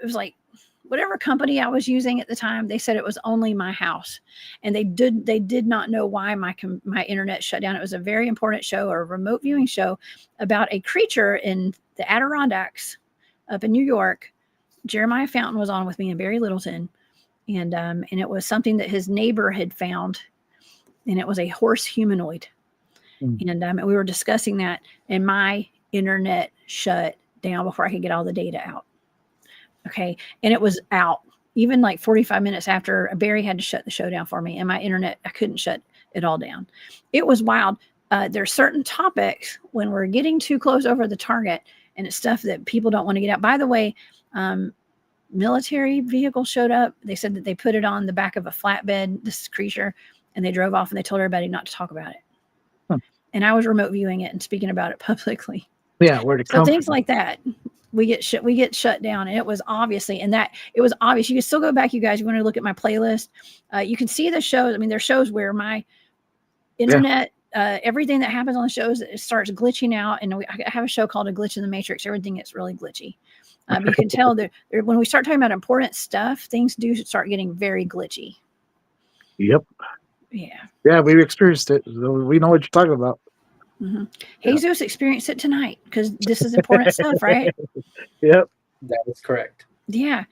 was like whatever company I was using at the time, they said it was only my house. And they did not know why my internet shut down. It was a very important show, or a remote viewing show about a creature in the Adirondacks up in New York. Jeremiah Fountain was on with me and Barry Littleton. And it was something that his neighbor had found, and it was a horse humanoid. And we were discussing that, and my internet shut down before I could get all the data out. Okay. And it was out even like 45 minutes after. Barry had to shut the show down for me, and my internet, I couldn't shut it all down. It was wild. There's certain topics when we're getting too close over the target, and it's stuff that people don't want to get out. By the way, military vehicle showed up. They said that they put it on the back of a flatbed, this creature, and they drove off, and they told everybody not to talk about it. And I was remote viewing it and speaking about it publicly. Yeah, where to come things from. like that. We get shut down, and it was obviously, and that it was obvious. You can still go back, you guys. You want to look at my playlist. You can see the shows. I mean, there's shows where my internet, everything that happens on the shows, it starts glitching out. And I have a show called A Glitch in the Matrix. Everything gets really glitchy. You can tell that when we start talking about important stuff, things do start getting very glitchy. Yep. Yeah. Yeah, we've experienced it. We know what you're talking about. Mm-hmm. Jesus experienced it tonight because this is important stuff, right? Yep. That is correct. Yeah.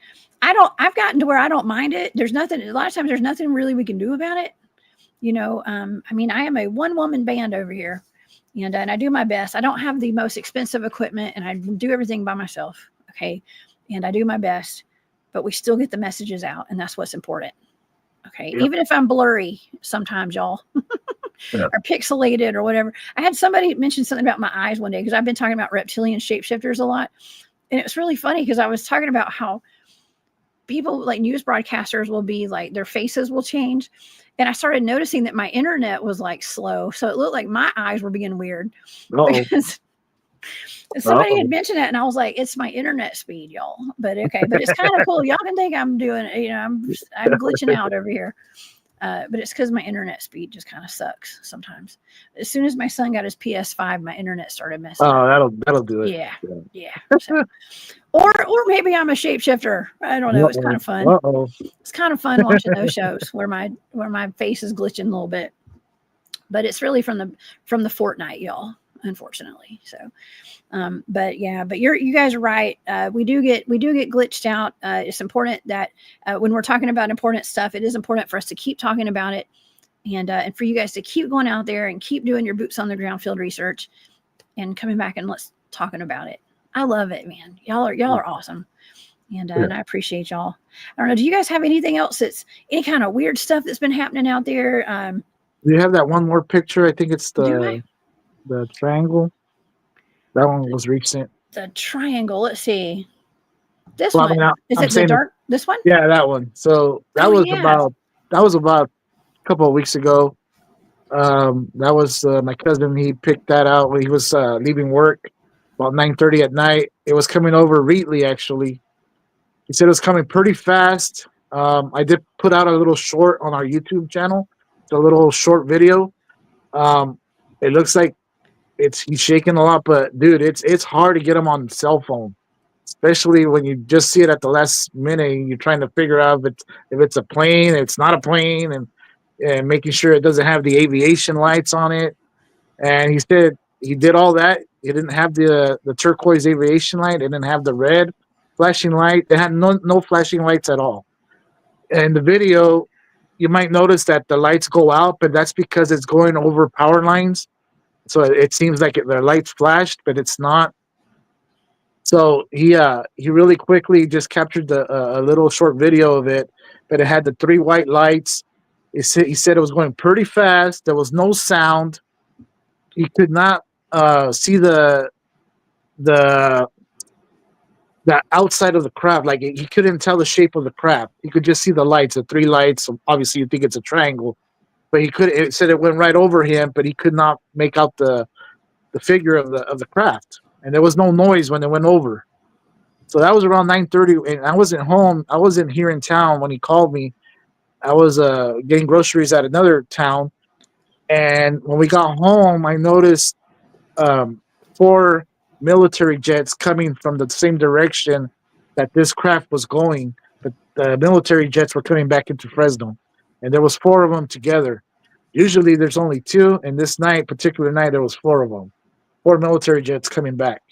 I've gotten to where I don't mind it. There's nothing, a lot of times there's nothing really we can do about it. I mean, I am a one-woman band over here, and I do my best. I don't have the most expensive equipment, and I do everything by myself. Okay. And I do my best, but we still get the messages out, and that's what's important. Okay. Yep. Even if I'm blurry sometimes, y'all, or pixelated or whatever. I had somebody mention something about my eyes one day, because I've been talking about reptilian shapeshifters a lot. And it was really funny because I was talking about how people, like news broadcasters, will be like, their faces will change. And I started noticing that my internet was like slow. So it looked like my eyes were being weird. Somebody had mentioned that, and I was like, it's my internet speed, y'all. But okay, but it's kind of cool. Y'all can think I'm doing, I'm glitching out over here. but it's because my internet speed just kind of sucks sometimes. As soon as my son got his PS5, my internet started messing up. Oh, that'll do it. Yeah. So, or maybe I'm a shapeshifter. I don't know. It's kind of fun. It's kind of fun watching those shows where my face is glitching a little bit, but it's really from the Fortnite, y'all. Unfortunately, so. But you guys are right. We do get glitched out. It's important that when we're talking about important stuff, it is important for us to keep talking about it, and for you guys to keep going out there and keep doing your boots on the ground field research, and coming back and let's talking about it. I love it, man. Y'all are awesome, and I appreciate y'all. I don't know. Do you guys have anything else that's any kind of weird stuff that's been happening out there? Do you have that one more picture? I think it's the triangle. That one was recent. The triangle. Let's see. This well, one. Is it the dark? This one? Yeah, that one. So that was about a couple of weeks ago. That was my cousin. He picked that out when he was leaving work about 9:30 at night. It was coming over Wheatley, actually. He said it was coming pretty fast. I did put out a little short on our YouTube channel. It's a little short video. It looks like he's shaking a lot, but dude, it's hard to get him on cell phone, especially when you just see it at the last minute and you're trying to figure out if it's a plane, it's not a plane, and making sure it doesn't have the aviation lights on it. And he said he did all that. It didn't have the turquoise aviation light. It didn't have the red flashing light. It had no flashing lights at all. And the video, you might notice that the lights go out, but that's because it's going over power lines. So it seems like the lights flashed, but it's not. So he really quickly just captured a little short video of it, but it had the 3 white lights. He said it was going pretty fast. There was no sound. He could not see the outside of the craft. Like he couldn't tell the shape of the craft. He could just see the lights, the 3 lights. So obviously, you think it's a triangle. But it said it went right over him, but he could not make out the figure of the craft, and there was no noise when it went over. So that was around 9:30, and I wasn't home. I wasn't here in town when he called me. I was getting groceries at another town, and when we got home, I noticed 4 military jets coming from the same direction that this craft was going, but the military jets were coming back into Fresno. And there was 4 of them together. Usually there's only 2, and this particular night, there was 4 of them. 4 military jets coming back.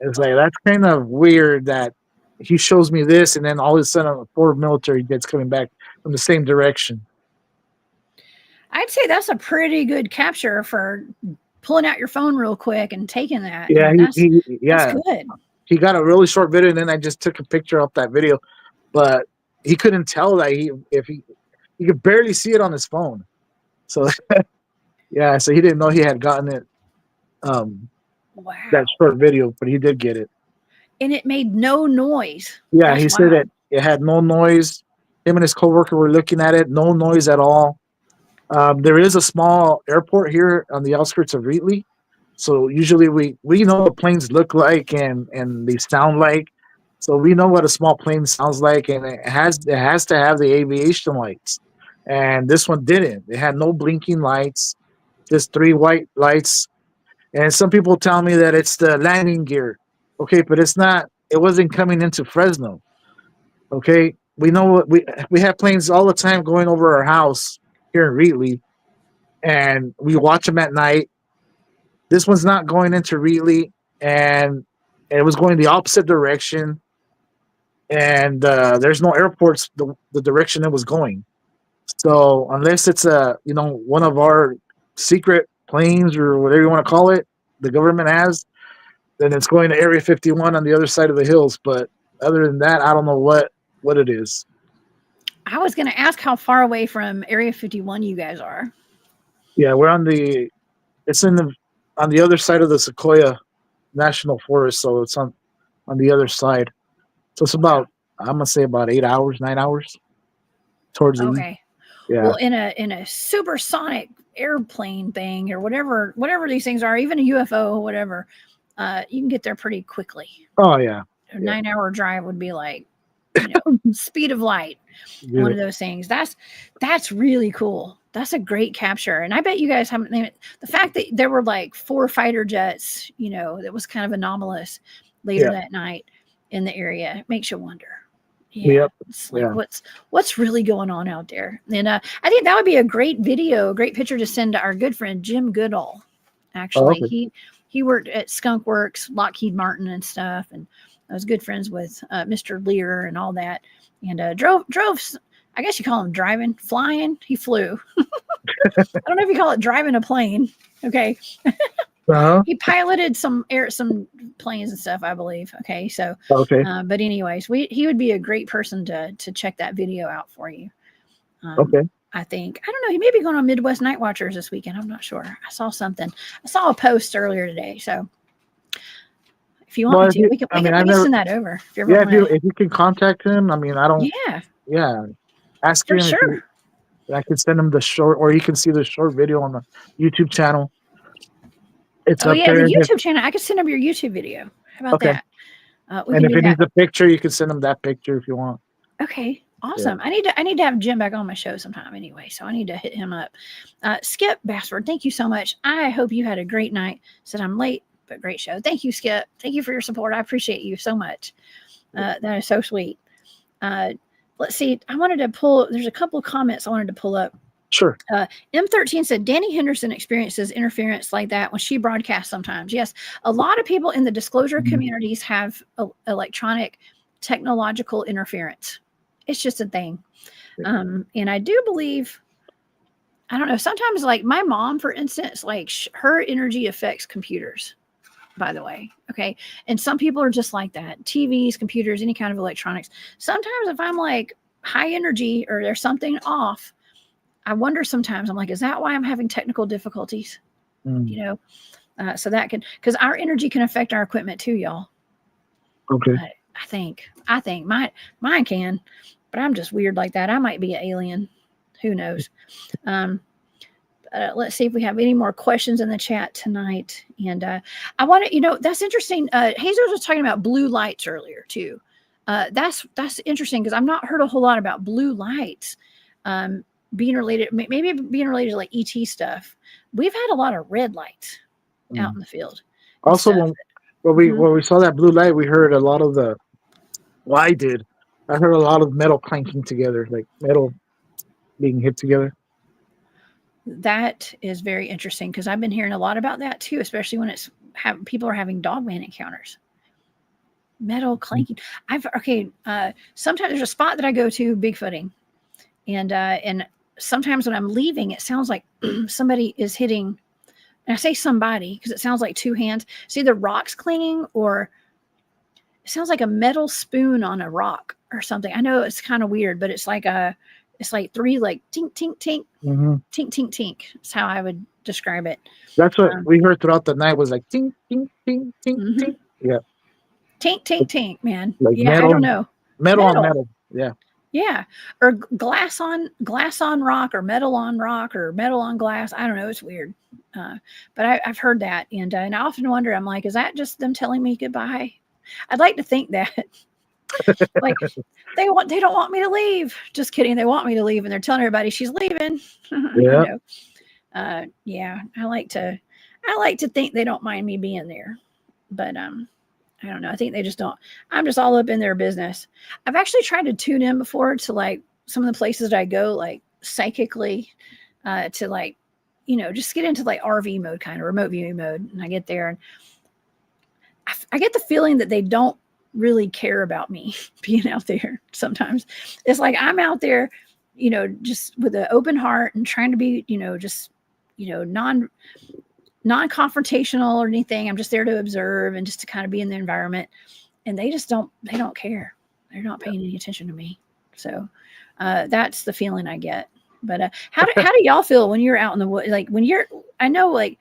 It's like, that's kind of weird that he shows me this, and then all of a sudden 4 military jets coming back from the same direction. I'd say that's a pretty good capture for pulling out your phone real quick and taking that. Yeah, that's good. He got a really short video, and then I just took a picture of that video, but he couldn't tell that he could barely see it on his phone. So, yeah, so he didn't know he had gotten it, that short video, but he did get it. And it made no noise. Yeah, he said it had no noise. Him and his coworker were looking at it, no noise at all. There is a small airport here on the outskirts of Wheatley. So usually we know what planes look like and they sound like. So we know what a small plane sounds like, and it has to have the aviation lights. And this one didn't. It had no blinking lights, just 3 white lights. And some people tell me that it's the landing gear. Okay, but it's not. It wasn't coming into Fresno. Okay, we know what we have planes all the time going over our house here in Wheatley, and we watch them at night. This one's not going into Wheatley, and it was going the opposite direction. And there's no airports the direction it was going. So unless it's one of our secret planes or whatever you want to call it, the government has, then it's going to Area 51 on the other side of the hills. But other than that, I don't know what it is. I was going to ask how far away from Area 51 you guys are. Yeah, we're on the other side of the Sequoia National Forest, so it's on the other side. So it's about, I'm gonna say about 8 hours, 9 hours towards the east. Yeah. Well, in a supersonic airplane thing or whatever these things are, even a UFO, whatever, you can get there pretty quickly. Oh yeah. A 9-hour drive would be like speed of light. Yeah. One of those things. That's really cool. That's a great capture. And I bet you guys haven't the fact that there were like 4 fighter jets, that was kind of anomalous later that night in the area. It makes you wonder. Yeah. It's like what's really going on out there. And I think that would be a great video, a great picture to send to our good friend Jim Goodall. Actually, he worked at Skunk Works, Lockheed Martin and stuff, and I was good friends with Mr. Lear and all that. And drove. I guess you call him driving, flying. He flew. I don't know if you call it driving a plane. Okay. He piloted some planes and stuff, I believe. Okay. So, but anyways, he would be a great person to check that video out for you. I think, I don't know. He may be going on Midwest Night Watchers this weekend. I'm not sure. I saw something. I saw a post earlier today. So if you want me to, we can send that over. If you can contact him, I mean, I don't. Yeah. Ask him. Sure. I can send him the short, or you can see the short video on the YouTube channel. It's up there. The YouTube channel. I can send him your YouTube video. How about that? And if it needs a picture, you can send him that picture if you want. Okay. Awesome. Yeah. I need to have Jim back on my show sometime anyway. So I need to hit him up. Skip Bassford, thank you so much. I hope you had a great night. Said I'm late, but great show. Thank you, Skip. Thank you for your support. I appreciate you so much. That is so sweet. Let's see. There's a couple of comments I wanted to pull up. Sure. M13 said Danny Henderson experiences interference like that when she broadcasts sometimes. Yes. A lot of people in the disclosure communities have electronic technological interference. It's just a thing. And I do believe, I don't know, sometimes like my mom, for instance, like her energy affects computers, by the way. Okay. And some people are just like that. TVs, computers, any kind of electronics. Sometimes if I'm like high energy or there's something off, I wonder sometimes, I'm like, is that why I'm having technical difficulties? So that because our energy can affect our equipment too, y'all. Okay. I think mine can, but I'm just weird like that. I might be an alien. Who knows? Let's see if we have any more questions in the chat tonight. And I want to, that's interesting. Hazel was talking about blue lights earlier too. That's interesting because I've not heard a whole lot about blue lights being related, maybe being related to like ET stuff. We've had a lot of red lights out in the field. Also, when we saw that blue light, we heard a lot of I heard a lot of metal clanking together, like metal being hit together. That is very interesting because I've been hearing a lot about that too, especially when people are having dogman encounters. Metal clanking. Sometimes there's a spot that I go to bigfooting, and sometimes when I'm leaving, it sounds like somebody is hitting. And I say somebody because it sounds like two hands. It's either rocks clanging or it sounds like a metal spoon on a rock or something. I know it's kind of weird, but it's like 3 like tink, tink, tink, tink, tink, tink. That's how I would describe it. That's what we heard throughout the night was like tink, tink, tink, tink, tink. Yeah. Tink, tink, tink, man. Like metal, I don't know. Metal on metal. Yeah. Yeah. Or glass on rock or metal on rock or metal on glass. I don't know. It's weird. But I've heard that. And I often wonder, I'm like, is that just them telling me goodbye? I'd like to think that. Like they don't want me to leave. Just kidding. They want me to leave and they're telling everybody she's leaving. Yeah. I like to think they don't mind me being there. But I don't know. I think they just don't. I'm just all up in their business. I've actually tried to tune in before to like some of the places that I go, like psychically, to like, just get into like RV mode, kind of remote viewing mode. And I get there and I get the feeling that they don't really care about me being out there. Sometimes it's like I'm out there, just with an open heart and trying to be, non-confrontational or anything. I'm just there to observe and just to kind of be in the environment. And they don't care. They're not paying any attention to me. So that's the feeling I get. But how do y'all feel when you're out in the woods? Like I know like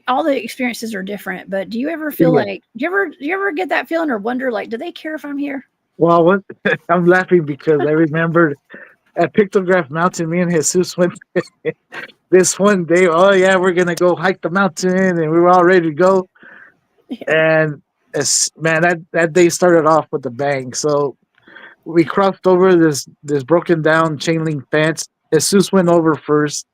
all the experiences are different, but do you ever feel like, do you ever get that feeling or wonder, like, do they care if I'm here? Well, I'm laughing because I remembered at Pictograph Mountain, me and Jesus went this one day. Oh yeah, we're gonna go hike the mountain, and we were all ready to go. Yeah. And that day started off with a bang. So we crossed over this broken down chain link fence. Jesus went over first.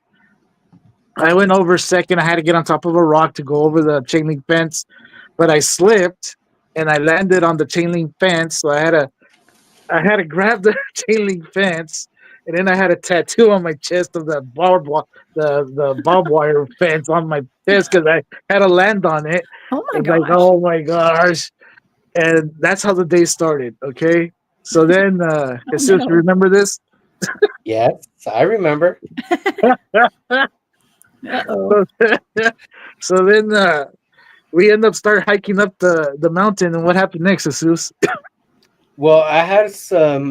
I went over second. I had to get on top of a rock to go over the chain link fence, but I slipped and I landed on the chain link fence. So I had to grab the chain link fence, and then I had a tattoo on my chest of the barbed wire fence on my chest because I had to land on it. Oh my It's like, gosh. oh my gosh. And that's how the day started. Okay. So then, Jesus, no. you remember this? Yes, I remember. Uh-oh. So then we end up start hiking up the mountain. And what happened next, Jesus? Well, I had some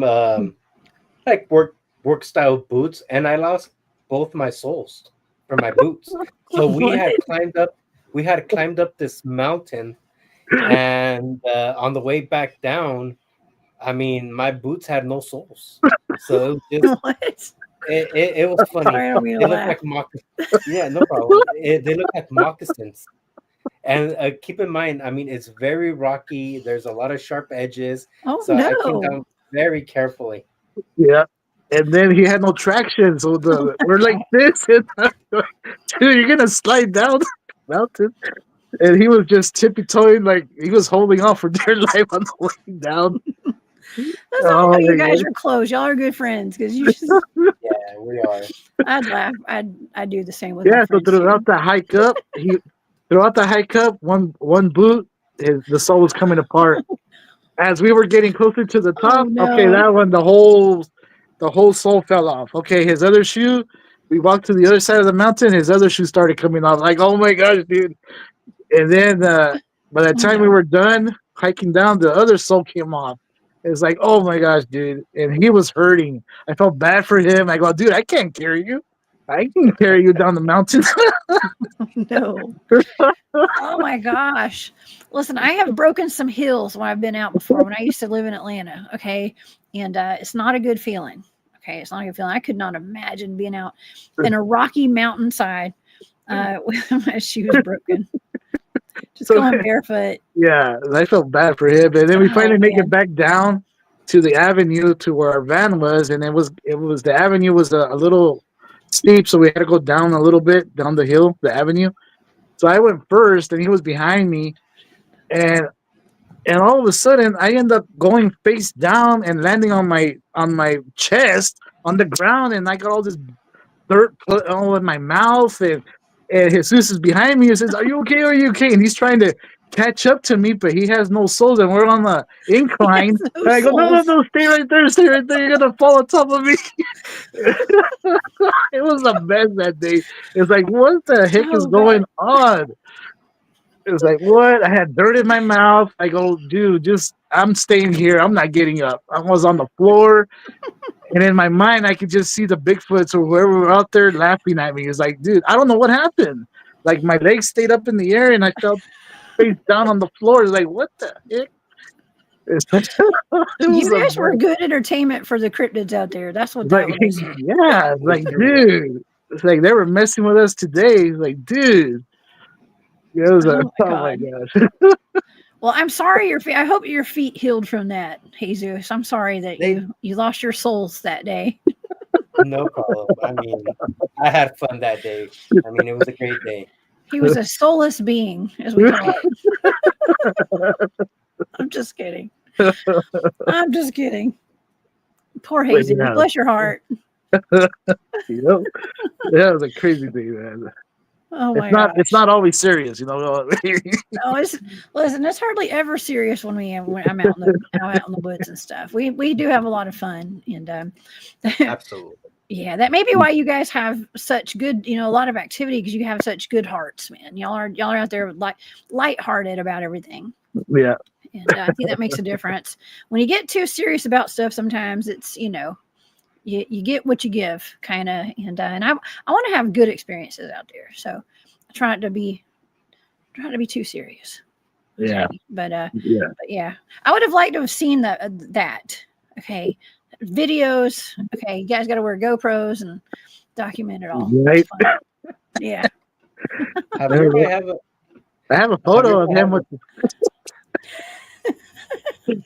like work style boots, and I lost both my soles from my boots. So we What? had climbed up. We had climbed up this mountain, and on the way back down, I mean, my boots had no soles. So it was just What? it was funny. Sorry, I don't mean to They look laugh. like yeah, no problem. They look like moccasins. And keep in mind, I mean, it's very rocky. There's a lot of sharp edges. Oh So I came no. down very carefully. Yeah. And then he had no traction. So we're like this. And dude, you're going to slide down the mountain. And he was just tippy-toeing, like he was holding on for dear life on the way down. That's not how you guys are close. Y'all are good friends because you just Yeah, we are. I'd laugh. I'd do the same with Yeah, my so friends. throughout the hike up, one boot, the sole was coming apart. As we were getting closer to the top, okay, no. that one, the whole sole fell off. Okay, his other shoe, we walked to the other side of the mountain, his other shoe started coming off. Like, oh my gosh, dude. And then by the time we were done hiking down, the other sole came off. It's like, oh my gosh, dude. And he was hurting. I felt bad for him. I go, dude, I can't carry you. I can carry you down the mountain. No. Oh my gosh. Listen, I have broken some hills when I've been out before when I used to live in Atlanta. Okay. And it's not a good feeling. Okay. It's not a good feeling. I could not imagine being out in a rocky mountainside with my shoes broken. Just going barefoot. Yeah, I felt bad for him. And then we finally make it back down to the avenue to where our van was, and it was the avenue was a little steep, so we had to go down a little bit down the hill, the avenue. So I went first, and he was behind me, and all of a sudden I end up going face down and landing on my chest on the ground, and I got all this dirt put all in my mouth, and Jesus is behind me and says, "Are you okay? Are you okay?" And he's trying to catch up to me, but he has no soles, and we're on the incline. And I go, no, stay right there, you're gonna fall on top of me. It was a mess that day. It's like, what the heck is going on? It was like, what? I had dirt in my mouth. I go, dude, I'm staying here. I'm not getting up. I was on the floor. And in my mind, I could just see the Bigfoots or whoever were out there laughing at me. It's like, dude, I don't know what happened. Like, my legs stayed up in the air and I fell face down on the floor. It's like, what the heck? You guys were good entertainment for the cryptids out there. That's what that was. Yeah, like, dude. It's like they were messing with us today. It's like, dude. It was oh my gosh. Well, I'm sorry your feet. I hope your feet healed from that, Jesus. I'm sorry that you lost your souls that day. No problem. I mean, I had fun that day. I mean, it was a great day. He was a soulless being, as we call it. I'm just kidding. I'm just kidding. Poor Hazy. Yeah. Bless your heart. Yep. That was a crazy day, man. Oh my gosh. It's not always serious, you know. No, it's hardly ever serious when I'm out in the woods and stuff. We do have a lot of fun, and absolutely. Yeah, that may be why you guys have such good, a lot of activity, because you have such good hearts, man. Y'all are out there lighthearted about everything. Yeah. And I think that makes a difference. When you get too serious about stuff, sometimes it's, you get what you give, kind of. And I want to have good experiences out there. So I try not to be too serious. Yeah. Okay? But yeah, I would have liked to have seen that. Okay. Videos. Okay. You guys got to wear GoPros and document it all. Right. Yeah. I have a photo of him with.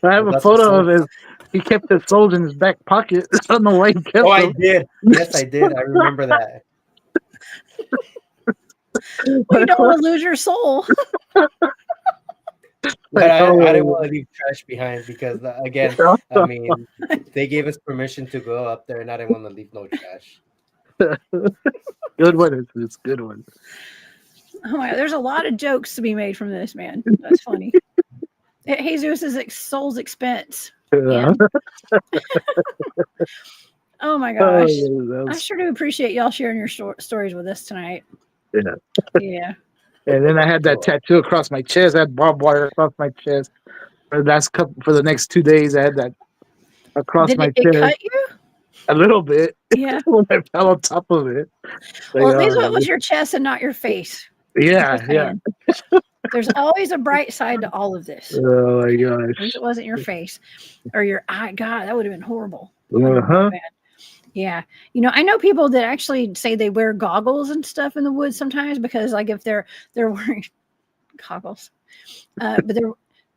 I have a photo of he kept the souls in his back pocket. I don't know why he kept Oh, I them. did. Yes, I did. I remember that. Well, you don't want to lose your soul. But I didn't Oh, want to leave trash behind because, again, I mean, they gave us permission to go up there, and I didn't want to leave no trash. good one. It's good one. Oh my, there's a lot of jokes to be made from this, man. That's funny. At Jesus' soul's expense. Yeah. Oh my gosh. Oh, I sure do appreciate y'all sharing your stories with us tonight. yeah. Yeah. And then I had that tattoo across my chest. I had barbed wire across my chest. For the next 2 days, I had that across Did my it chest cut you? a little bit Yeah. when I fell on top of it. Like, Well, at least it was your chest and not your face. yeah, yeah. There's always a bright side to all of this. Oh my At least gosh. it wasn't your face or your eye. God, that would have been horrible. Uh-huh. Yeah. I know people that actually say they wear goggles and stuff in the woods sometimes because, like, if they're wearing goggles, but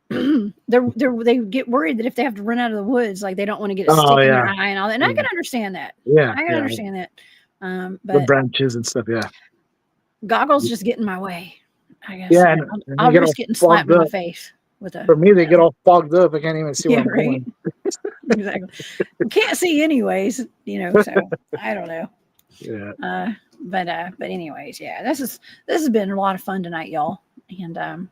they get worried that if they have to run out of the woods, like, they don't want to get a stick in their eye and all that. And I can understand that. Yeah. I can understand that. The But branches and stuff, yeah. goggles just get in my way, I guess. Yeah, and I'll they get risk all getting slapped in fogged my up. face with a. For me, they get all fogged up. I can't even see Yeah, where I'm right. going. Exactly. Can't see anyways, so I don't know. Yeah. But anyways, yeah, this has been a lot of fun tonight, y'all. And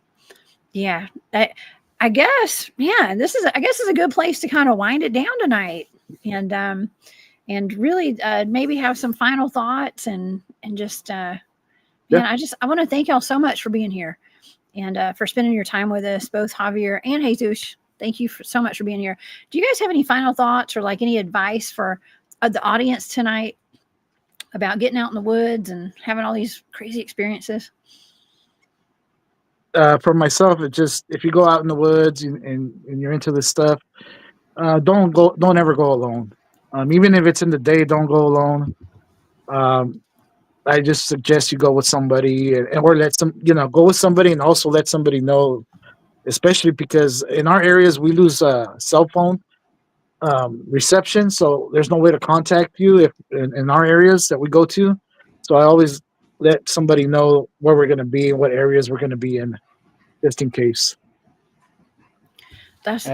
yeah, I guess, yeah, this is a good place to kind of wind it down tonight. And really maybe have some final thoughts and just man, I want to thank y'all so much for being here and for spending your time with us, both Javier and Jesus. Thank you so much for being here. Do you guys have any final thoughts or like any advice for the audience tonight about getting out in the woods and having all these crazy experiences? For myself, it just, if you go out in the woods and you're into this stuff, don't ever go alone. Even if it's in the day, don't go alone. I just suggest you go with somebody or go with somebody and also let somebody know, especially because in our areas we lose cell phone reception, so there's no way to contact you if in our areas that we go to. So I always let somebody know where we're going to be and what areas we're going to be in, just in case. That's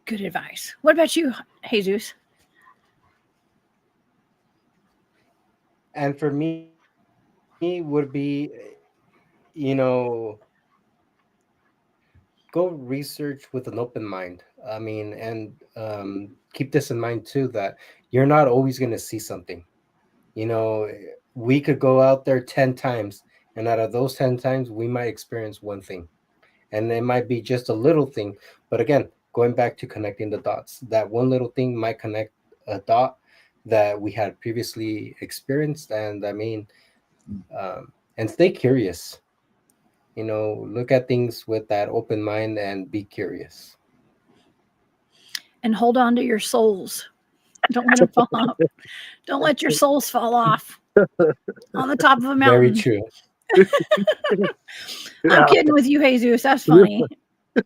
good advice. What about you, Jesus? And for me, would be, go research with an open mind. I mean, and keep this in mind too, that you're not always going to see something. We could go out there 10 times, and out of those 10 times, we might experience one thing. And it might be just a little thing. But again, going back to connecting the dots, that one little thing might connect a dot that we had previously experienced. And I mean, and stay curious. Look at things with that open mind and be curious. And hold on to your souls. Don't let them fall off. Don't let your souls fall off on the top of a mountain. Very true. I'm kidding with you, Jesus. That's funny.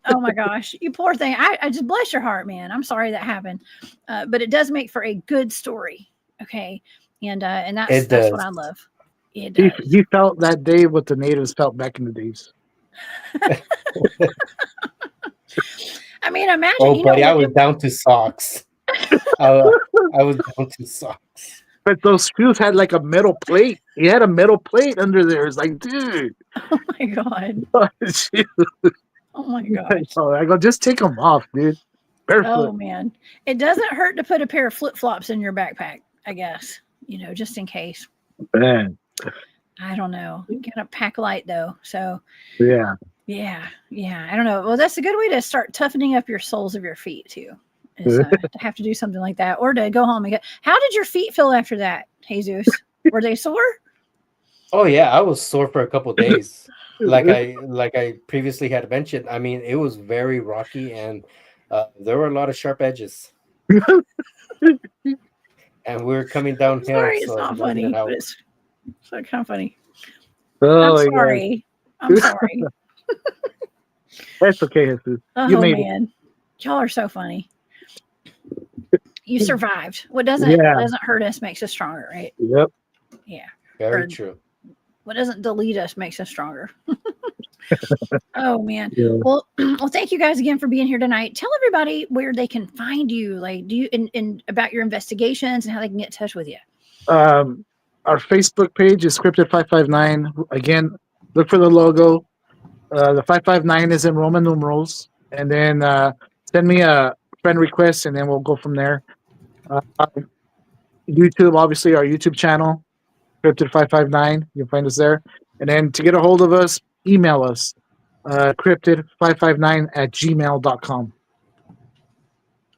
Oh my gosh, you poor thing. I just bless your heart, man. I'm sorry that happened, but it does make for a good story. Okay, and that's what I love. It does. He felt that day what the natives felt back in the days. I mean, imagine. Oh, buddy, I was down to socks. I was down to socks. But those screws had like a metal plate. He had a metal plate under there. It's like, dude. Oh my god. Oh my gosh. I go, just take them off, dude. Barefoot. Oh man, it doesn't hurt to put a pair of flip flops in your backpack. I guess just in case. Man. I don't know. You gotta pack light though. So yeah. I don't know. Well, that's a good way to start toughening up your soles of your feet too. Is to have to do something like that, or to go home and get. How did your feet feel after that, Jesus? Were they sore? Oh yeah, I was sore for a couple of days. like I previously had mentioned. I mean, it was very rocky, and there were a lot of sharp edges. And we were coming downhill. Sorry, it's not funny, but it's kind of funny. Oh, I'm sorry. I'm sorry. That's okay, Jesus. Oh you made man, y'all are so funny. You survived. What doesn't hurt us makes us stronger, right? Yep. Yeah. Very true. What doesn't delete us makes us stronger. Oh man. Yeah. Well, thank you guys again for being here tonight. Tell everybody where they can find you, like do you in about your investigations and how they can get in touch with you. Our Facebook page is CRYPTID559. Again, look for the logo. The 559 is in Roman numerals, and then send me a friend request, and then we'll go from there. YouTube, obviously, our YouTube channel, Cryptid559. You'll find us there. And then to get a hold of us, email us, cryptid559@gmail.com.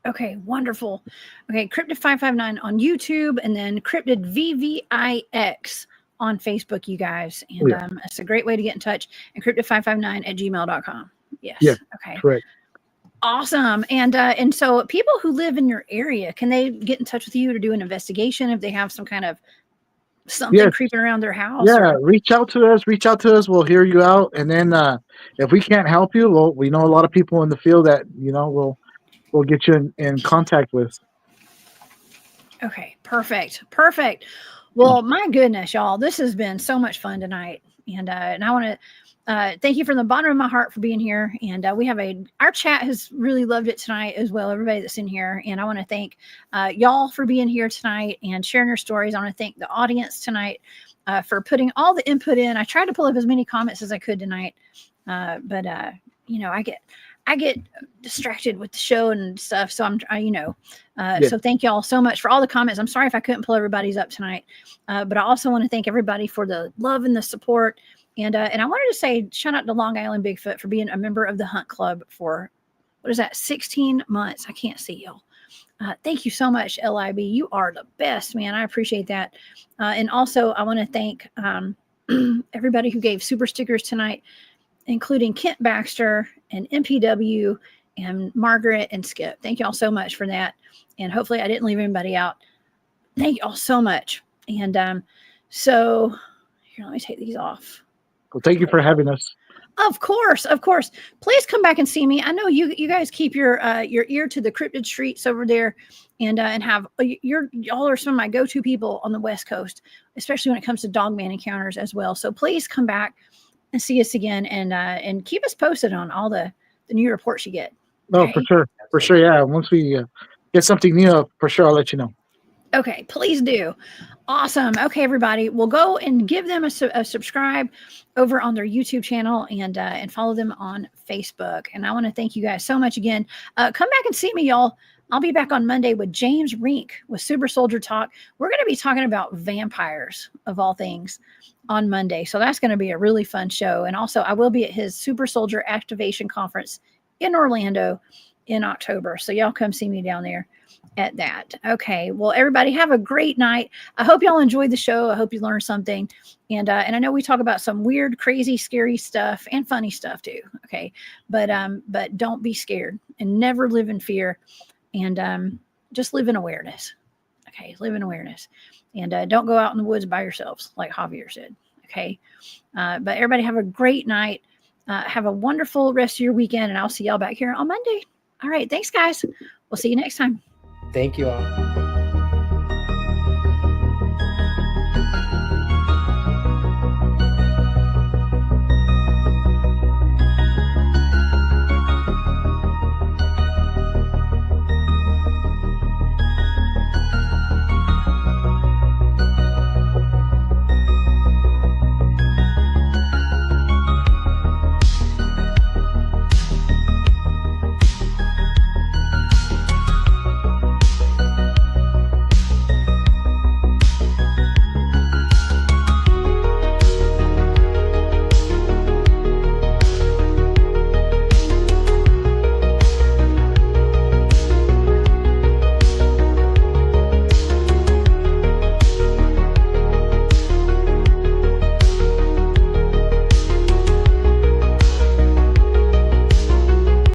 Okay, wonderful. Okay, Cryptid559 on YouTube, and then Cryptid VVIX on Facebook, you guys. And it's a great way to get in touch. And Cryptid559@gmail.com. Yes. Yeah, okay. correct. Awesome. And so people who live in your area, can they get in touch with you to do an investigation if they have some kind of something creeping around their house? Yeah, reach out to us. We'll hear you out. And then if we can't help you, well, we know a lot of people in the field that, we'll get you in contact with. Okay, perfect. Well, my goodness, y'all, this has been so much fun tonight. And I want to thank you from the bottom of my heart for being here. And we have our chat has really loved it tonight as well, everybody that's in here. And I want to thank y'all for being here tonight and sharing your stories. I want to thank the audience tonight for putting all the input in. I tried to pull up as many comments as I could tonight. But I get distracted with the show and stuff. So so thank y'all so much for all the comments. I'm sorry if I couldn't pull everybody's up tonight. But I also want to thank everybody for the love and the support. And I wanted to say shout out to Long Island Bigfoot for being a member of the Hunt Club for, 16 months. I can't see y'all. Thank you so much, LIB. You are the best, man. I appreciate that. And also I want to thank everybody who gave super stickers tonight, including Kent Baxter and MPW and Margaret and Skip. Thank y'all so much for that. And hopefully I didn't leave anybody out. Thank y'all so much. And so here, let me take these off. Well, thank you for having us. Of course. Please come back and see me. I know you guys keep your ear to the cryptid streets over there, and have y'all are some of my go-to people on the West Coast, especially when it comes to Dogman encounters as well. So please come back and see us again, and keep us posted on all the new reports you get. Okay? Oh, for sure. Yeah, once we get something new, for sure I'll let you know. Okay, please do. Awesome. Okay, everybody, we'll go and give them a subscribe over on their YouTube channel, and follow them on Facebook. And I want to thank you guys so much again. Come back and see me, y'all. I'll be back on Monday with James Rink with Super Soldier Talk. We're going to be talking about vampires, of all things, on Monday. So that's going to be a really fun show. And also, I will be at his Super Soldier Activation Conference in Orlando in October. So y'all come see me down there at that. Okay. Well, everybody have a great night. I hope y'all enjoyed the show. I hope you learned something. And I know we talk about some weird, crazy, scary stuff and funny stuff too. Okay. But don't be scared, and never live in fear, and just live in awareness. Okay. Live in awareness, and don't go out in the woods by yourselves, like Javier said. Okay. But everybody have a great night. Have a wonderful rest of your weekend, and I'll see y'all back here on Monday. All right. Thanks, guys. We'll see you next time. Thank you all.